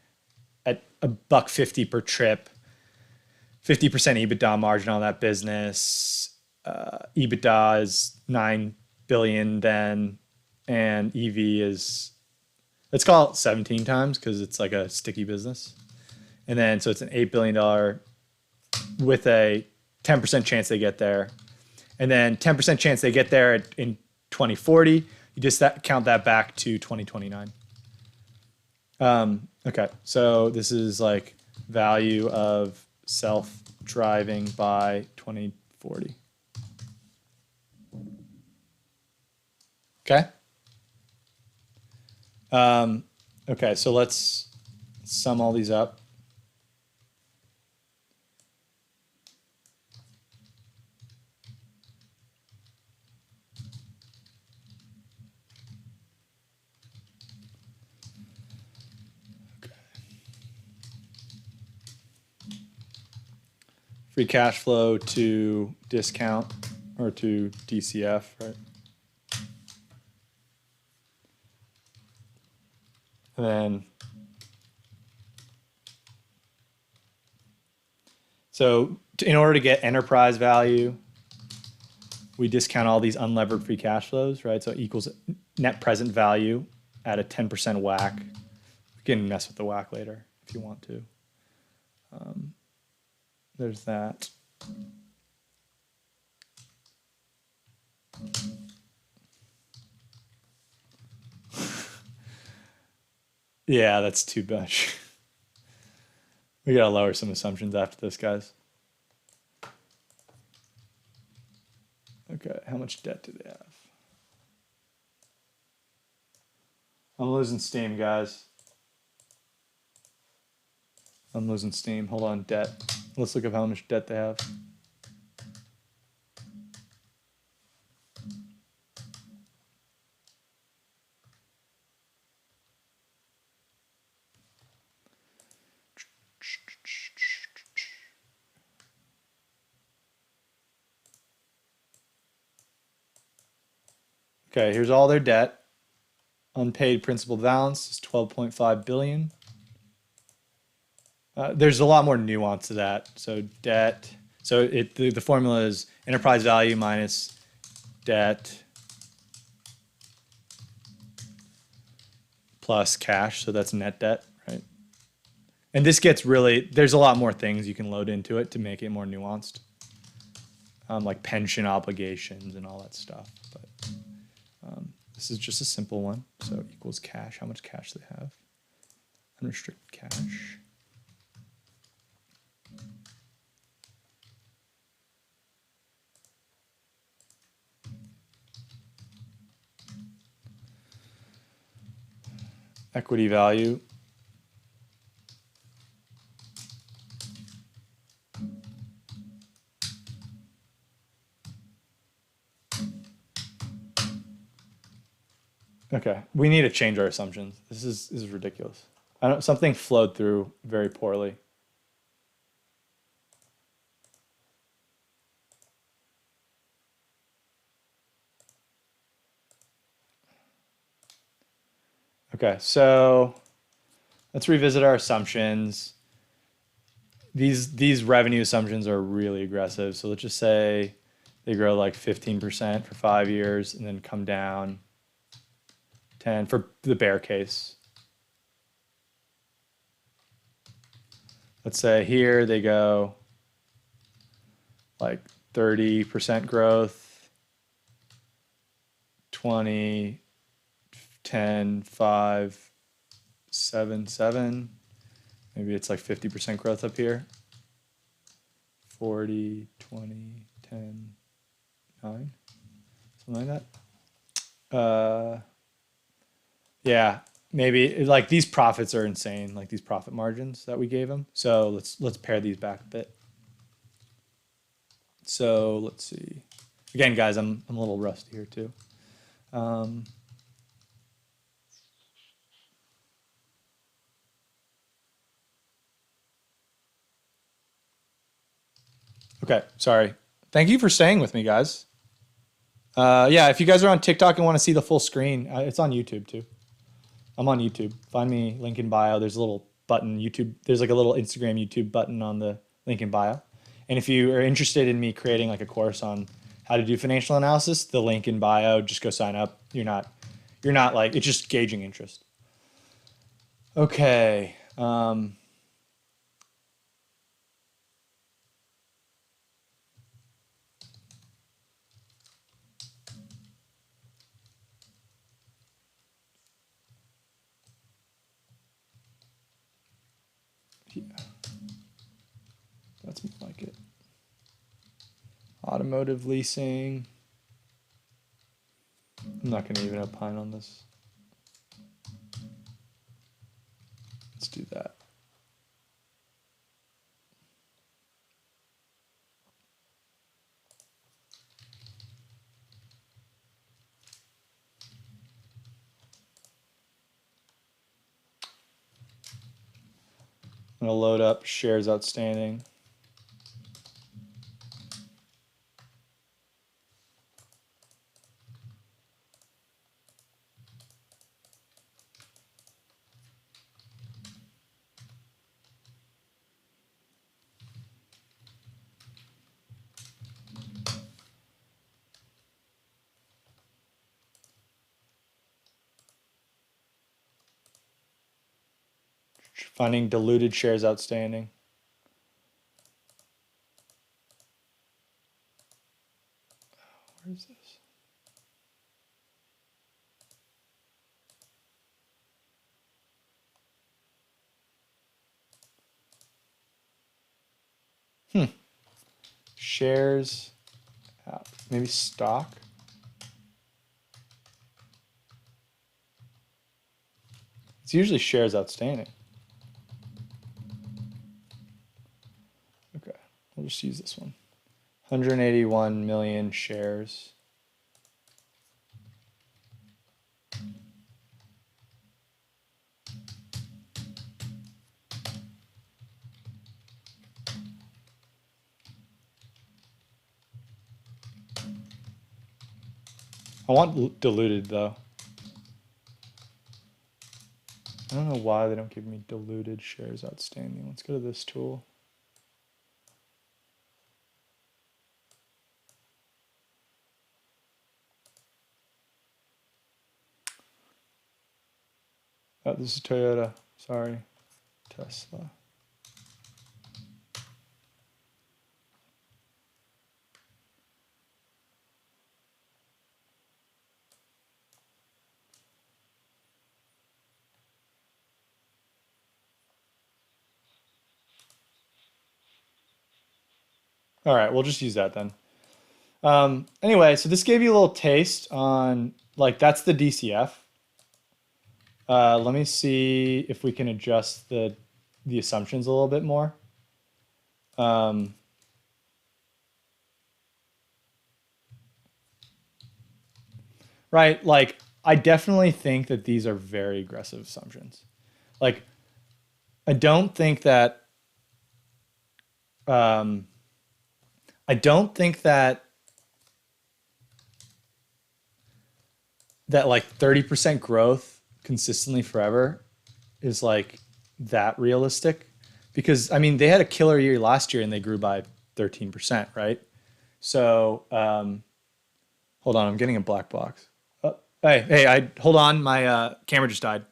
Speaker 1: at $1.50 per trip, 50% EBITDA margin on that business. EBITDA is 9 billion then, and EV is, let's call it 17 times because it's like a sticky business. And then, so it's an $8 billion with a 10% chance they get there. And then 10% chance they get there in 2040. You just count that back to 2029. Okay, so this is like value of self-driving by 2040. Okay. Okay, so let's sum all these up. Free cash flow to discount or to DCF, right? And then, so in order to get enterprise value, we discount all these unlevered free cash flows, right? So it equals net present value at a 10% WACC. We can mess with the WACC later if you want to. There's that. Yeah, that's too much. We gotta lower some assumptions after this, guys. Okay, how much debt do they have? I'm losing steam, guys. I'm losing steam. Hold on, debt. Let's look up how much debt they have. Okay, here's all their debt. Unpaid principal balance is 12.5 billion. There's a lot more nuance to that. So debt. So the formula is enterprise value minus debt plus cash. So that's net debt, right? And this gets really, there's a lot more things you can load into it to make it more nuanced, like pension obligations and all that stuff. But this is just a simple one. So equals cash. How much cash they have? Unrestricted cash. Equity value. Okay, we need to change our assumptions. This is ridiculous. Something flowed through very poorly. Okay, so let's revisit our assumptions. These revenue assumptions are really aggressive. So let's just say they grow like 15% for 5 years and then come down 10 for the bear case. Let's say here they go like 30% growth, 20, 10, 5, 7, 7. Maybe it's like 50% growth up here. 40, 20, 10, 9. Something like that. Yeah, maybe like these profits are insane, like these profit margins that we gave them. So let's pare these back a bit. So let's see. Again, guys, I'm a little rusty here too. Okay, sorry. Thank you for staying with me, guys. Yeah, if you guys are on TikTok and want to see the full screen, it's on YouTube too. I'm on YouTube. Find me, link in bio. There's a little button, YouTube. There's like a little Instagram, YouTube button on the link in bio. And if you are interested in me creating like a course on how to do financial analysis, the link in bio, just go sign up. You're not like, it's just gauging interest. Okay. Yeah. That's more like it. Automotive leasing. I'm not going to even opine on this. Let's do that. I'm going to load up shares outstanding. Finding diluted shares outstanding. Where is this? Shares out. Maybe stock. It's usually shares outstanding. Okay, we'll just use this one. 181 million shares. I want diluted though. I don't know why they don't give me diluted shares outstanding. Let's go to this tool. Oh, this is Toyota. Sorry. Tesla. All right, we'll just use that then. Anyway, so this gave you a little taste on, like, that's the DCF. Let me see if we can adjust the assumptions a little bit more. Right, like, I definitely think that these are very aggressive assumptions. Like, I don't think that I don't think that like 30% growth consistently forever is like that realistic, because I mean they had a killer year last year and they grew by 13%, right? So hold on, I'm getting a black box. Hey, I hold on, my camera just died.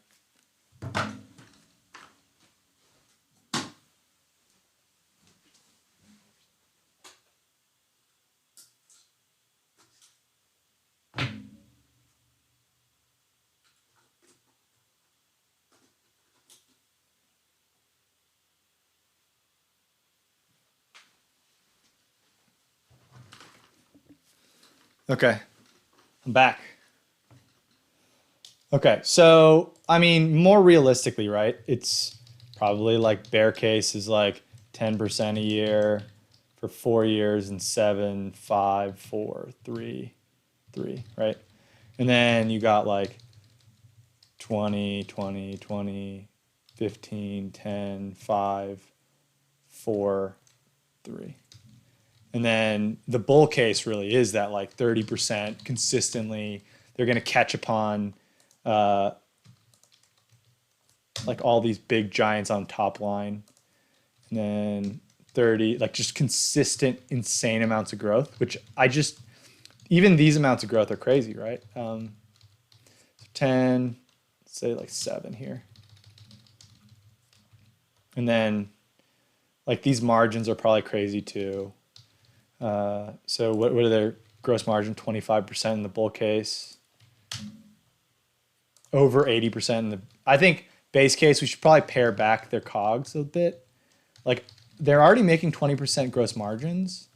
Speaker 1: Okay, I'm back. Okay, so I mean, more realistically, right? It's probably like bear case is like 10% a year for 4 years and 7, 5, 4, 3, 3, right? And then you got like 20, 20, 20, 15, 10, 5, 4, 3. And then the bull case really is that like 30% consistently, they're going to catch upon like all these big giants on top line. And then 30, like just consistent, insane amounts of growth, which even these amounts of growth are crazy, right? 10, let's say like 7 here. And then like these margins are probably crazy too. So what are their gross margin? 25% in the bull case. Over 80% in the, I think base case, we should probably pare back their COGS a bit. Like they're already making 20% gross margins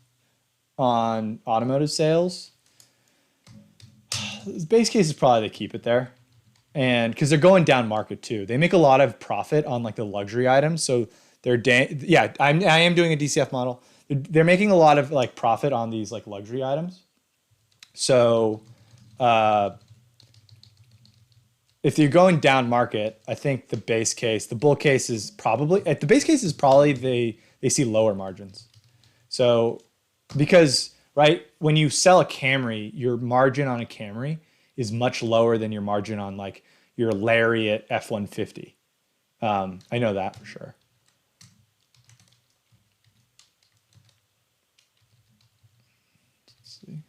Speaker 1: on automotive sales. Base case is probably they keep it there. And because they're going down market too. They make a lot of profit on like the luxury items. So they're, I am doing a DCF model. They're making a lot of like profit on these like luxury items. So if you're going down market, I think the base case, the bull case is probably, the base case is probably they see lower margins. So because, right, when you sell a Camry, your margin on a Camry is much lower than your margin on like your Lariat F-150. I know that for sure. Let's see.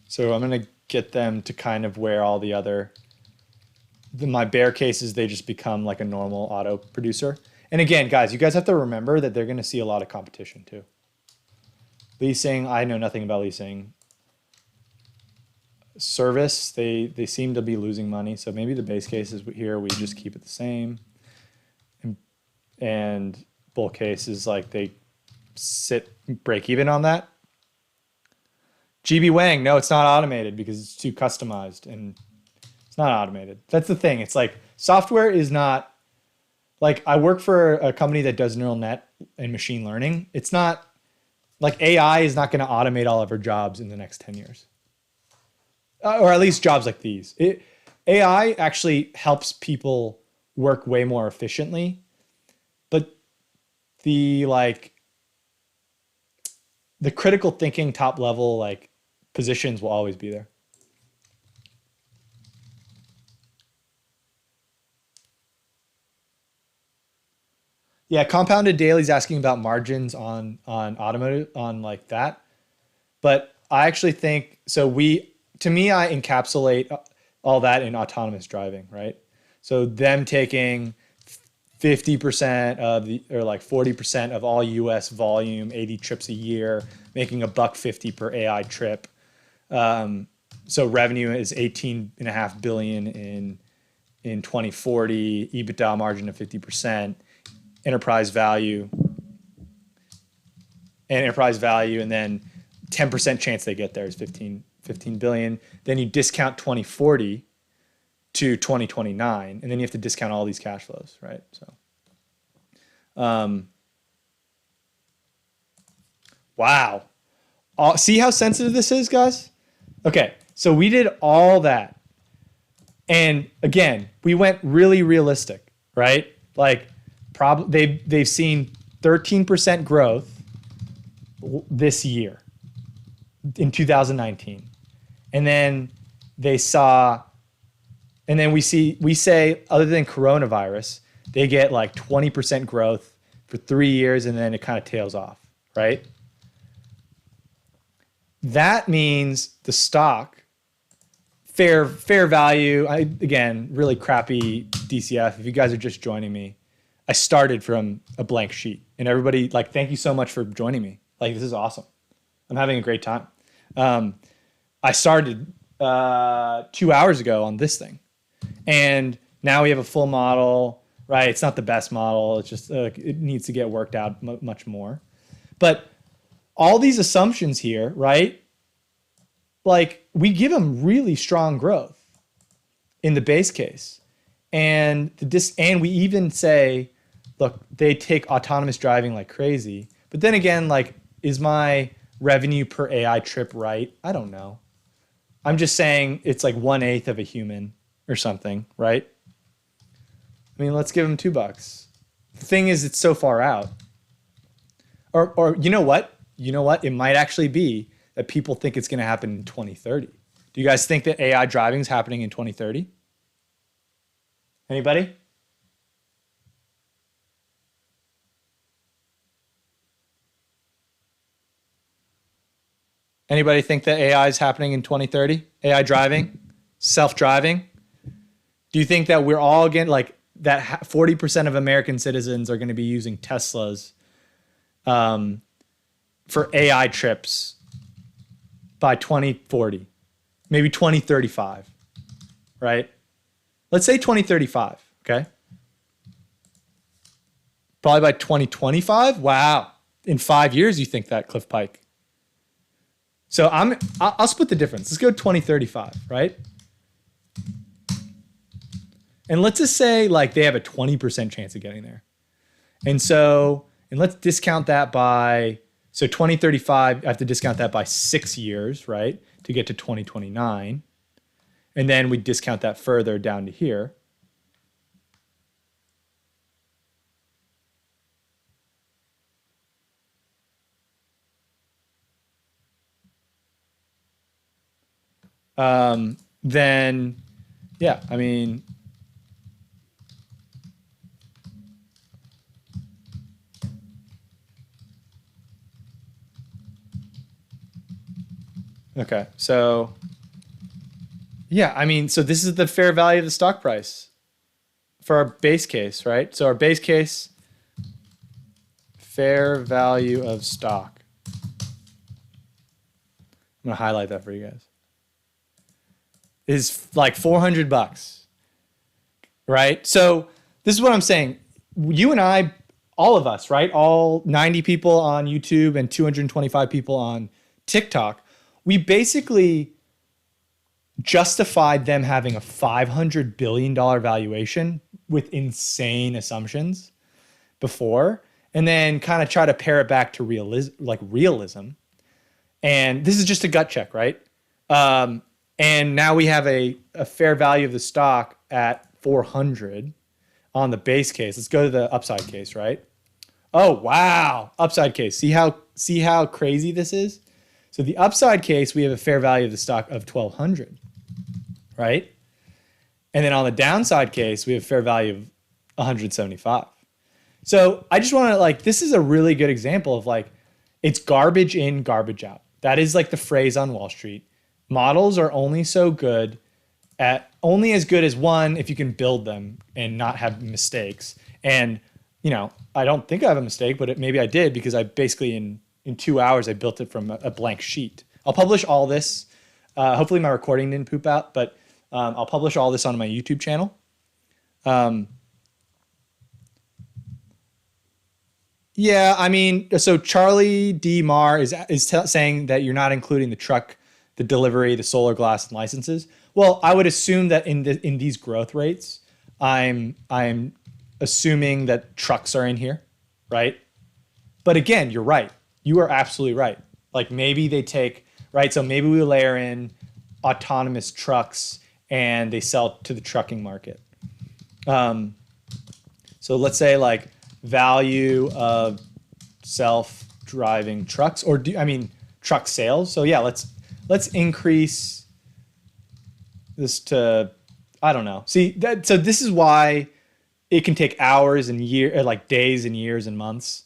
Speaker 1: So I'm going to get them to kind of where all the other, my bear cases, they just become like a normal auto producer. And again, guys, you guys have to remember that they're going to see a lot of competition too. Leasing, I know nothing about leasing. Service, they seem to be losing money. So maybe the base case is here, we just keep it the same. And bull case is like they break even on that. GB Wang, no, it's not automated because it's too customized and it's not automated. That's the thing. It's like software is not, like I work for a company that does neural net and machine learning. It's not like AI is not going to automate all of our jobs in the next 10 years. Or at least jobs like these. AI actually helps people work way more efficiently. But the critical thinking top level like positions will always be there. Yeah, Compounded Daily's asking about margins on automotive on like that. But I actually think so to me I encapsulate all that in autonomous driving, right? So them taking 50% of the, or like 40% of all US volume, 80 trips a year, making $1.50 per AI trip. So revenue is 18.5 billion in 2040, EBITDA margin of 50%, enterprise value, and then 10% chance they get there is 15 billion. Then you discount 2040 to 2029, and then you have to discount all these cash flows, right? So, wow. See how sensitive this is, guys? Okay, so we did all that. And again, we went really realistic, right? Like they've seen 13% growth this year in 2019. And then we say other than coronavirus, they get like 20% growth for 3 years and then it kind of tails off, right? That means the stock fair value. Again, really crappy DCF. If you guys are just joining me, I started from a blank sheet, and everybody like, thank you so much for joining me. Like, this is awesome. I'm having a great time. I started 2 hours ago on this thing, and now we have a full model, right? It's not the best model. It's just it needs to get worked out much more. But all these assumptions here, right? Like, we give them really strong growth in the base case. And we even say, look, they take autonomous driving like crazy. But then again, like, is my revenue per AI trip right? I don't know. I'm just saying it's like 1/8 of a human or something, right? I mean, let's give them $2. The thing is, it's so far out. Or you know what? It might actually be that people think it's going to happen in 2030. Do you guys think that AI driving is happening in 2030? Anybody? Anybody think that AI is happening in 2030? AI driving? Self-driving? Do you think that we're all getting, like, that 40% of American citizens are going to be using Teslas for AI trips by 2040, maybe 2035, right? Let's say 2035, okay? Probably by 2025. Wow. In 5 years, you think that, Cliff Pike. So I'll split the difference. Let's go 2035, right? And let's just say like they have a 20% chance of getting there. And let's discount that by, so 2035, I have to discount that by 6 years, right? To get to 2029. And then we discount that further down to here. Then, yeah, I mean, Okay. So, yeah, I mean, so this is the fair value of the stock price for our base case, right? So our base case, fair value of stock. I'm going to highlight that for you guys. Is like $400, right? So this is what I'm saying. You and I, all of us, right? All 90 people on YouTube and 225 people on TikTok, we basically justified them having a $500 billion valuation with insane assumptions before, and then kind of try to pair it back to realism. And this is just a gut check, right? And now we have a fair value of the stock at 400 on the base case. Let's go to the upside case, right? Oh, wow. Upside case. See how crazy this is? So the upside case, we have a fair value of the stock of 1,200, right? And then on the downside case, we have fair value of 175. So I just want to like, this is a really good example of like, it's garbage in, garbage out. That is like the phrase on Wall Street. Models are only so good only as good as one if you can build them and not have mistakes. And, you know, I don't think I have a mistake, but maybe I did because I basically in 2 hours, I built it from a blank sheet. I'll publish all this. Hopefully my recording didn't poop out, but I'll publish all this on my YouTube channel. Yeah, I mean, so Charlie D. Marr is saying that you're not including the truck, the delivery, the solar glass, and licenses. Well, I would assume that in these growth rates, I'm assuming that trucks are in here, right? But again, you're right. You are absolutely right. Like maybe they take, right? So maybe we layer in autonomous trucks and they sell to the trucking market. So let's say like value of self-driving trucks truck sales. So yeah, let's increase this to, I don't know. See that, so this is why it can take hours and like days and years and months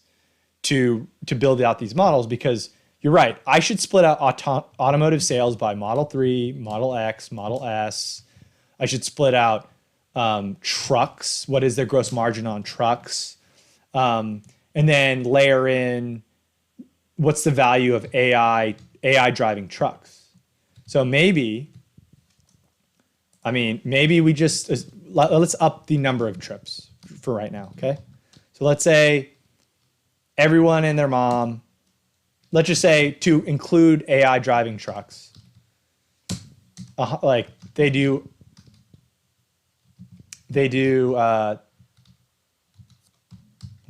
Speaker 1: to build out these models, because you're right. I should split out automotive sales by Model 3, Model X, Model S. I should split out trucks. What is their gross margin on trucks? And then layer in what's the value of AI driving trucks. So maybe we just, let's up the number of trips for right now, okay? So let's say everyone and their mom, let's just say to include AI driving trucks, like they do what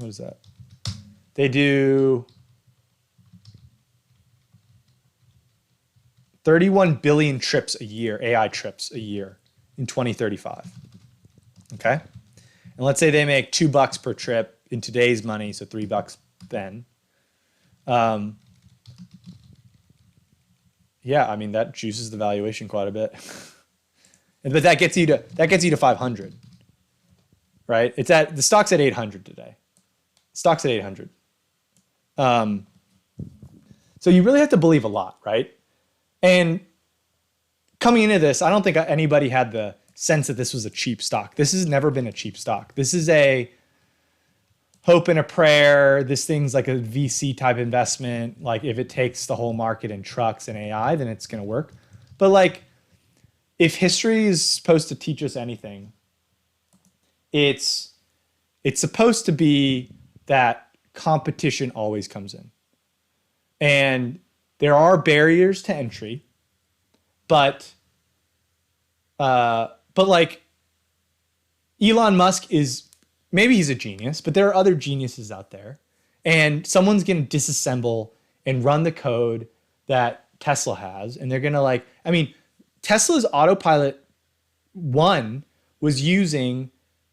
Speaker 1: is that? They do 31 billion trips a year, AI trips a year in 2035. Okay? And let's say they make $2 per trip in today's money, so $3 then. Yeah, I mean that juices the valuation quite a bit. But that gets you to 500. Right? The stock's at 800 today. Stock's at 800. So you really have to believe a lot, right? And coming into this, I don't think anybody had the sense that this was a cheap stock. This has never been a cheap stock. This is a hope and a prayer. This thing's like a VC type investment. Like if it takes the whole market in trucks and AI, then it's going to work. But like if history is supposed to teach us anything, it's supposed to be that competition always comes in. And there are barriers to entry, but like Elon Musk maybe he's a genius, but there are other geniuses out there, and someone's going to disassemble and run the code that Tesla has. And they're going to Tesla's Autopilot 1 was using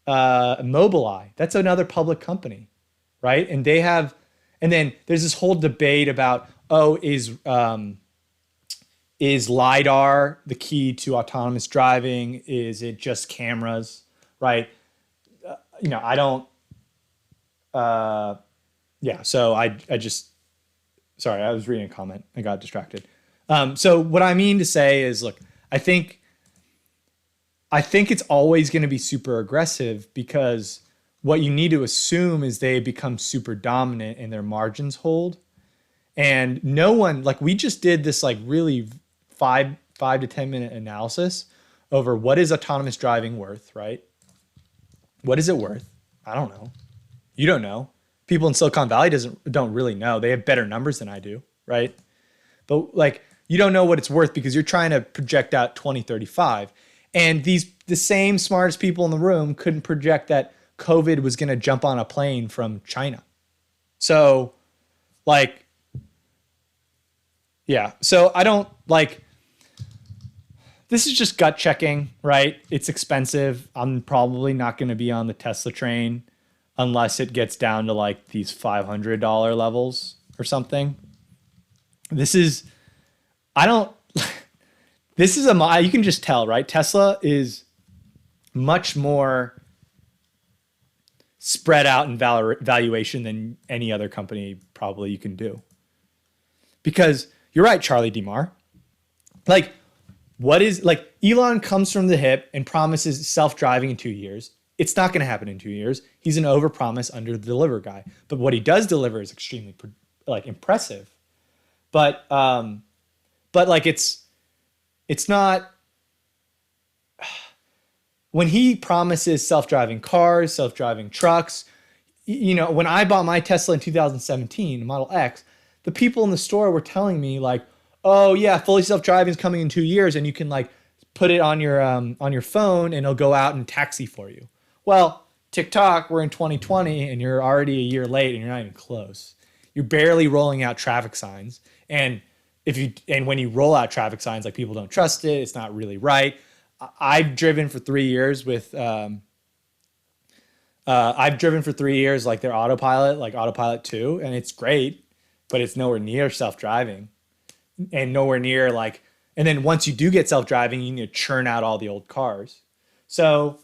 Speaker 1: Mobileye. That's another public company, right? And then there's this whole debate about, is LiDAR the key to autonomous driving? Is it just cameras, right? I don't, so I just, sorry, I was reading a comment. I got distracted. So what I mean to say is, look, I think it's always going to be super aggressive because what you need to assume is they become super dominant and their margins hold. And no one, like, we just did this like really five to 10 minute analysis over what is autonomous driving worth, right? What is it worth? I don't know. You don't know. People in Silicon Valley don't really know. They have better numbers than I do, right? But like, you don't know what it's worth because you're trying to project out 2035. And the same smartest people in the room couldn't project that COVID was going to jump on a plane from China. So like, yeah. So I don't like, this is just gut checking, right? It's expensive. I'm probably not going to be on the Tesla train unless it gets down to like these $500 levels or something. This is, I don't, this is you can just tell, right? Tesla is much more spread out in valuation than any other company probably you can do. Because you're right, Charlie DeMar. Like, what is, like, Elon comes from the hip and promises self-driving in 2 years. It's not going to happen in 2 years. He's an overpromise, under-deliver guy. But what he does deliver is extremely like impressive. But like it's not, when he promises self-driving cars, self-driving trucks, you know, when I bought my Tesla in 2017, Model X, the people in the store were telling me like, oh yeah, fully self-driving is coming in 2 years and you can like put it on your phone and it'll go out and taxi for you. Well, TikTok, we're in 2020 and you're already a year late and you're not even close. You're barely rolling out traffic signs. And when you roll out traffic signs, like, people don't trust it. It's not really right. I've driven for 3 years with, like their autopilot, like Autopilot 2, and it's great, but it's nowhere near self-driving and nowhere near like, and then once you do get self-driving, you need to churn out all the old cars. So,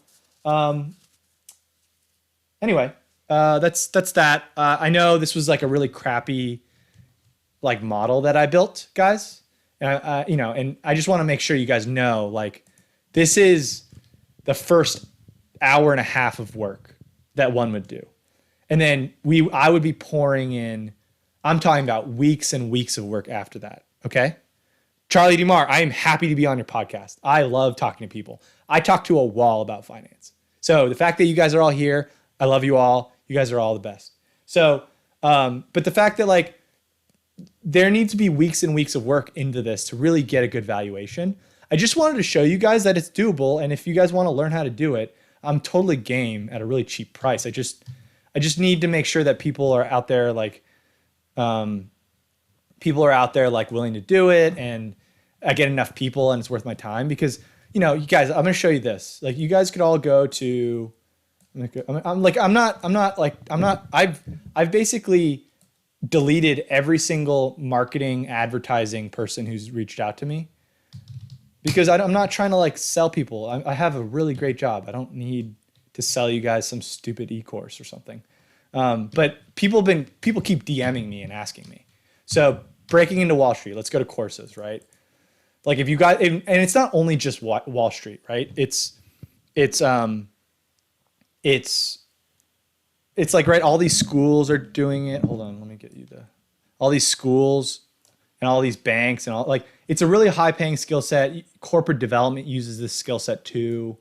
Speaker 1: anyway, that's that. I know this was like a really crappy like model that I built, guys. And and I just want to make sure you guys know, like, this is the first hour and a half of work that one would do. And then I would be pouring in, I'm talking about weeks and weeks of work after that. Okay. Charlie DeMar, I am happy to be on your podcast. I love talking to people. I talk to a wall about finance. So the fact that you guys are all here, I love you all. You guys are all the best. So, but the fact that like, there needs to be weeks and weeks of work into this to really get a good valuation. I just wanted to show you guys that it's doable. And if you guys want to learn how to do it, I'm totally game at a really cheap price. I just need to make sure that people are out there like, willing to do it, and I get enough people and it's worth my time, because, you know, you guys, I'm going to show you this. Like, you guys could all go to, I've basically deleted every single marketing advertising person who's reached out to me, because I'm not trying to like sell people. I have a really great job. I don't need to sell you guys some stupid e-course or something. But people keep DMing me and asking me. So breaking into Wall Street, let's go to courses, right? Like, if you got, and it's not only just Wall Street, right? It's like, right, all these schools are doing it. Hold on, let me get you all these schools and all these banks and all, like, it's a really high paying skill set. Corporate development uses this skill set too.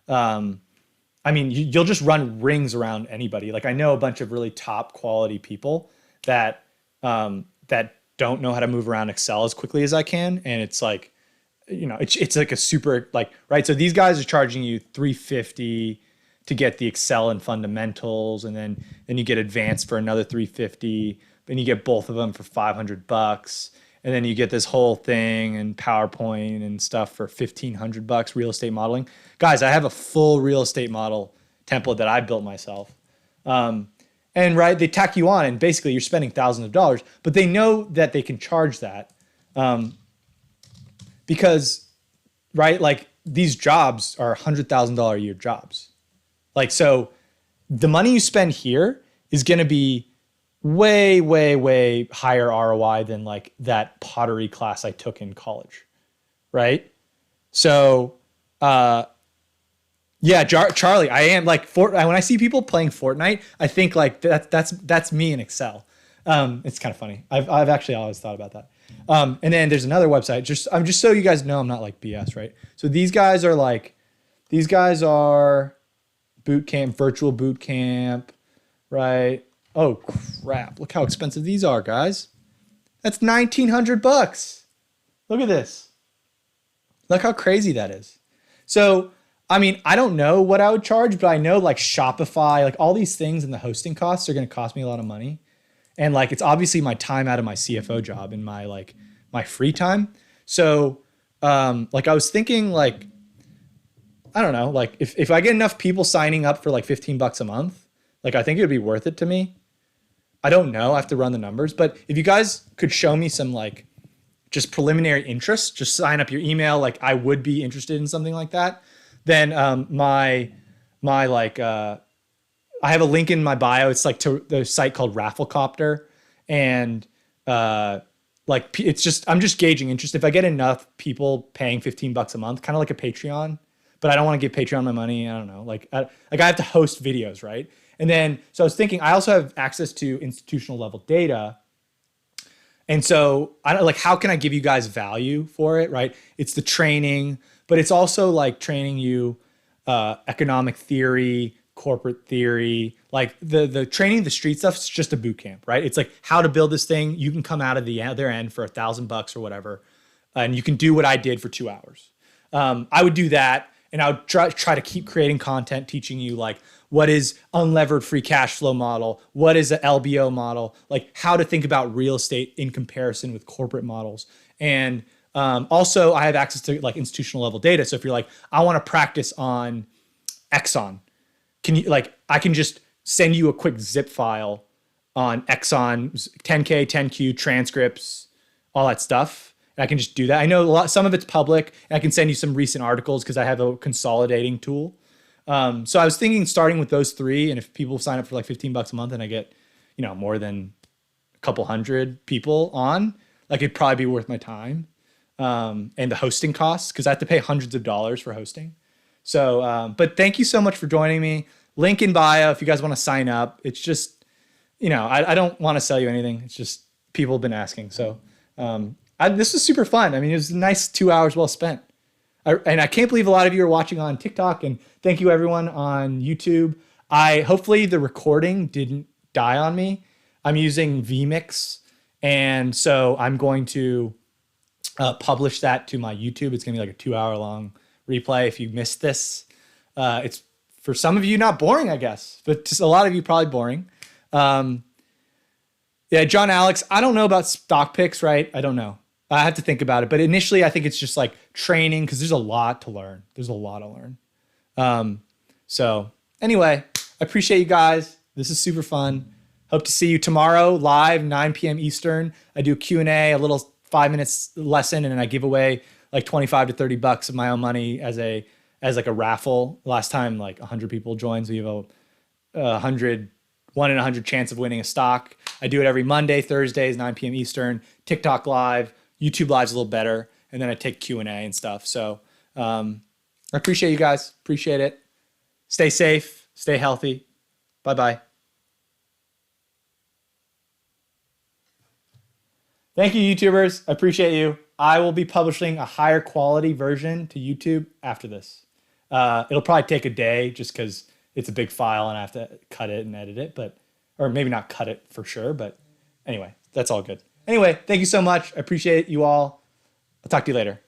Speaker 1: I mean, you'll just run rings around anybody. Like, I know a bunch of really top quality people that don't know how to move around Excel as quickly as I can. And it's like, you know, it's like a super, like, right. So these guys are charging you $350 to get the Excel and fundamentals. And then you get advanced for another $350, then you get both of them for $500. And then you get this whole thing and PowerPoint and stuff for $1,500, real estate modeling. Guys, I have a full real estate model template that I built myself. And right, they tack you on, and basically you're spending thousands of dollars, but they know that they can charge that because, right, like, these jobs are $100,000 a year jobs. Like, so the money you spend here is going to be way, way, way higher ROI than like that pottery class I took in college, right? So, uh, yeah, Charlie, I am like when I see people playing Fortnite, I think like that's me in Excel. It's kind of funny. I've actually always thought about that. And then there's another website. I'm just so you guys know I'm not like BS, right? So these guys are boot camp, virtual boot camp, right? Oh crap! Look how expensive these are, guys. That's $1,900. Look at this. Look how crazy that is. So, I mean, I don't know what I would charge, but I know like Shopify, like all these things and the hosting costs are going to cost me a lot of money. And like, it's obviously my time out of my CFO job and my free time. So, like I was thinking like, I don't know, like if I get enough people signing up for like $15 a month, like I think it would be worth it to me. I don't know. I have to run the numbers, but if you guys could show me some like just preliminary interest, just sign up your email. Like I would be interested in something like that. Then my like I have a link in my bio. It's like to the site called Rafflecopter, and like it's just I'm just gauging interest. If I get enough people paying $15 a month, kind of like a Patreon, but I don't want to give Patreon my money. I don't know. Like I have to host videos, right? And then so I was thinking I also have access to institutional level data. And so I don't like how can I give you guys value for it, right? It's the training, but it's also like training you economic theory, corporate theory, like the training the street stuff is just a boot camp, right? It's like how to build this thing. You can come out of the other end for $1,000 or whatever, and you can do what I did for 2 hours. I would do that, and I would try to keep creating content, teaching you like what is unlevered free cash flow model, what is an LBO model, like how to think about real estate in comparison with corporate models. And also I have access to like institutional level data. So if you're like, I want to practice on Exxon, can you like, I can just send you a quick zip file on Exxon, 10K, 10Q transcripts, all that stuff. And I can just do that. I know some of it's public, and I can send you some recent articles because I have a consolidating tool. So I was thinking starting with those three, and if people sign up for like $15 a month and I get, more than a couple hundred people on, like it'd probably be worth my time. And the hosting costs, because I have to pay hundreds of dollars for hosting. So, but thank you so much for joining me. Link in bio if you guys want to sign up. It's just, I don't want to sell you anything. It's just people have been asking. So this was super fun. I mean, it was a nice 2 hours well spent. And I can't believe a lot of you are watching on TikTok, and thank you everyone on YouTube. Hopefully the recording didn't die on me. I'm using vMix, and so I'm going to publish that to my YouTube. It's gonna be like a 2 hour long replay. If you missed this, it's for some of you not boring, I guess, but just a lot of you probably boring. Yeah, John Alex, I don't know about stock picks, right? I don't know. I have to think about it. But initially, I think it's just like training because there's a lot to learn. There's a lot to learn. So anyway, I appreciate you guys. This is super fun. Hope to see you tomorrow live, 9 p.m. Eastern. I do a Q&A, a little 5 minutes lesson, and then I give away like 25 to $30 of my own money as like a raffle. Last time, like 100 people joined, so you have a 1 in 100 chance of winning a stock. I do it every Monday, Thursdays, 9 p.m. Eastern. TikTok live. YouTube Live's a little better, and then I take Q&A and stuff. So I appreciate you guys. Appreciate it. Stay safe. Stay healthy. Bye-bye. Thank you, YouTubers. I appreciate you. I will be publishing a higher quality version to YouTube after this. It'll probably take a day just because it's a big file and I have to cut it and edit it, or maybe not cut it for sure, but anyway, that's all good. Anyway, thank you so much. I appreciate you all. I'll talk to you later.